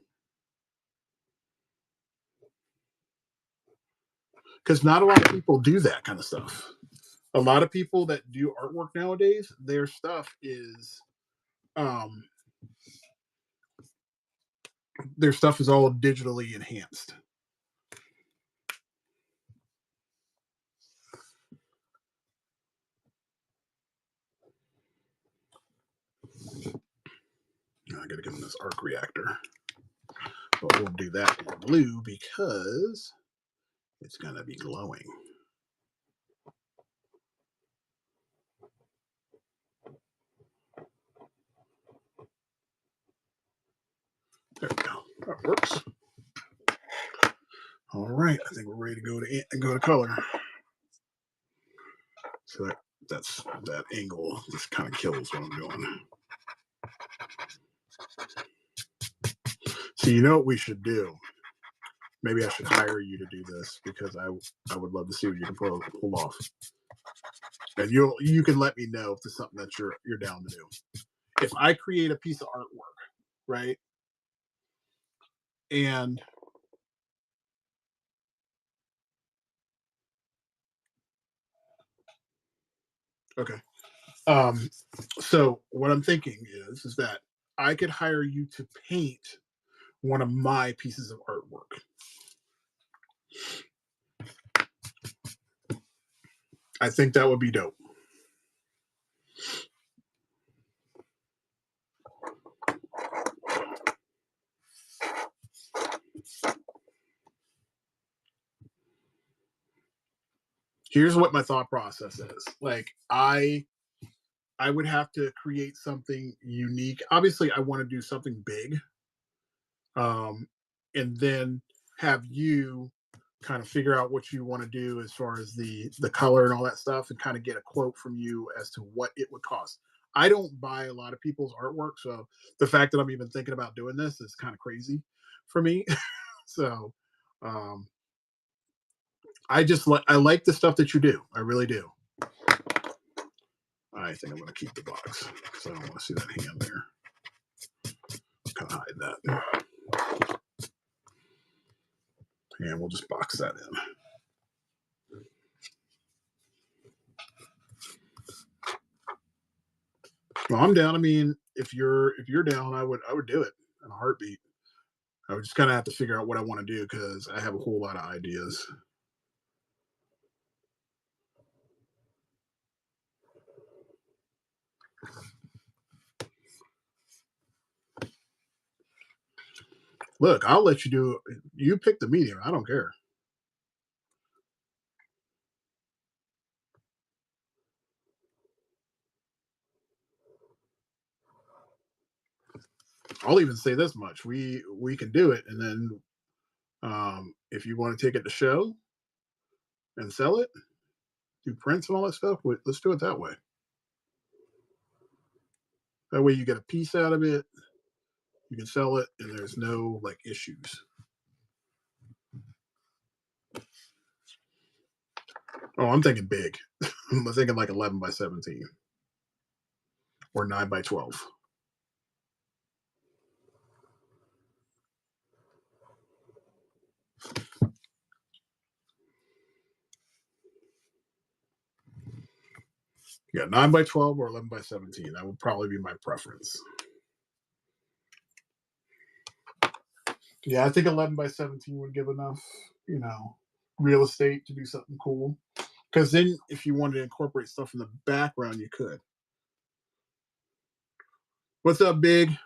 Because not a lot of people do that kind of stuff. A lot of people that do artwork nowadays, their stuff is um all digitally enhanced. I gotta give him this arc reactor. But we'll do that in blue because it's gonna be glowing. There we go. That works. All right, I think we're ready to go to color. So that's that angle just kind of kills what I'm doing. So you know what we should do? Maybe I should hire you to do this because I would love to see what you can pull off. And you can let me know if there's something that you're down to do. If I create a piece of artwork, right? And okay. So what I'm thinking is that I could hire you to paint one of my pieces of artwork. I think that would be dope. here's what my thought process is. Like I would have to create something unique. Obviously, I want to do something big, and then have you kind of figure out what you want to do as far as the color and all that stuff, and kind of get a quote from you as to what it would cost. I don't buy a lot of people's artwork, so the fact that I'm even thinking about doing this is kind of crazy for me. So um, I like the stuff that you do. I really do. I think I'm going to keep the box because I don't want to see that hand there. Kind of hide that. And we'll just box that in. Well, I'm down. I mean, if you're down, I would do it in a heartbeat. I would just kind of have to figure out what I want to do because I have a whole lot of ideas. Look, I'll let you do. You pick the medium. I don't care. I'll even say this much: we can do it, and then if you want to take it to show and sell it, do prints and all that stuff. Let's do it that way. That way, you get a piece out of it. You can sell it, and there's no like issues. Oh, I'm thinking big. I'm thinking like 11 by 17 or 9 by 12. Yeah, 9 by 12 or 11 by 17. That would probably be my preference. Yeah, I think 11 by 17 would give enough, real estate to do something cool. Because then, if you wanted to incorporate stuff in the background, you could. What's up, Big?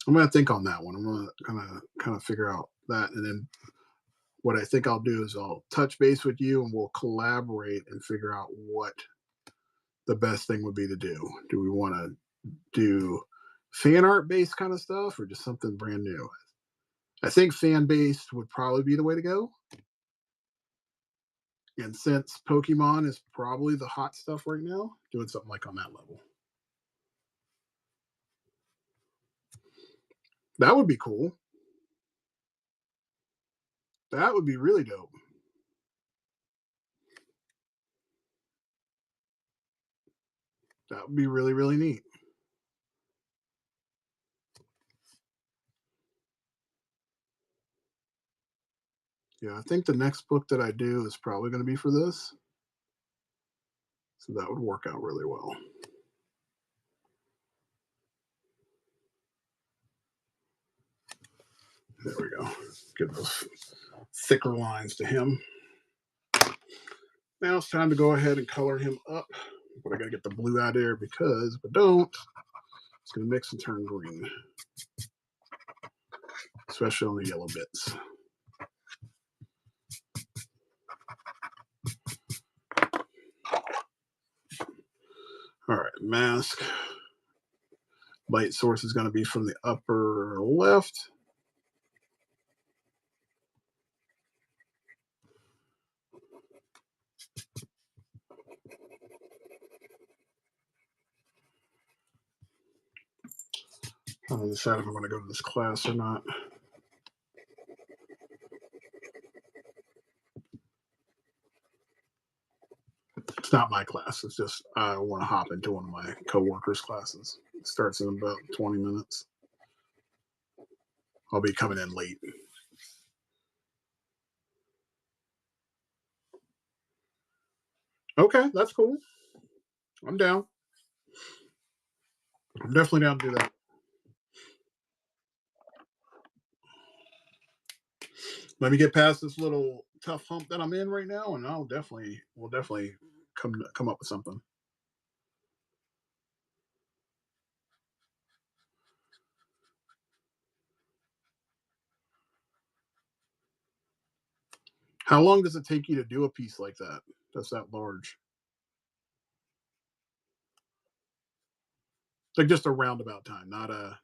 I'm gonna think on that one. I'm gonna kind of figure out that, and then what I think I'll do is I'll touch base with you, and we'll collaborate and figure out what the best thing would be to do. Do we want to do fan art based kind of stuff, or just something brand new? I think fan based would probably be the way to go. And since Pokemon is probably the hot stuff right now, doing something like on that level. That would be cool. That would be really dope. That would be really, really neat. Yeah, I think the next book that I do is probably going to be for this. So that would work out really well. There we go. Give those thicker lines to him. Now it's time to go ahead and color him up. But I got to get the blue out of there because if I don't, it's going to mix and turn green, especially on the yellow bits. All right, mask. Light source is going to be from the upper left. I'm going to decide if I'm going to go to this class or not. It's not my class. It's just I want to hop into one of my coworkers' classes. It starts in about 20 minutes. I'll be coming in late. Okay, that's cool. I'm down. I'm definitely down to do that. Let me get past this little tough hump that I'm in right now, and we'll definitely come up with something. How long does it take you to do a piece like that? That's that large? Like just a roundabout time, not a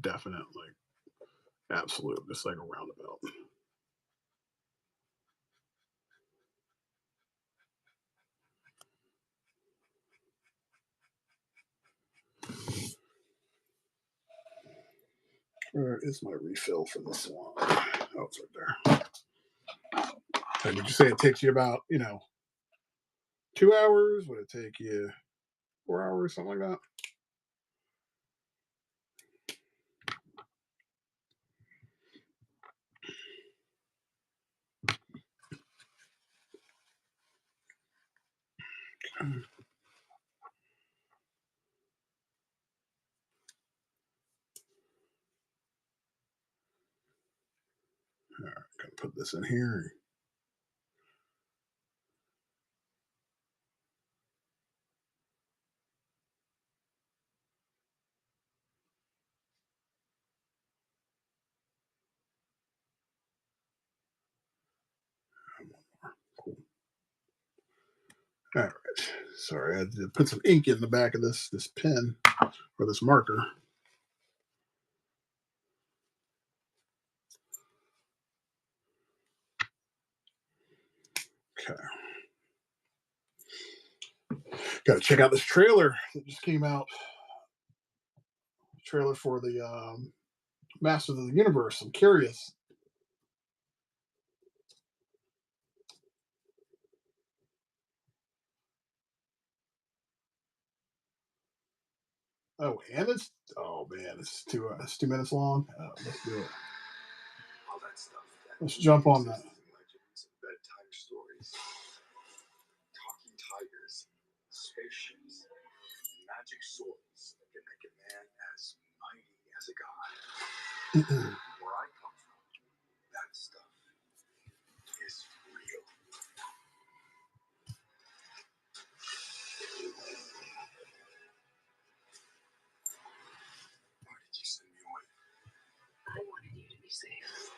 definite like absolute, just like a roundabout. Where is my refill for this one? Oh, it's right there. And would you say it takes you about 2 hours? Would it take you 4 hours, something like that? All right, gonna put this in here. Cool. All right. Sorry, I had to put some ink in the back of this pen or this marker. Okay. Got to check out this trailer that just came out. Trailer for the Masters of the Universe. I'm curious. Oh, and oh man, it's 2 minutes long. Let's do it. All that stuff. Let's jump on that. Legends, bedtime stories, talking tigers, spaceships, magic swords that can make a man as mighty as a god. Where I come from, that stuff is real. Why did you send me away? I wanted you to be safe.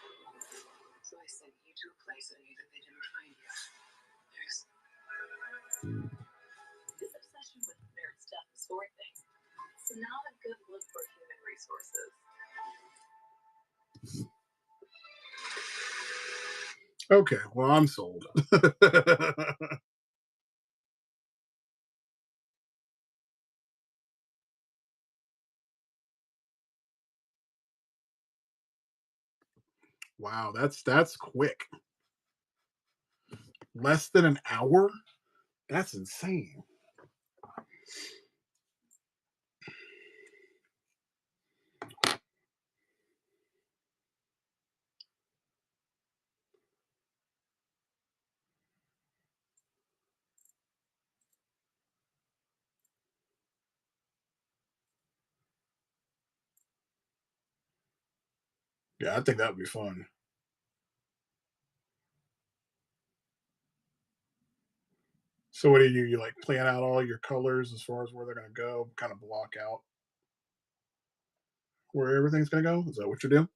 So I sent you to a place I knew that they'd never find you. There's this obsession with nerd stuff is for things. It's not a good look for human resources. Okay, well, I'm sold. Wow, that's quick. Less than an hour? That's insane. Yeah, I think that would be fun. So what do? You like plan out all your colors as far as where they're gonna go, kind of block out where everything's gonna go? Is that what you're doing?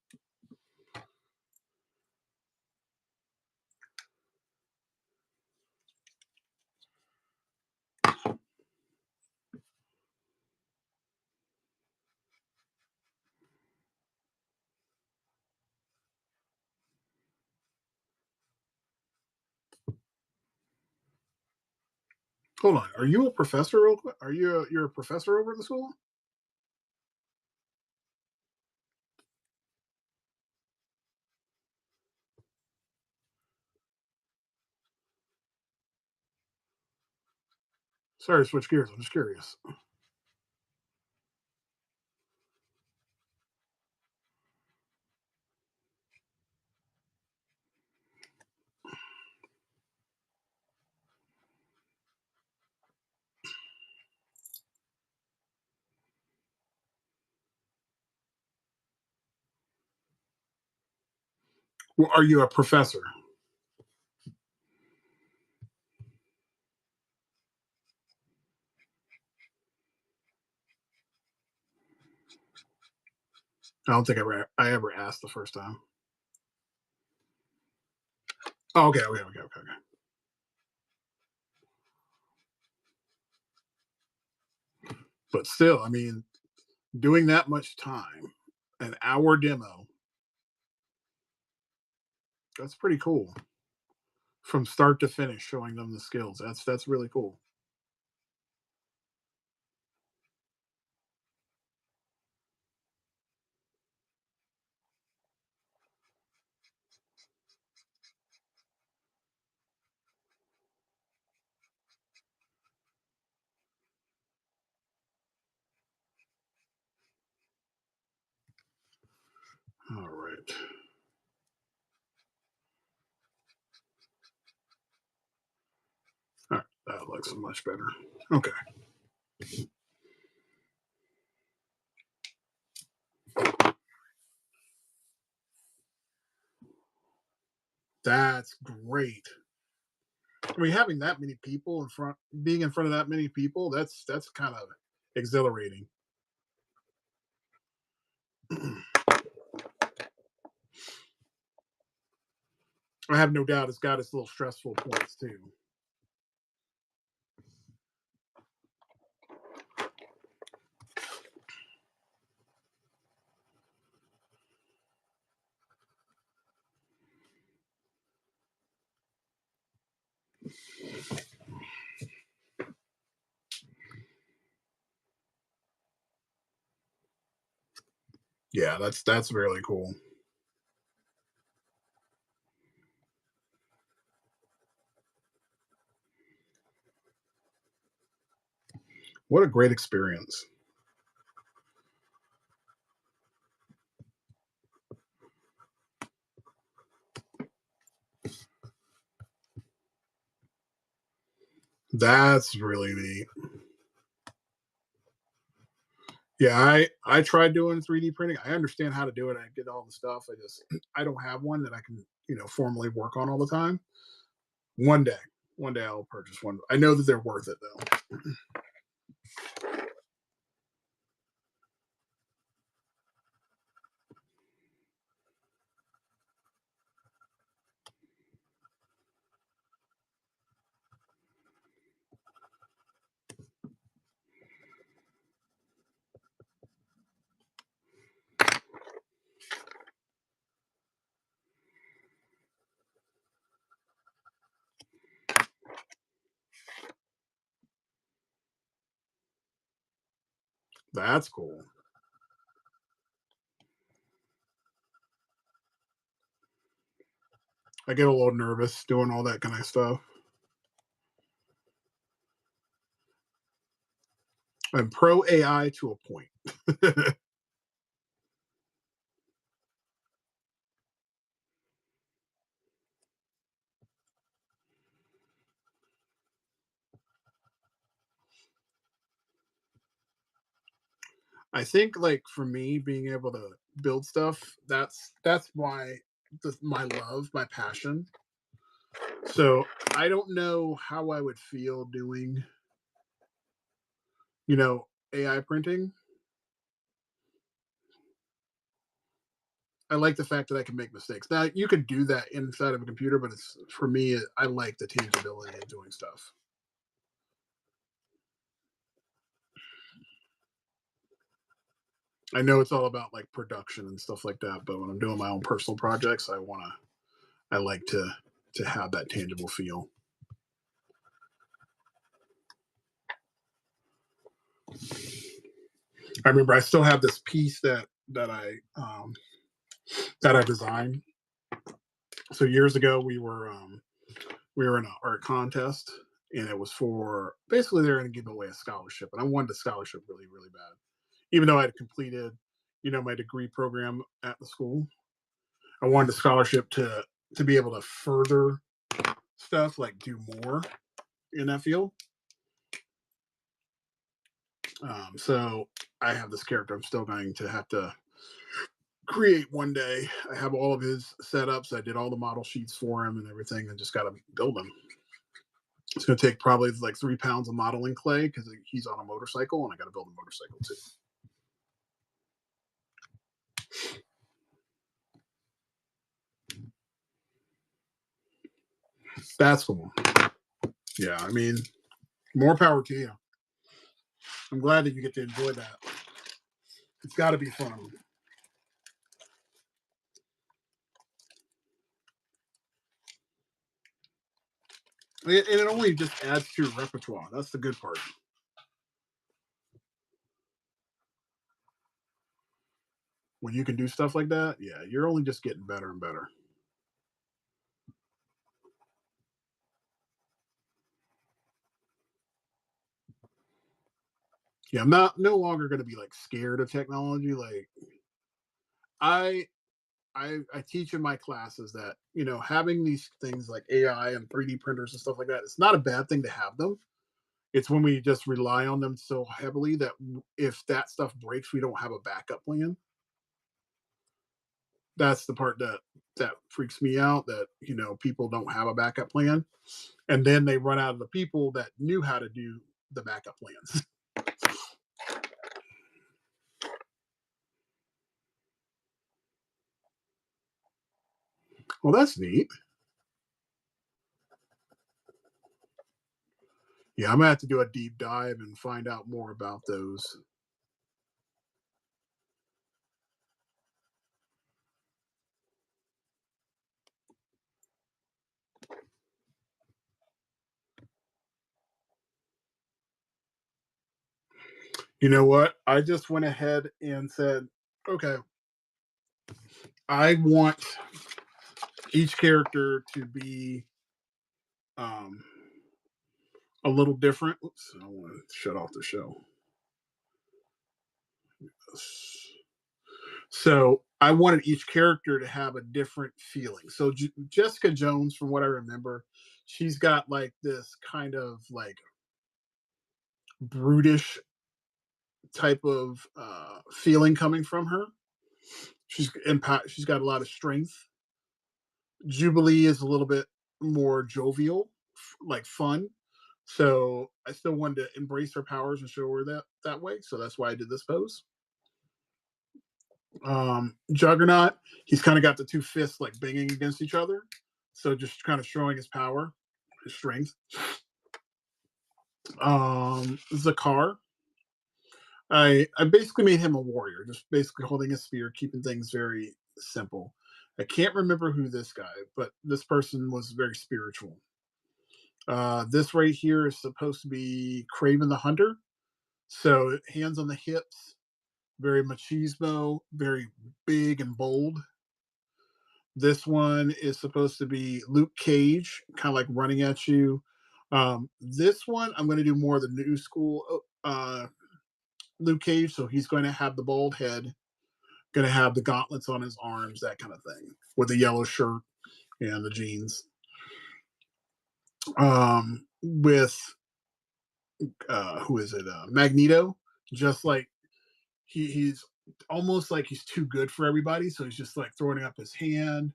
Hold on. Are you a professor real quick? You're a professor over at the school? Sorry to switch gears. I'm just curious. Well, are you a professor? I don't think I ever asked the first time. Oh, okay, okay, okay, okay, okay. But still, I mean, doing that much time, an hour demo, that's pretty cool. From start to finish, showing them the skills. That's really cool. All right. All right. That looks much better. Okay. That's great. I mean, having that many people in front, being in front of that many people, that's kind of exhilarating. I have no doubt it's got its little stressful points too. Yeah, that's really cool. What a great experience. That's really neat. Yeah, I tried doing 3D printing. I understand how to do it. I get all the stuff. I just I don't have one that I can, formally work on all the time. One day, one day I'll purchase one. I know that they're worth it though. That's cool. I get a little nervous doing all that kind of stuff. I'm pro AI to a point. I think like for me being able to build stuff, that's why my love, my passion. So I don't know how I would feel doing, AI printing. I like the fact that I can make mistakes. Now you can do that inside of a computer, but it's for me. I like the tangibility of doing stuff. I know it's all about like production and stuff like that, but when I'm doing my own personal projects, I like to have that tangible feel. I remember I still have this piece that I designed. So years ago, we were in an art contest, and it was for basically they're going to give away a scholarship, and I wanted a scholarship really really bad, even though I had completed my degree program at the school. I wanted a scholarship to be able to further stuff like do more in that field. So I have this character I'm still going to have to create one day. I have all of his setups. I did all the model sheets for him and everything, and just got to build him. It's going to take probably like 3 pounds of modeling clay because he's on a motorcycle, and I got to build a motorcycle too. That's cool. Yeah, I mean, more power to you. I'm glad that you get to enjoy that. It's got to be fun. And it only just adds to your repertoire. That's the good part. When you can do stuff like that, yeah, you're only just getting better and better. Yeah, I'm no longer going to be like scared of technology. Like I I teach in my classes that having these things like AI and 3D printers and stuff like that, it's not a bad thing to have them. It's when we just rely on them so heavily that if that stuff breaks, we don't have a backup plan. That's the part that freaks me out. That people don't have a backup plan, and then they run out of the people that knew how to do the backup plans. Well, that's neat. Yeah, I'm gonna have to do a deep dive and find out more about those. You know what? I just went ahead and said, okay, I want each character to be um, a little different. Oops, I want to shut off the show. So I wanted each character to have a different feeling. So Jessica Jones, from what I remember, she's got like this kind of like brutish type of feeling coming from her. She's got a lot of strength. Jubilee is a little bit more jovial, like fun. So I still wanted to embrace her powers and show her that way. So that's why I did this pose. Juggernaut, he's kind of got the two fists like banging against each other. So just kind of showing his power, his strength. Zakar, I basically made him a warrior, just basically holding a spear, keeping things very simple. I can't remember who this guy, but this person was very spiritual. This right here is supposed to be Craven the Hunter. So hands on the hips, very machismo, very big and bold. This one is supposed to be Luke Cage, kind of like running at you. This one, I'm going to do more of the new school Luke Cage. So he's going to have the bald head, going to have the gauntlets on his arms, that kind of thing, with the yellow shirt and the jeans. With who is it? Magneto, just like he's almost like he's too good for everybody, so he's just like throwing up his hand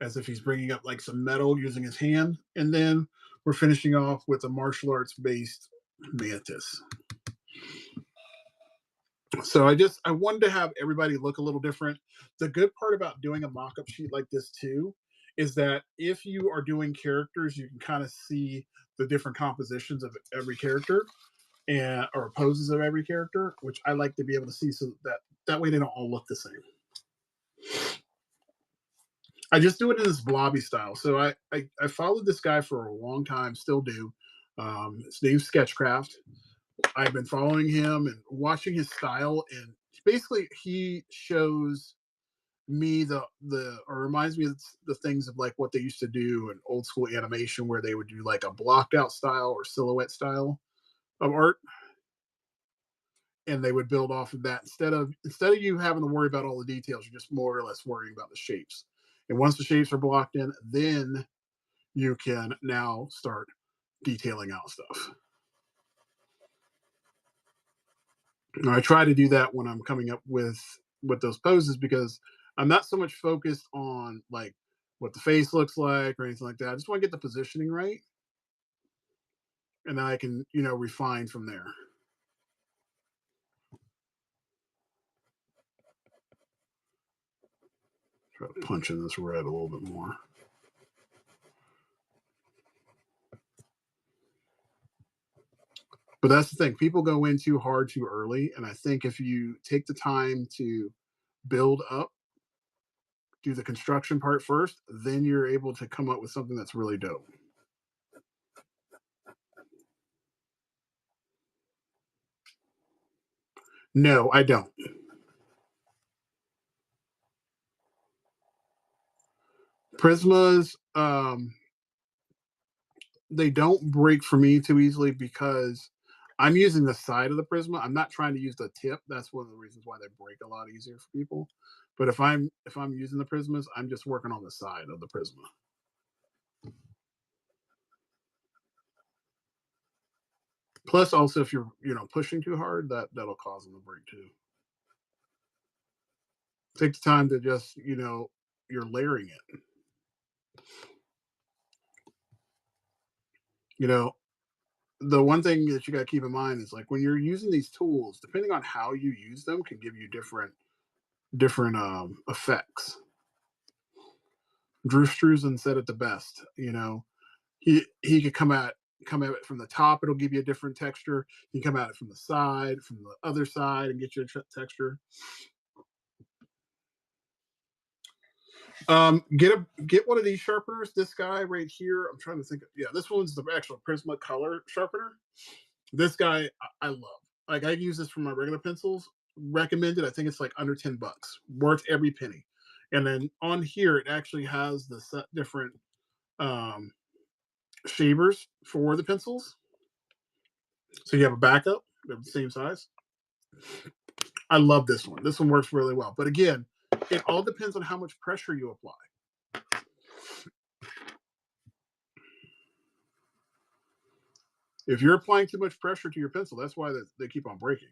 as if he's bringing up like some metal using his hand, and then we're finishing off with a martial arts based Mantis. So I wanted to have everybody look a little different. The good part about doing a mock-up sheet like this too is that if you are doing characters, you can kind of see the different compositions of every character and or poses of every character, which I like to be able to see so that way they don't all look the same. I just do it in this blobby style. So I followed this guy for a long time, still do. His name's Sketchcraft. I've been following him and watching his style, and basically he shows me or reminds me of the things of like what they used to do in old school animation, where they would do like a blocked out style or silhouette style of art, and they would build off of that instead of you having to worry about all the details. You're just more or less worrying about the shapes, and once the shapes are blocked in, then you can now start detailing out stuff. Now, I try to do that when I'm coming up with with those poses because I'm not so much focused on like what the face looks like or anything like that. I just want to get the positioning right, and then I can refine from there. Try to punch in this red a little bit more. But that's the thing. People go in too hard too early. And I think if you take the time to build up, do the construction part first, then you're able to come up with something that's really dope. No, I don't. Prismas, they don't break for me too easily because I'm using the side of the Prisma. I'm not trying to use the tip. That's one of the reasons why they break a lot easier for people. But if I'm using the Prismas, I'm just working on the side of the Prisma. Plus, also if you're pushing too hard, that'll cause them to break too. Take the time to just you're layering it. You know, the one thing that you got to keep in mind is like when you're using these tools, depending on how you use them, can give you different effects. Drew Struzan said it the best. He could come at it from the top, it'll give you a different texture. You come at it from the side, from the other side, and get you a texture. Get one of these sharpeners. This guy right here, I'm trying to think. Yeah, this one's the actual Prisma color sharpener. This guy I love. Like I use this for my regular pencils. Recommended. I think it's like under $10. Worth every penny. And then on here, it actually has the different um, shavers for the pencils. So you have a backup. They're the same size. I love this one. This one works really well. But again, it all depends on how much pressure you apply. If you're applying too much pressure to your pencil, that's why they keep on breaking.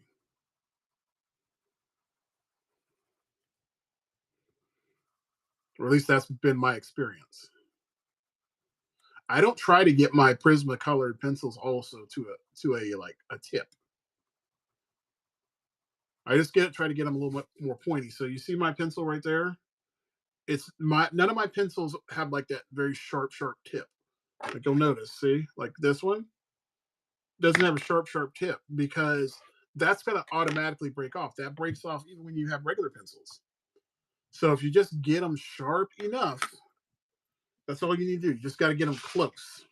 Or at least that's been my experience. I don't try to get my Prisma colored pencils also to a like a tip. I just try to get them a little bit more pointy. So you see my pencil right there? It's my none of my pencils have like that very sharp tip. Like you'll notice, see, like this one doesn't have a sharp tip because that's going to automatically break off. That breaks off even when you have regular pencils. So if you just get them sharp enough, that's all you need to do. You just got to get them close.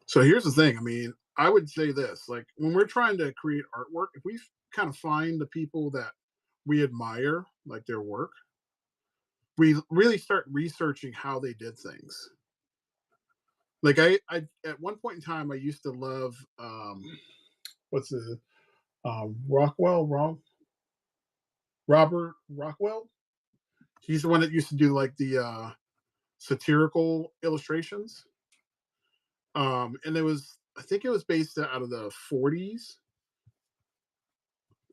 So here's the thing. I mean, I would say this: like when we're trying to create artwork, if we kind of find the people that we admire, like their work, we really start researching how they did things. Like I at one point in time, I used to love what's the Rockwell, Robert Rockwell. He's the one that used to do like the satirical illustrations. And I think it was based out of the 40s,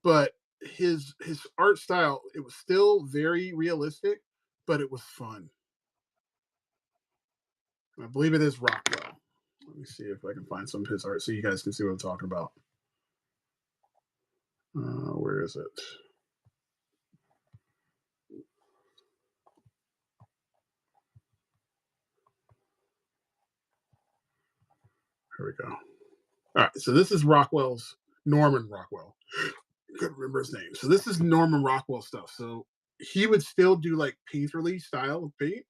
but his art style, it was still very realistic, but it was fun. I believe it is Rockwell. Let me see if I can find some of his art so you guys can see what I'm talking about. Where is it? Here we go. All right, so this is Norman Rockwell. Couldn't remember his name. So this is Norman Rockwell stuff. So he would still do like painterly style of paint,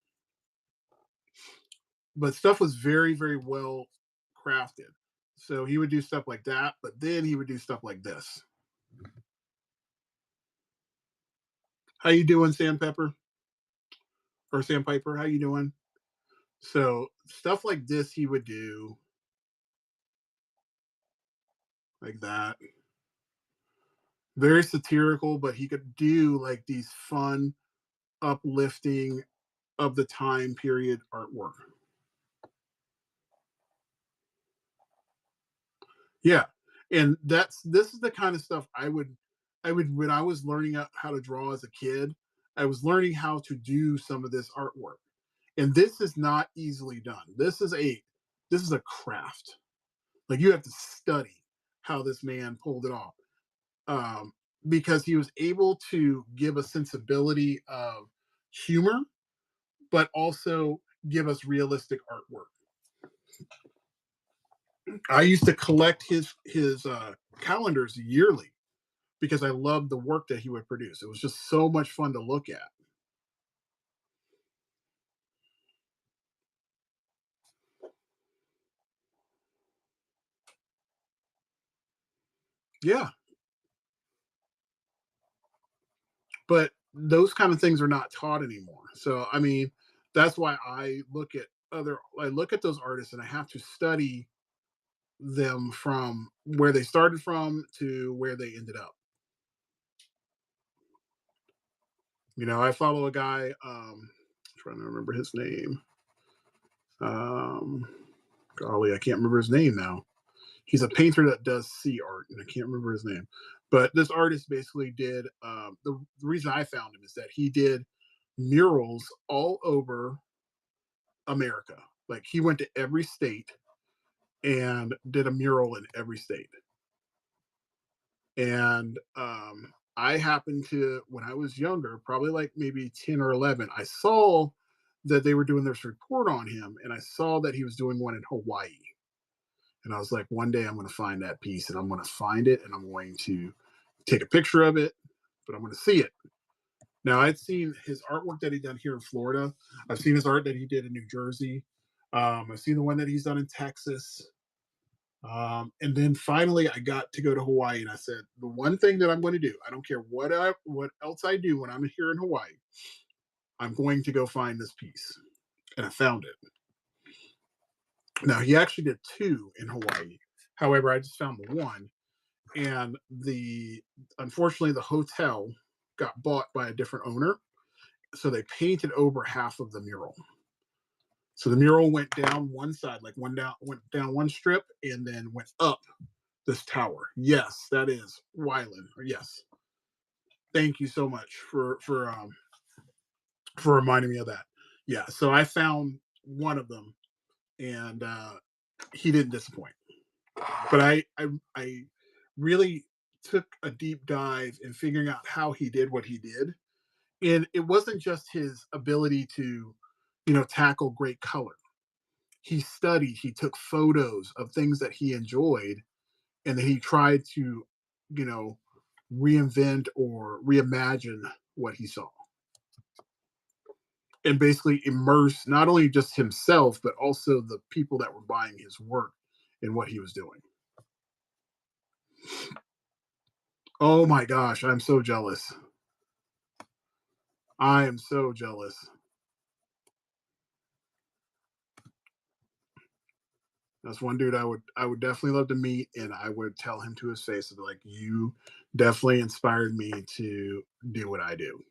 but stuff was very well crafted. So he would do stuff like that, but then he would do stuff like this. How you doing, Sandpepper or Sandpiper? How you doing? So stuff like this he would do like that. Very satirical, but he could do like these fun uplifting of the time period artwork. Yeah. And this is the kind of stuff I would when I was learning how to draw as a kid, I was learning how to do some of this artwork. And this is not easily done. This is a craft. Like you have to study how this man pulled it off. Um, because he was able to give a sensibility of humor, but also give us realistic artwork. I used to collect his calendars yearly because I loved the work that he would produce. It was just so much fun to look at. Yeah, but those kind of things are not taught anymore. So I mean, that's why I look at those artists and I have to study them from where they started from to where they ended up. I follow a guy, trying to remember his name. Um, Golly, I can't remember his name now. He's a painter that does sea art, and I can't remember his name. But this artist basically did the reason I found him is that he did murals all over America. Like he went to every state and did a mural in every state. And I happened to, when I was younger, probably like maybe 10 or 11, I saw that they were doing this report on him, and I saw that he was doing one in Hawaii. And I was like, one day I'm going to find that piece and I'm going to find it and I'm going to take a picture of it, but I'm going to see it. Now, I'd seen his artwork that he done here in Florida. I've seen his art that he did in New Jersey. I've seen the one that he's done in Texas. And then finally, I got to go to Hawaii, and I said, the one thing that I'm going to do, I don't care what else I do when I'm here in Hawaii, I'm going to go find this piece, and I found it. Now he actually did two in Hawaii. However, I just found the one, and the unfortunately the hotel got bought by a different owner, so they painted over half of the mural. So the mural went down one side, like went down one strip, and then went up this tower. Yes, that is Wyland. Yes, thank you so much for reminding me of that. Yeah, so I found one of them, and he didn't disappoint. But I really took a deep dive in figuring out how he did what he did, and it wasn't just his ability to, tackle great color. He studied, he took photos of things that he enjoyed, and then he tried to, you know, reinvent or reimagine what he saw and basically immerse not only just himself but also the people that were buying his work in what he was doing. Oh my gosh, I'm so jealous. I am so jealous. That's one dude I would definitely love to meet, and I would tell him to his face and be like, "You definitely inspired me to do what I do."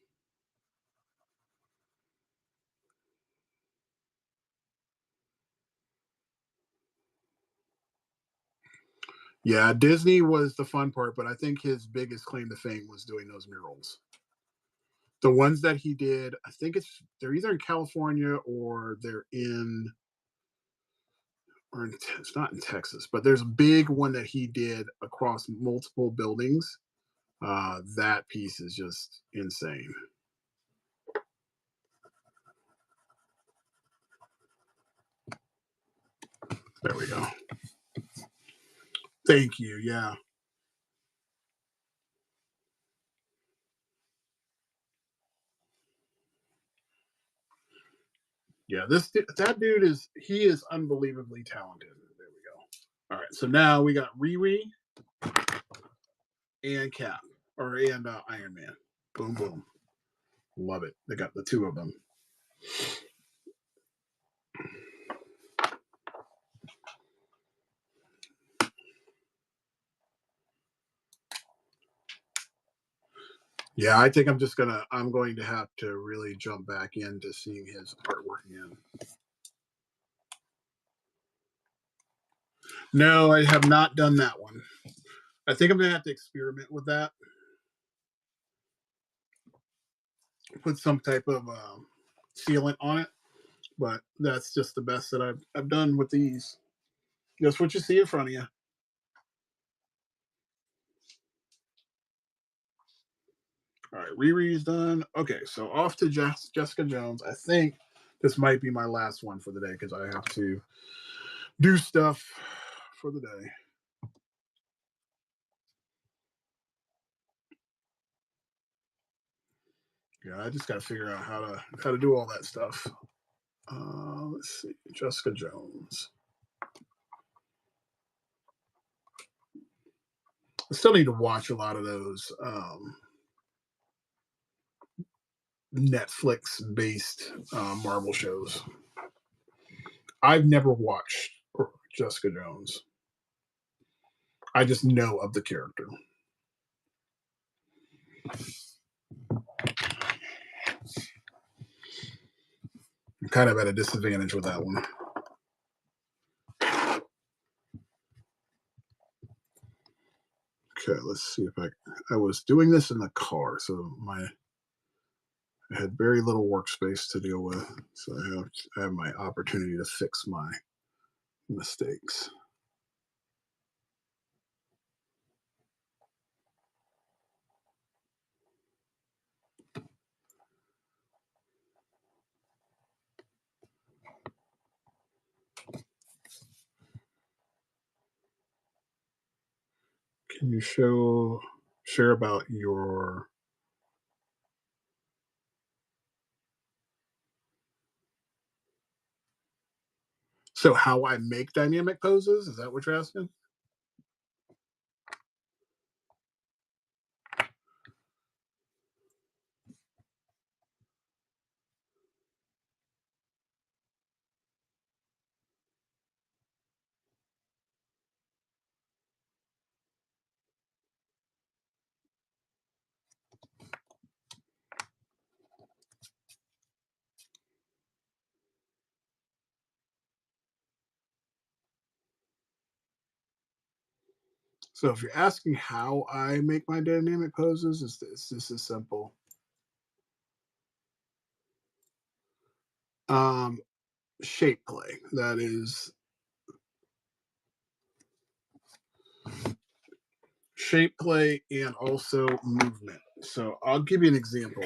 Yeah, Disney was the fun part, but I think his biggest claim to fame was doing those murals. The ones that he did, I think they're either in California or they're in it's not in Texas, but there's a big one that he did across multiple buildings. That piece is just insane. There we go. Thank you. Yeah. Yeah, that dude is unbelievably talented. There we go. All right, so now we got Riri and Cap, and Iron Man. Boom, boom. Love it. They got the two of them. Yeah, I think I'm going to have to really jump back into seeing his artwork again. No, I have not done that one. I think I'm gonna have to experiment with that. Put some type of sealant on it, but that's just the best that I've done with these. That's what you see in front of you. All right, Riri's done. Okay, so off to Jessica Jones. I think this might be my last one for the day because I have to do stuff for the day. Yeah, I just got to figure out how to do all that stuff. Let's see, Jessica Jones. I still need to watch a lot of those Netflix based Marvel shows. I've never watched Jessica Jones. I just know of the character. I'm kind of at a disadvantage with that one. Okay, let's see if I was doing this in the car, so I had very little workspace to deal with, so I have my opportunity to fix my mistakes. Can you share about your so how I make dynamic poses? Is that what you're asking? So if you're asking how I make my dynamic poses, it's this is simple. Um, Shape play. That is shape play and also movement. So I'll give you an example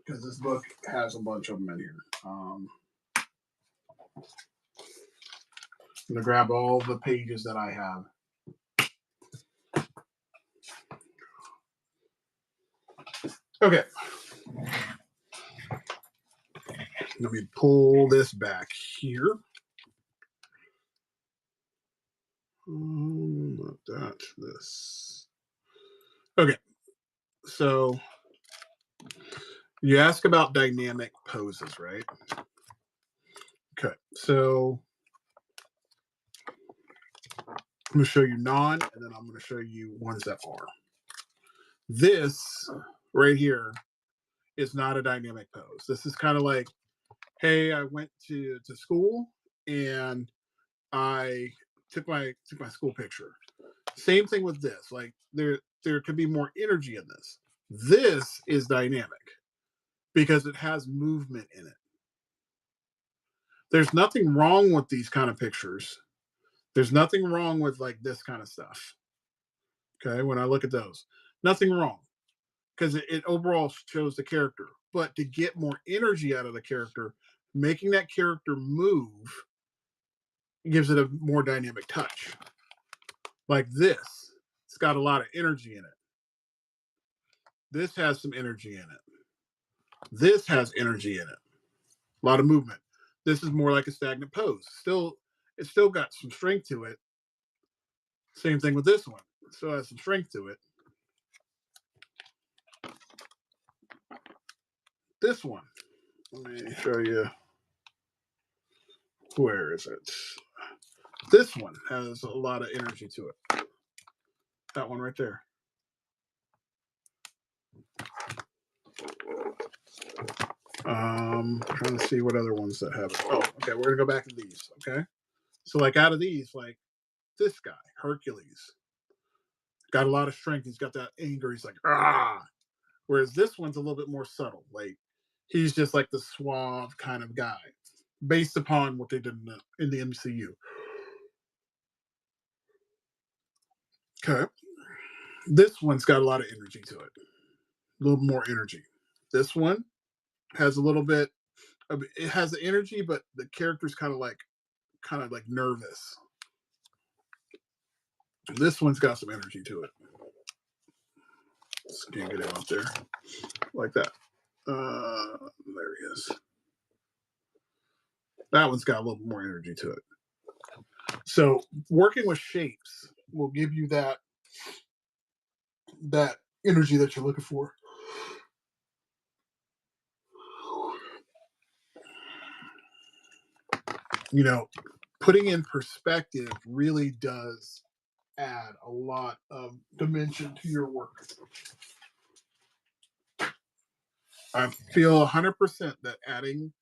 because this book has a bunch of them in here. I'm gonna grab all the pages that I have. Okay, let me pull this back here. Not that. This. Okay, so you ask about dynamic poses, right? Okay, so I'm going to show you non, and then I'm going to show you ones that are. This right here is not a dynamic pose. This is kind of like, hey, I went to school and I took my school picture. Same thing with this. Like there could be more energy in this. This is dynamic because it has movement in it. There's nothing wrong with these kind of pictures. There's nothing wrong with like this kind of stuff. Okay, when I look at those, nothing wrong because it overall shows the character. But to get more energy out of the character, making that character move gives it a more dynamic touch. Like this, it's got a lot of energy in it. This has some energy in it. This has energy in it. A lot of movement. This is more like a stagnant pose. It's still got some strength to it. Same thing with this one. It still has some strength to it. This one, let me show you. Where is it? This one has a lot of energy to it. That one right there. Trying to see what other ones that have it. Oh, okay. We're gonna go back to these. Okay. So like out of these, like this guy, Hercules, got a lot of strength. He's got that anger. He's like, ah. Whereas this one's a little bit more subtle. Like he's just like the suave kind of guy, based upon what they did in the MCU. Okay. This one's got a lot of energy to it. A little more energy. This one has a little bit of it has the energy, but the character's kind of like nervous. This one's got some energy to it. Just can't get him up there like that. There he is. That one's got a little more energy to it. So working with shapes will give you that energy that you're looking for. You know, putting in perspective really does add a lot of dimension to your work. I feel 100% that adding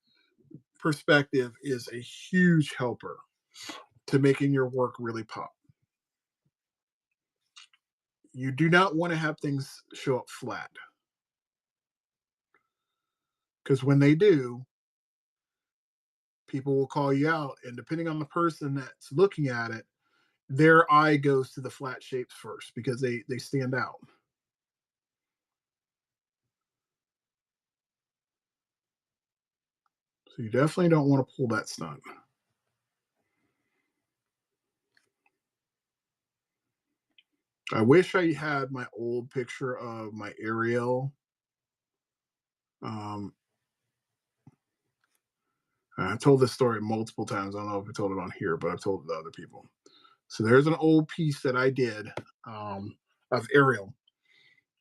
perspective is a huge helper to making your work really pop. You do not want to have things show up flat because when they do, people will call you out. And depending on the person that's looking at it, their eye goes to the flat shapes first because they stand out. So you definitely don't want to pull that stunt. I wish I had my old picture of my Ariel. Um, I've told this story multiple times. I don't know if I told it on here, but I've told it to other people. So there's an old piece that I did of Ariel,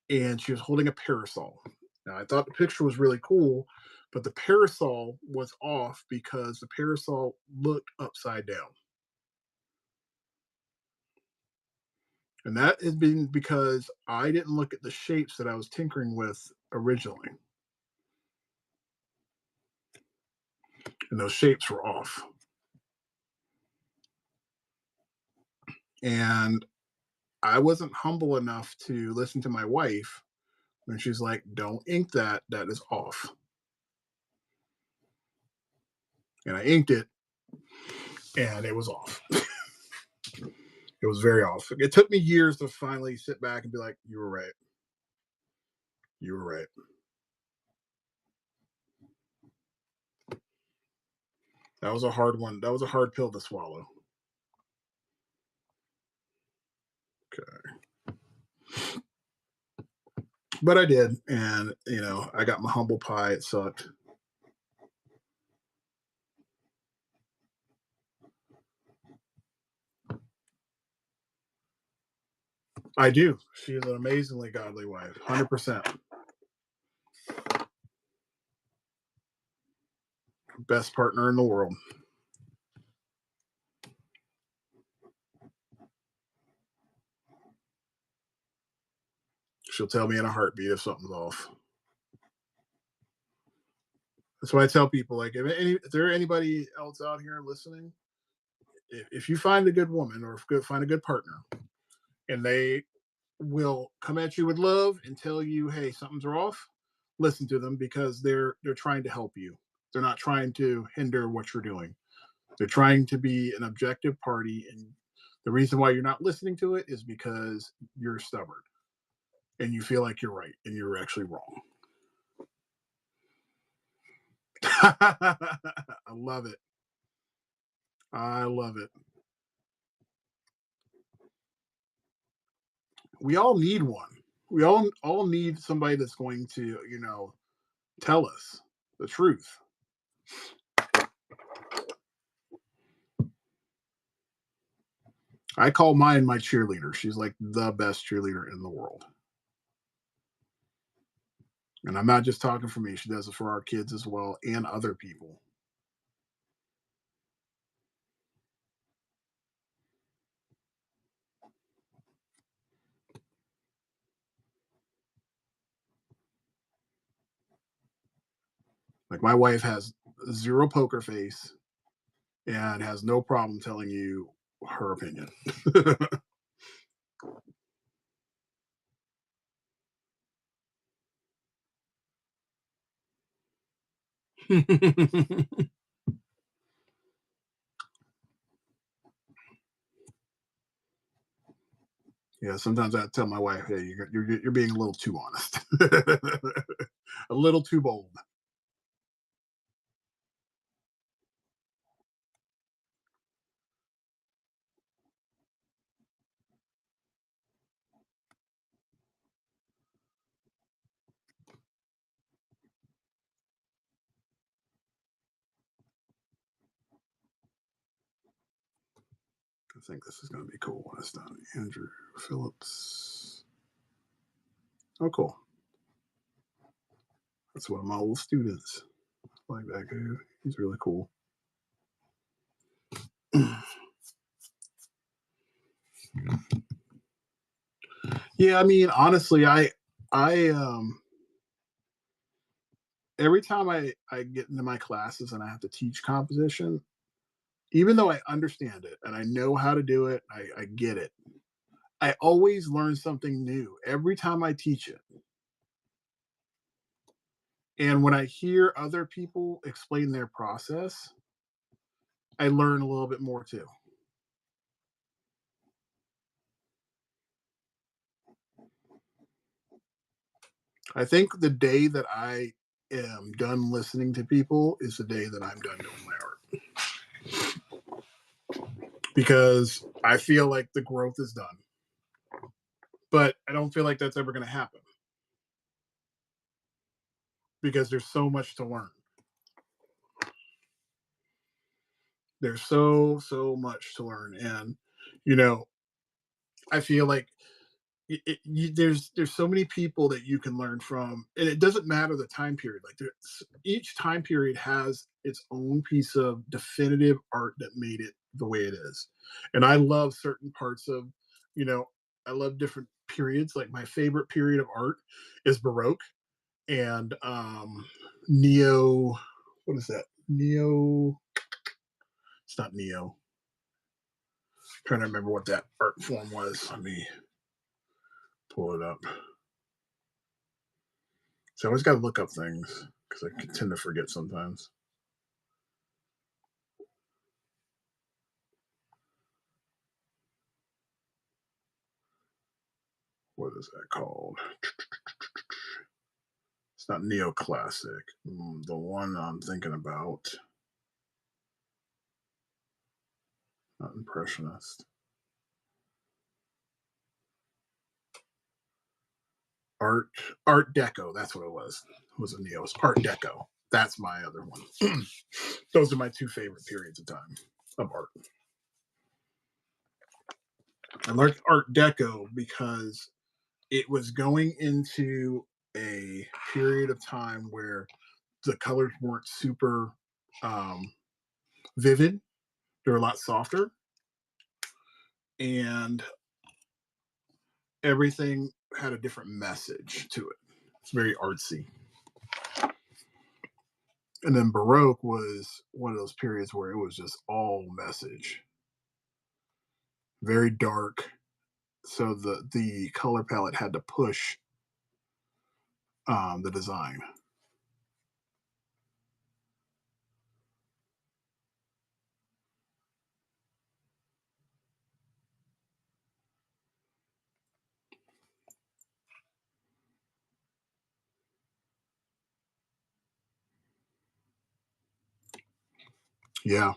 and she was holding a parasol. Now I thought the picture was really cool, but the parasol was off because the parasol looked upside down. And that has been because I didn't look at the shapes that I was tinkering with originally. And those shapes were off. And I wasn't humble enough to listen to my wife when she's like, don't ink that, that is off. And I inked it and it was off. It was very off. It took me years to finally sit back and be like, you were right. You were right. That was a hard one. That was a hard pill to swallow. Okay. But I did. And, I got my humble pie. It sucked. I do. She's an amazingly godly wife. 100%. Best partner in the world. She'll tell me in a heartbeat if something's off. That's why I tell people, like, if there anybody else out here listening, if you find a good woman or find a good partner, and they will come at you with love and tell you, hey, something's off, listen to them because they're trying to help you. They're not trying to hinder what you're doing. They're trying to be an objective party, and the reason why you're not listening to it is because you're stubborn and you feel like you're right and you're actually wrong. I love it. I love it. We all need one. We all need somebody that's going to, tell us the truth. I call mine my cheerleader. She's like the best cheerleader in the world. And I'm not just talking for me. She does it for our kids as well and other people. Like my wife has zero poker face and has no problem telling you her opinion. Yeah, sometimes I tell my wife, "Hey, you're being a little too honest, a little too bold." I think this is going to be cool when it's done. Andrew Phillips. Oh, cool. That's one of my old students. I like that guy. He's really cool. Yeah, I mean, honestly, I every time I get into my classes and I have to teach composition, even though I understand it and I know how to do it, I get it. I always learn something new every time I teach it. And when I hear other people explain their process, I learn a little bit more too. I think the day that I am done listening to people is the day that I'm done doing my art because I feel like the growth is done. But I don't feel like that's ever going to happen because there's so much to learn. There's so much to learn, and you know, I feel like there's so many people that you can learn from, and it doesn't matter the time period. Like each time period has its own piece of definitive art that made it the way it is. And I love certain parts of, you know, I love different periods. Like my favorite period of art is Baroque and neo. What is that? Neo. It's not neo. I'm trying to remember what that art form was. Let me pull it up. So I always got to look up things because I tend to forget sometimes. What is that called? It's not neoclassic. The one I'm thinking about, not impressionist. Art Art Deco. That's what it was. It was a neo. It was Art Deco. That's my other one. Those are my two favorite periods of time of art. I like Art Deco because it was going into a period of time where the colors weren't super um, vivid. They're a lot softer, and everything had a different message to it. It's very artsy. And then Baroque was one of those periods where it was just all message, very dark. So the color palette had to push the design. Yeah,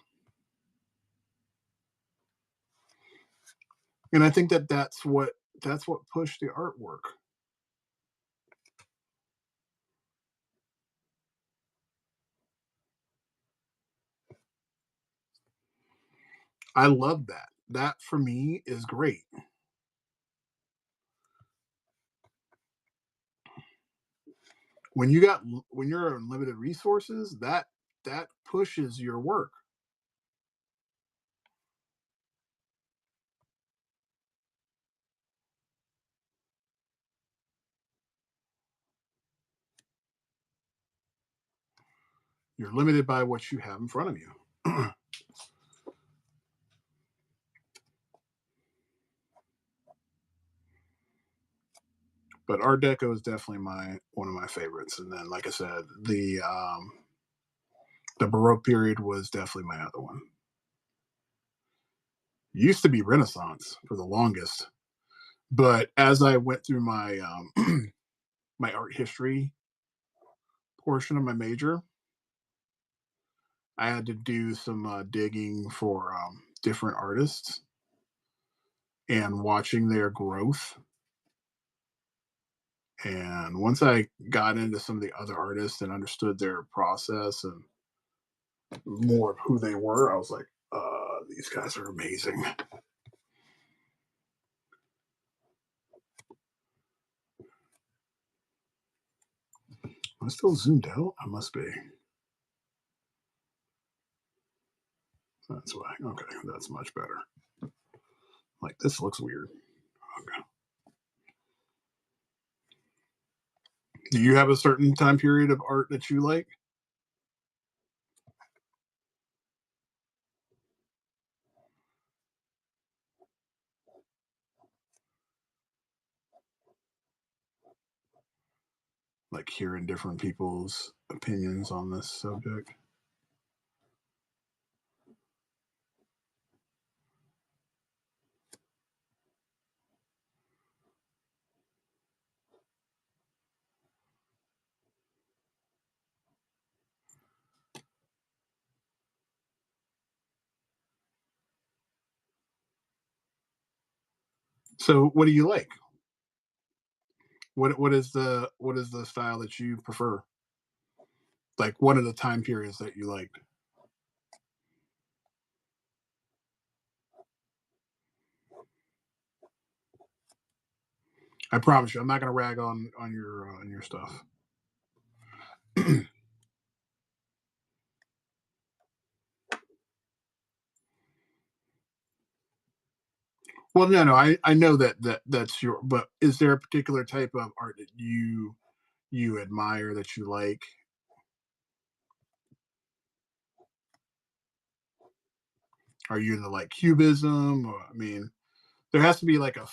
and I think that that's what pushed the artwork. I love that. That for me is great. When you're on limited resources, that pushes your work. You're limited by what you have in front of you. But Art Deco is definitely my one of my favorites. And then, like I said, the Baroque period was definitely my other one. It used to be Renaissance for the longest, but as I went through my my art history portion of my major, I had to do some digging for different artists and watching their growth. And once I got into some of the other artists and understood their process and more of who they were, I was like, these guys are amazing. Am I still zoomed out? I must be. That's why. Okay, that's much better. Like, this looks weird. Okay. Do you have a certain time period of art that you like? Like hearing different people's opinions on this subject? So, what do you like? What is the style that you prefer? Like, what are the time periods that you liked? I promise you, I'm not gonna rag on your stuff. Well, no, no, I know that's your. But is there a particular type of art that you admire that you like? Are you into like cubism? Or, I mean, there has to be like a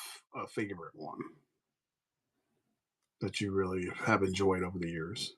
favorite one that you really have enjoyed over the years.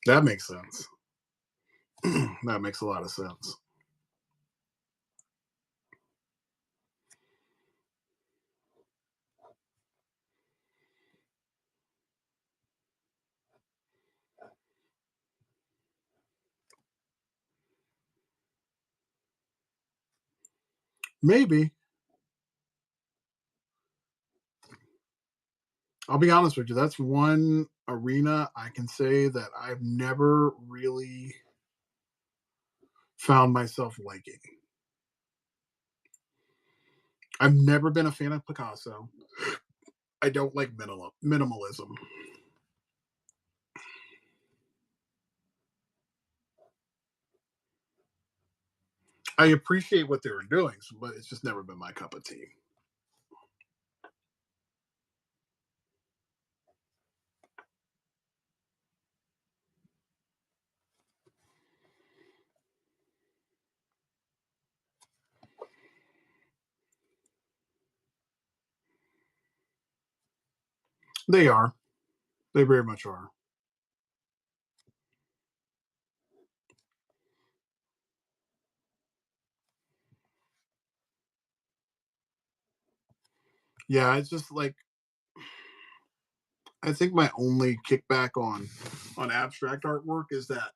That makes sense. That makes a lot of sense. Maybe. I'll be honest with you. That's one arena I can say that I've never really found myself liking. I've never been a fan of Picasso. I don't like minimalism. I appreciate what they were doing, but it's just never been my cup of tea. They are. They very much are. Yeah, it's just like I think my only kickback on abstract artwork is that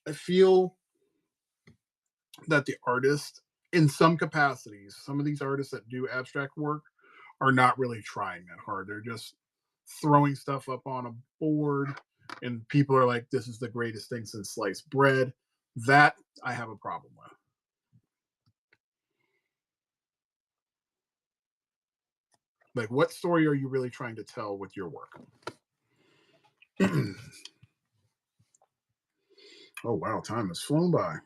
I feel that the artist, in some capacities, some of these artists that do abstract work are not really trying that hard. They're just throwing stuff up on a board, and people are like, "This is the greatest thing since sliced bread." That I have a problem with. Like, what story are you really trying to tell with your work? Oh wow, time has flown by.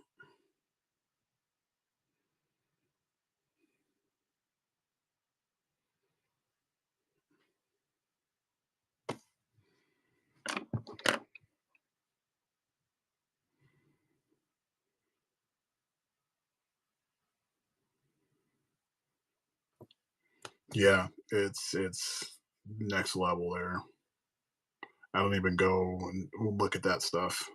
Yeah, it's next level there. I don't even go and look at that stuff.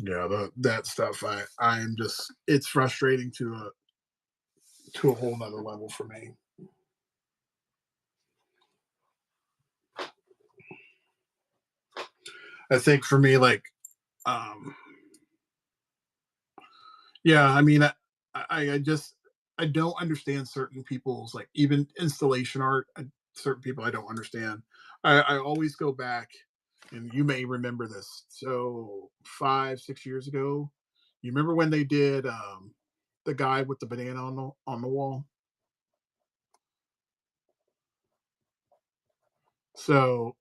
Yeah, that stuff. I'm just it's frustrating to a whole nother level for me. I think for me, like, um, yeah, I mean, I just I don't understand certain people's like even installation art. Certain people I don't understand. I always go back, and you may remember this. So 5 6 years ago, you remember when they did the guy with the banana on the wall? So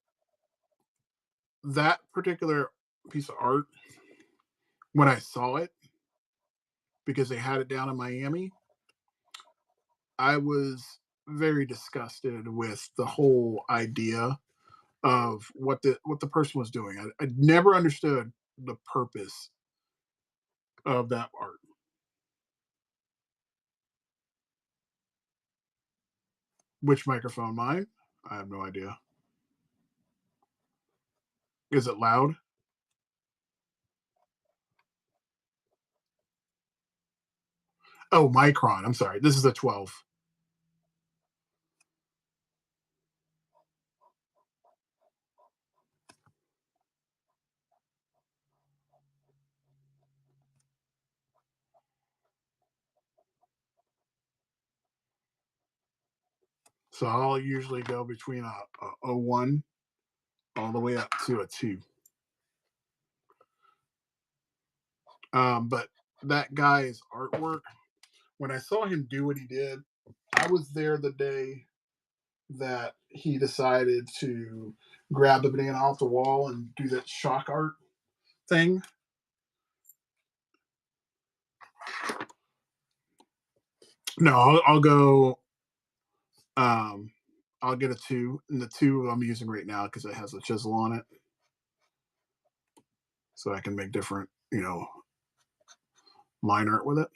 that particular piece of art, when I saw it, because they had it down in Miami, I was very disgusted with the whole idea of what the person was doing. I never understood the purpose of that art. Which microphone? Mine? I have no idea. Is it loud? Oh, Micron. I'm sorry. This is a 12. So I'll usually go between a 01 all the way up to a 2. But that guy's artwork, when I saw him do what he did, I was there the day that he decided to grab the banana off the wall and do that shock art thing. No, I'll go. Um, I'll get a 2, and the 2 I'm using right now because it has a chisel on it, so I can make different, line art with it.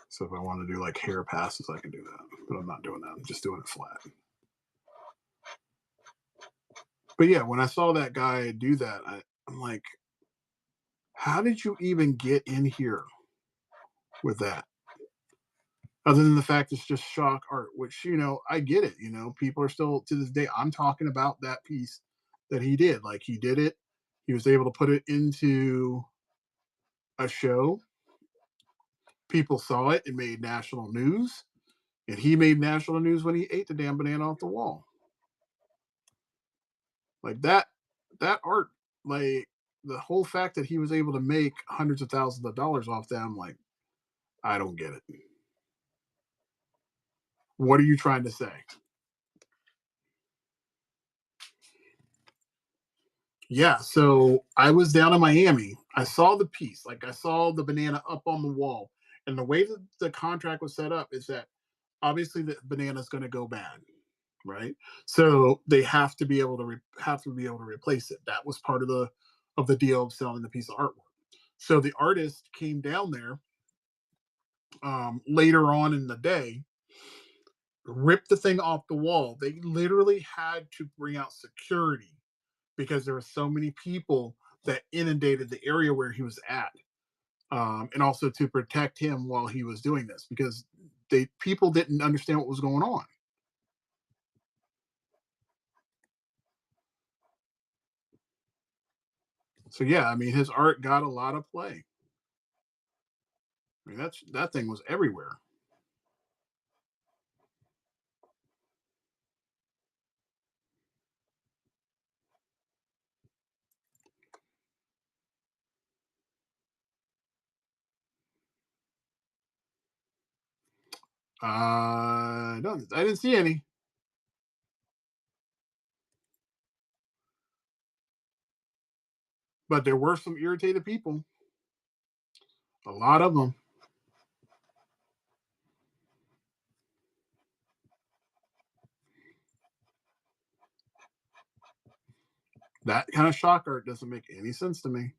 So if I want to do like hair passes, I can do that, but I'm not doing that. I'm just doing it flat. But yeah, when I saw that guy do that, I'm like, how did you even get in here with that? Other than the fact it's just shock art, which I get it. People are still to this day. I'm talking about that piece that he did. Like he did it. He was able to put it into a show. People saw it. It made national news, and he made national news when he ate the damn banana off the wall. Like that art, like the whole fact that he was able to make hundreds of thousands of dollars off them, like I don't get it. What are you trying to say? Yeah, so I was down in Miami. I saw the piece, like I saw the banana up on the wall, and the way that the contract was set up is that obviously the banana is going to go bad, right? So they have to be able to replace it. That was part of the deal of selling the piece of artwork. So the artist came down there. later on in the day, ripped the thing off the wall. They literally had to bring out security because there were so many people that inundated the area where he was at, and also to protect him while he was doing this because they people didn't understand what was going on. So yeah, I mean, his art got a lot of play. I mean, that thing was everywhere. No, I didn't see any, but there were some irritated people. A lot of them. That kind of shock art doesn't make any sense to me.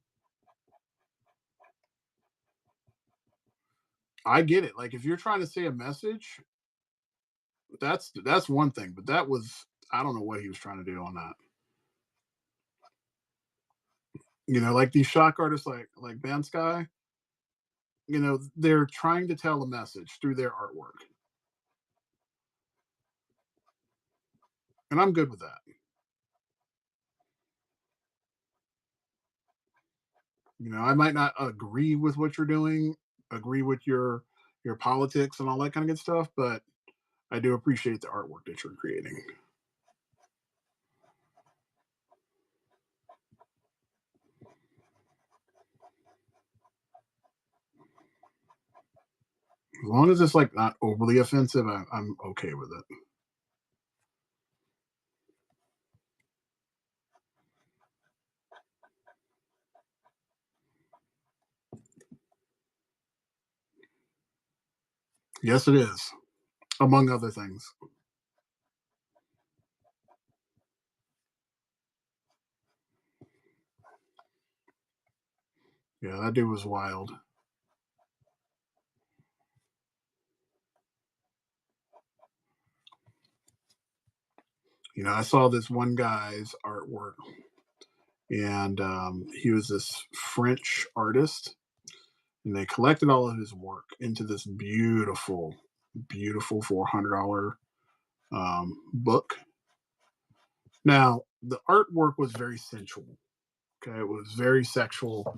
I get it. Like if you're trying to say a message, that's one thing. But that was I don't know what he was trying to do on that. Like these shock artists, like Bansky. They're trying to tell a message through their artwork, and I'm good with that. I might not agree with what you're doing, agree with your politics and all that kind of good stuff, but I do appreciate the artwork that you're creating. As long as it's like not overly offensive, I'm okay with it. Yes, it is, among other things. Yeah, that dude was wild. I saw this one guy's artwork, and he was this French artist, and they collected all of his work into this beautiful, beautiful $400 book. Now, the artwork was very sensual. Okay, it was very sexual,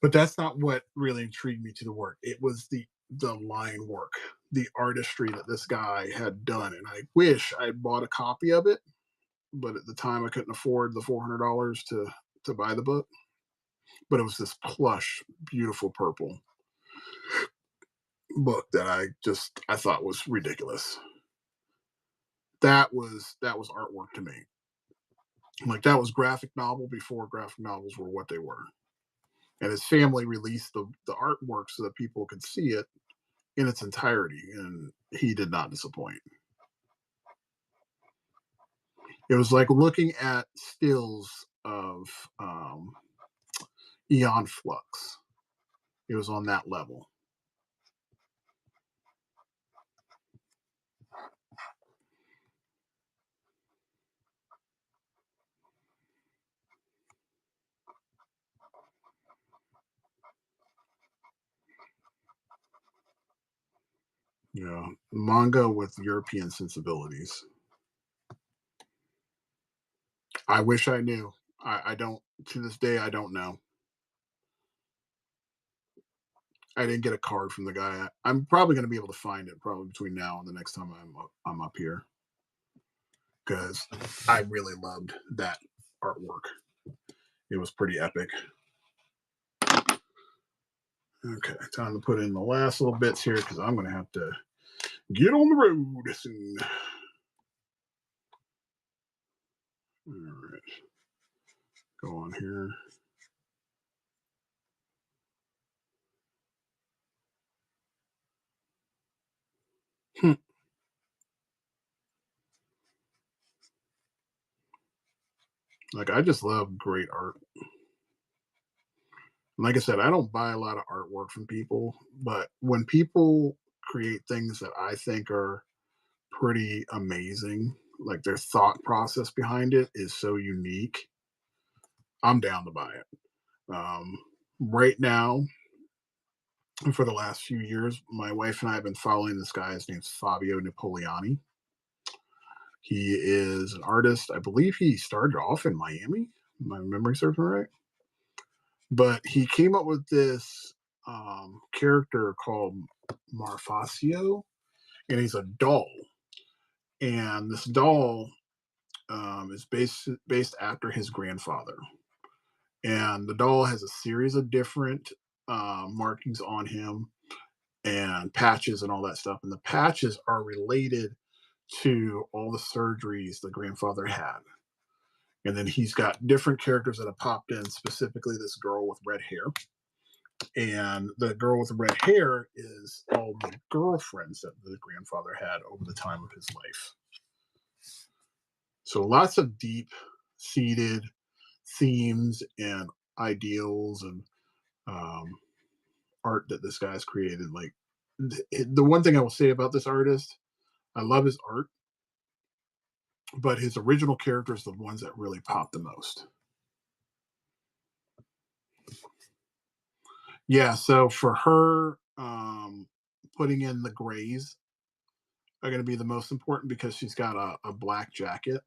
but that's not what really intrigued me to the work. It was the line work, the artistry that this guy had done, and I wish I had bought a copy of it, but at the time I couldn't afford the $400 to buy the book. But it was this plush, beautiful purple book that I thought was ridiculous. That was artwork to me. Like that was graphic novel before graphic novels were what they were. And his family released the artwork so that people could see it in its entirety, and he did not disappoint. It was like looking at stills of Eon Flux. It was on that level. Manga with European sensibilities. I wish I knew. I don't. To this day, I don't know. I didn't get a card from the guy. I'm probably going to be able to find it probably between now and the next time I'm up here because I really loved that artwork. It was pretty epic. Okay, time to put in the last little bits here because I'm going to have to get on the road soon. All right, go on here. Hmm. Like I just love great art. Like I said, I don't buy a lot of artwork from people, but when people create things that I think are pretty amazing, like their thought process behind it is so unique, I'm down to buy it. Right now, for the last few years, my wife and I have been following this guy. His name's Fabio Napoleoni. He is an artist. I believe he started off in Miami. My memory serves me right. But he came up with this character called Marfacio, and he's a doll. And this doll is based after his grandfather. And the doll has a series of different markings on him and patches and all that stuff. And the patches are related to all the surgeries the grandfather had. And then he's got different characters that have popped in, specifically this girl with red hair. And the girl with the red hair is all the girlfriends that the grandfather had over the time of his life. So lots of deep seated themes and ideals and um, art that this guy's created. Like the one thing I will say about this artist, I love his art, but his original characters are the ones that really pop the most. Yeah, so for her, putting in the grays are going to be the most important because she's got a black jacket.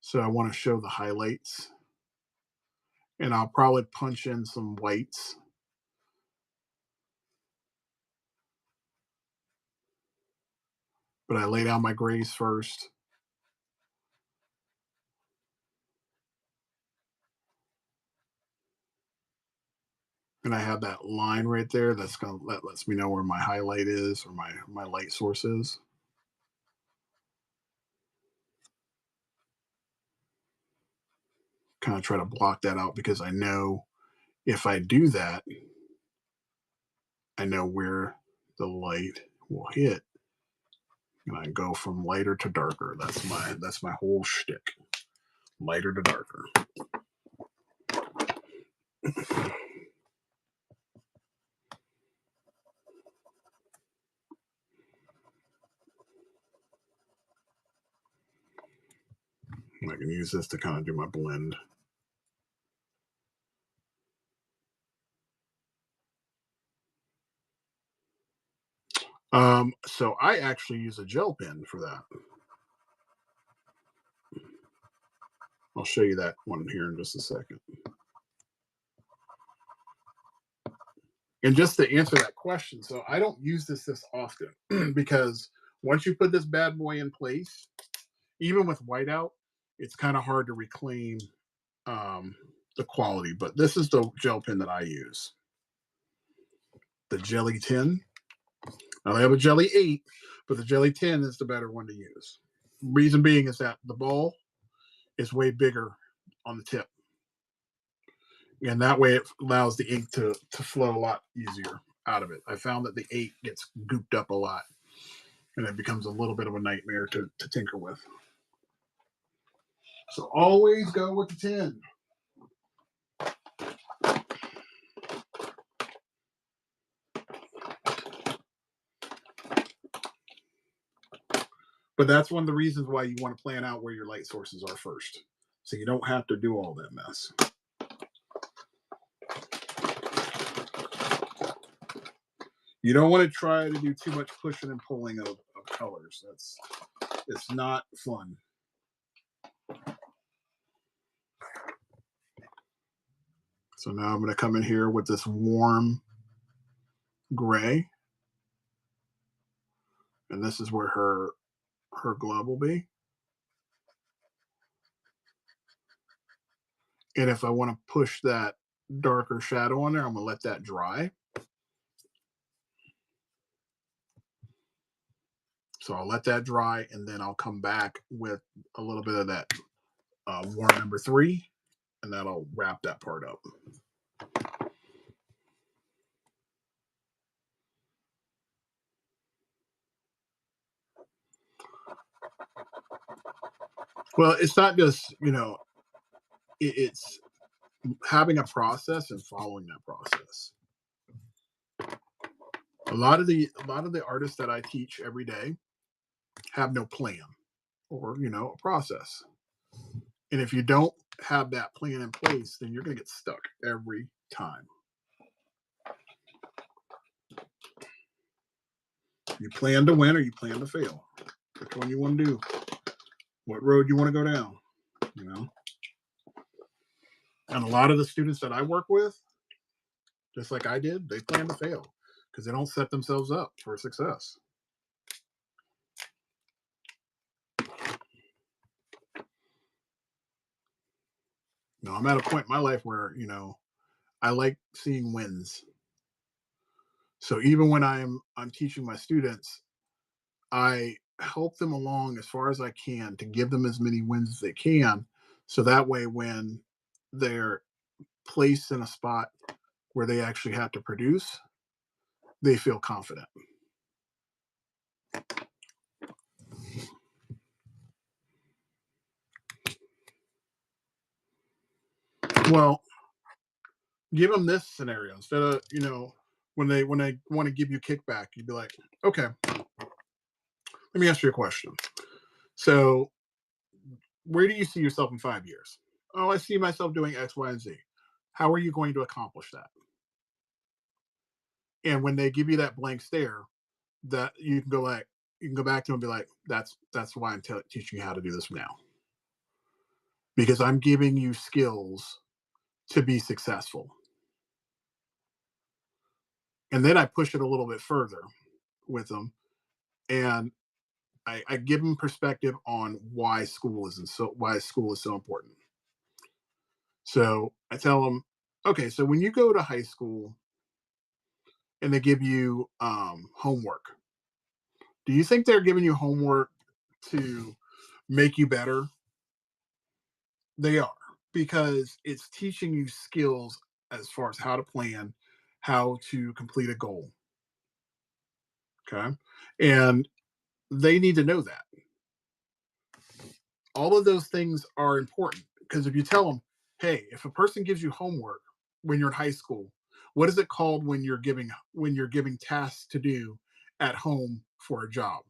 So I want to show the highlights. And I'll probably punch in some whites. But I lay down my grays first. And I have that line right there that lets me know where my highlight is or my light source is. Kind of try to block that out because I know if I do that, I know where the light will hit. And I go from lighter to darker. That's my whole shtick. Lighter to darker. And I can use this to kind of do my blend. So I actually use a gel pen for that. I'll show you that one here in just a second. And just to answer that question, so I don't use this often because once you put this bad boy in place, even with whiteout, it's kind of hard to reclaim um, the quality. But this is the gel pen that I use, the Jelly 10. Now I have a Jelly 8, but the Jelly 10 is the better one to use. Reason being is that the ball is way bigger on the tip. And that way it allows the ink to flow a lot easier out of it. I found that the 8 gets gooped up a lot and it becomes a little bit of a nightmare to tinker with. So always go with the 10. But that's one of the reasons why you want to plan out where your light sources are first. So you don't have to do all that mess. You don't want to try to do too much pushing and pulling of colors. It's not fun. So now I'm going to come in here with this warm gray. And this is where her glove will be. And if I want to push that darker shadow on there, I'm going to let that dry. So I'll let that dry and then I'll come back with a little bit of that warm number 3 and that'll wrap that part up. Well, it's not just, it's having a process and following that process. A lot of the artists that I teach every day have no plan or a process. And if you don't have that plan in place, then you're going to get stuck every time. You plan to win or you plan to fail. Which one you want to do? What road you want to go down? And a lot of the students that I work with, just like I did, they plan to fail because they don't set themselves up for success. I'm at a point in my life where, I like seeing wins. So even when I'm teaching my students, I help them along as far as I can to give them as many wins as they can. So that way, when they're placed in a spot where they actually have to produce, they feel confident. Well, give them this scenario instead of, when they want to give you kickback, you'd be like, okay, let me ask you a question. So where do you see yourself in 5 years? Oh, I see myself doing X, Y, and Z. How are you going to accomplish that? And when they give you that blank stare, that you can go back to them and be like, that's why I'm teaching you how to do this now. Because I'm giving you skills to be successful. And then I push it a little bit further with them, and I give them perspective on why school is so important. So I tell them, okay, so when you go to high school and they give you homework, do you think they're giving you homework to make you better? They are, because it's teaching you skills as far as how to plan, how to complete a goal. Okay. And they need to know that. All of those things are important because if you tell them, hey, if a person gives you homework when you're in high school, what is it called when you're giving tasks to do at home for a job?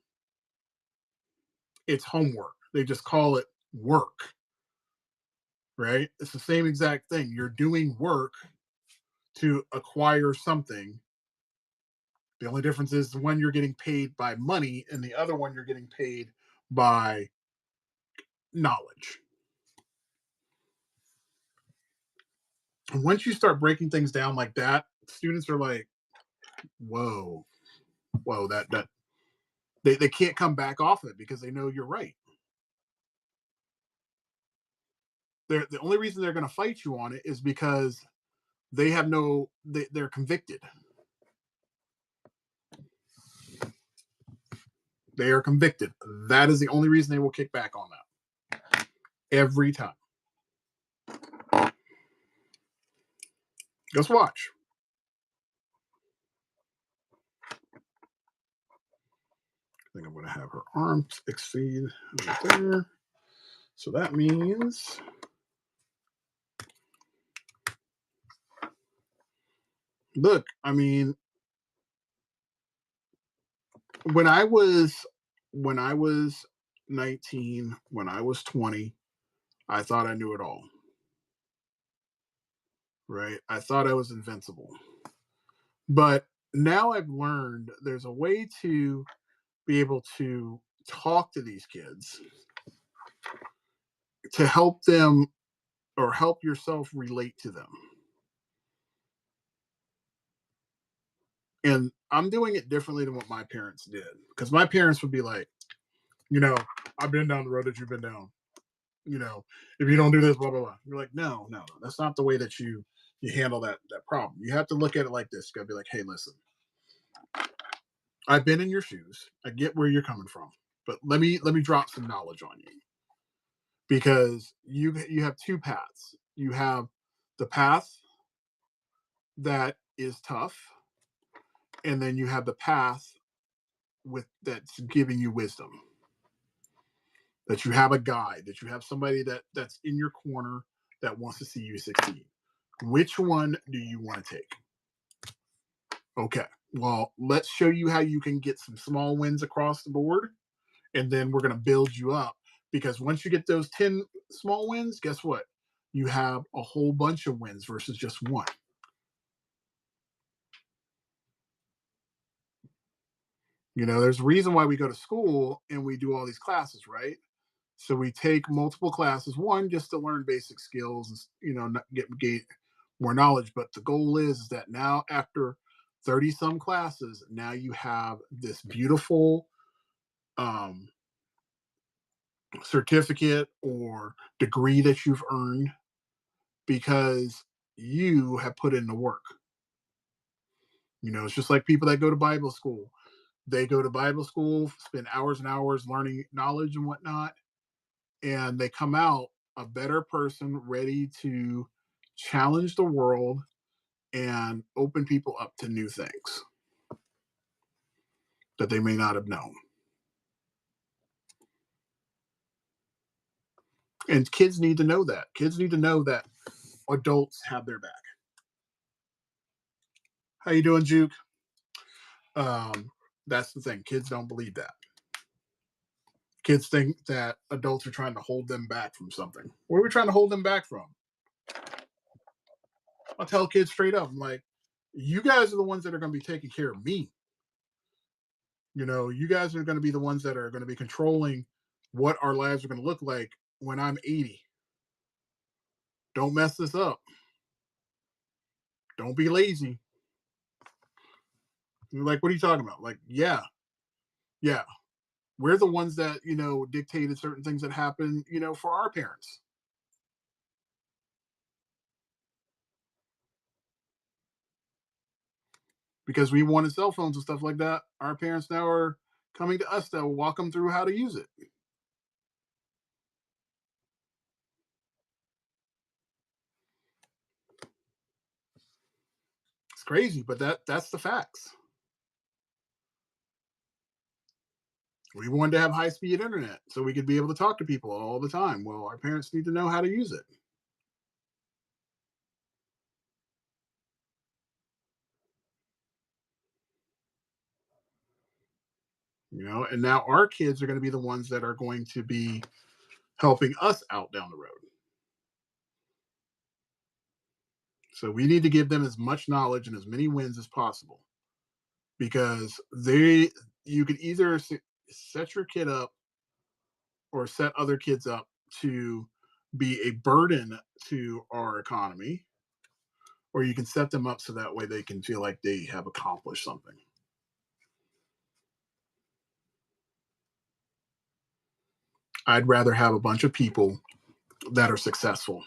It's homework. They just call it work. Right? It's the same exact thing. You're doing work to acquire something. The only difference is the one you're getting paid by money and the other one you're getting paid by knowledge. And once you start breaking things down like that, students are like, whoa, that they can't come back off it because they know you're right. The only reason they're going to fight you on it is because they're convicted. They are convicted. That is the only reason they will kick back on that. Every time. Just watch. I think I'm going to have her arms exceed right there. So that means look, I mean, when I was 19, when I was 20, I thought I knew it all. Right? I thought I was invincible. But now I've learned there's a way to be able to talk to these kids to help them or help yourself relate to them. And I'm doing it differently than what my parents did because my parents would be like, I've been down the road that you've been down. If you don't do this, blah blah blah. You're like, no, that's not the way that you handle that problem. You have to look at it like this. You gotta be like, hey, listen, I've been in your shoes. I get where you're coming from, but let me drop some knowledge on you because you have two paths. You have the path that is tough, and then you have the path that's giving you wisdom. That you have a guide, that you have somebody that's in your corner that wants to see you succeed. Which one do you want to take? Okay. Well, let's show you how you can get some small wins across the board, and then we're going to build you up. Because once you get those 10 small wins, guess what? You have a whole bunch of wins versus just one. There's a reason why we go to school and we do all these classes, right? So we take multiple classes, one just to learn basic skills and get more knowledge. But the goal is that now after 30 some classes, now you have this beautiful um, certificate or degree that you've earned because you have put in the work. It's just like people that go to Bible school. They go to Bible school, spend hours and hours learning knowledge and whatnot, and they come out a better person, ready to challenge the world and open people up to new things that they may not have known. And kids need to know that. Kids need to know that adults have their back. How you doing, Juke? That's the thing. Kids don't believe that. Kids think that adults are trying to hold them back from something. What are we trying to hold them back from? I'll tell kids straight up, I'm like, you guys are the ones that are going to be taking care of me. You guys are going to be the ones that are going to be controlling what our lives are going to look like when I'm 80. Don't mess this up. Don't be lazy. You're like, what are you talking about? Like, yeah. We're the ones that, dictated certain things that happen, for our parents. Because we wanted cell phones and stuff like that. Our parents now are coming to us to walk them through how to use it. It's crazy, but that's the facts. We wanted to have high speed internet so we could be able to talk to people all the time. Well, our parents need to know how to use it. And now our kids are going to be the ones that are going to be helping us out down the road. So we need to give them as much knowledge and as many wins as possible, because you could either set your kid up or set other kids up to be a burden to our economy, or you can set them up so that way they can feel like they have accomplished something. I'd rather have a bunch of people that are successful.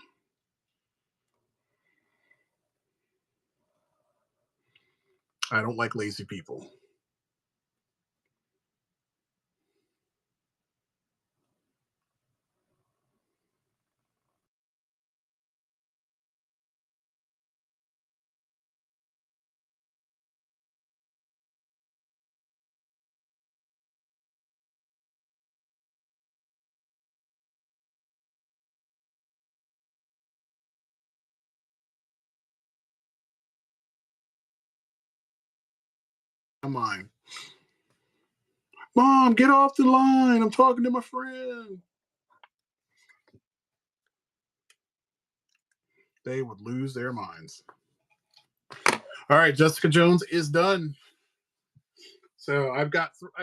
I don't like lazy people. Mine. Mom, get off the line. I'm talking to my friend. They would lose their minds. All right, Jessica Jones is done. So I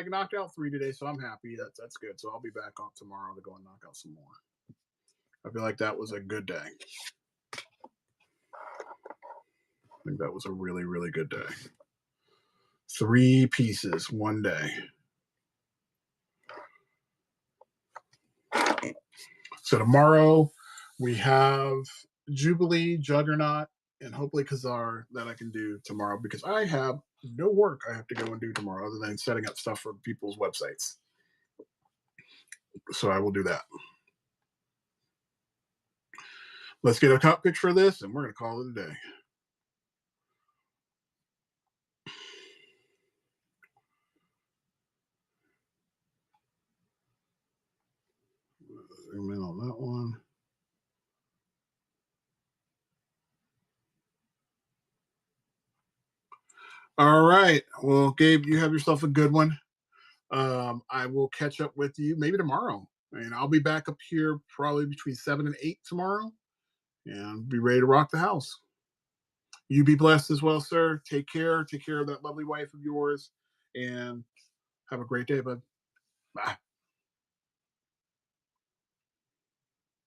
knocked out 3 today, so I'm happy. That's good. So I'll be back on tomorrow to go and knock out some more. I feel like that was a good day. I think that was a really, really good day. 3 pieces one day. So tomorrow we have Jubilee, Juggernaut, and hopefully Kazar that I can do tomorrow, because I have no work I have to go and do tomorrow other than setting up stuff for people's websites. So I will do that. Let's get a top picture of this, and we're going to call it a day. Zoom in on that one. All right. Well, Gabe, you have yourself a good one. I will catch up with you maybe tomorrow, and I'll be back up here probably between 7 and 8 tomorrow, and be ready to rock the house. You be blessed as well, sir. Take care. Take care of that lovely wife of yours, and have a great day, bud. Bye.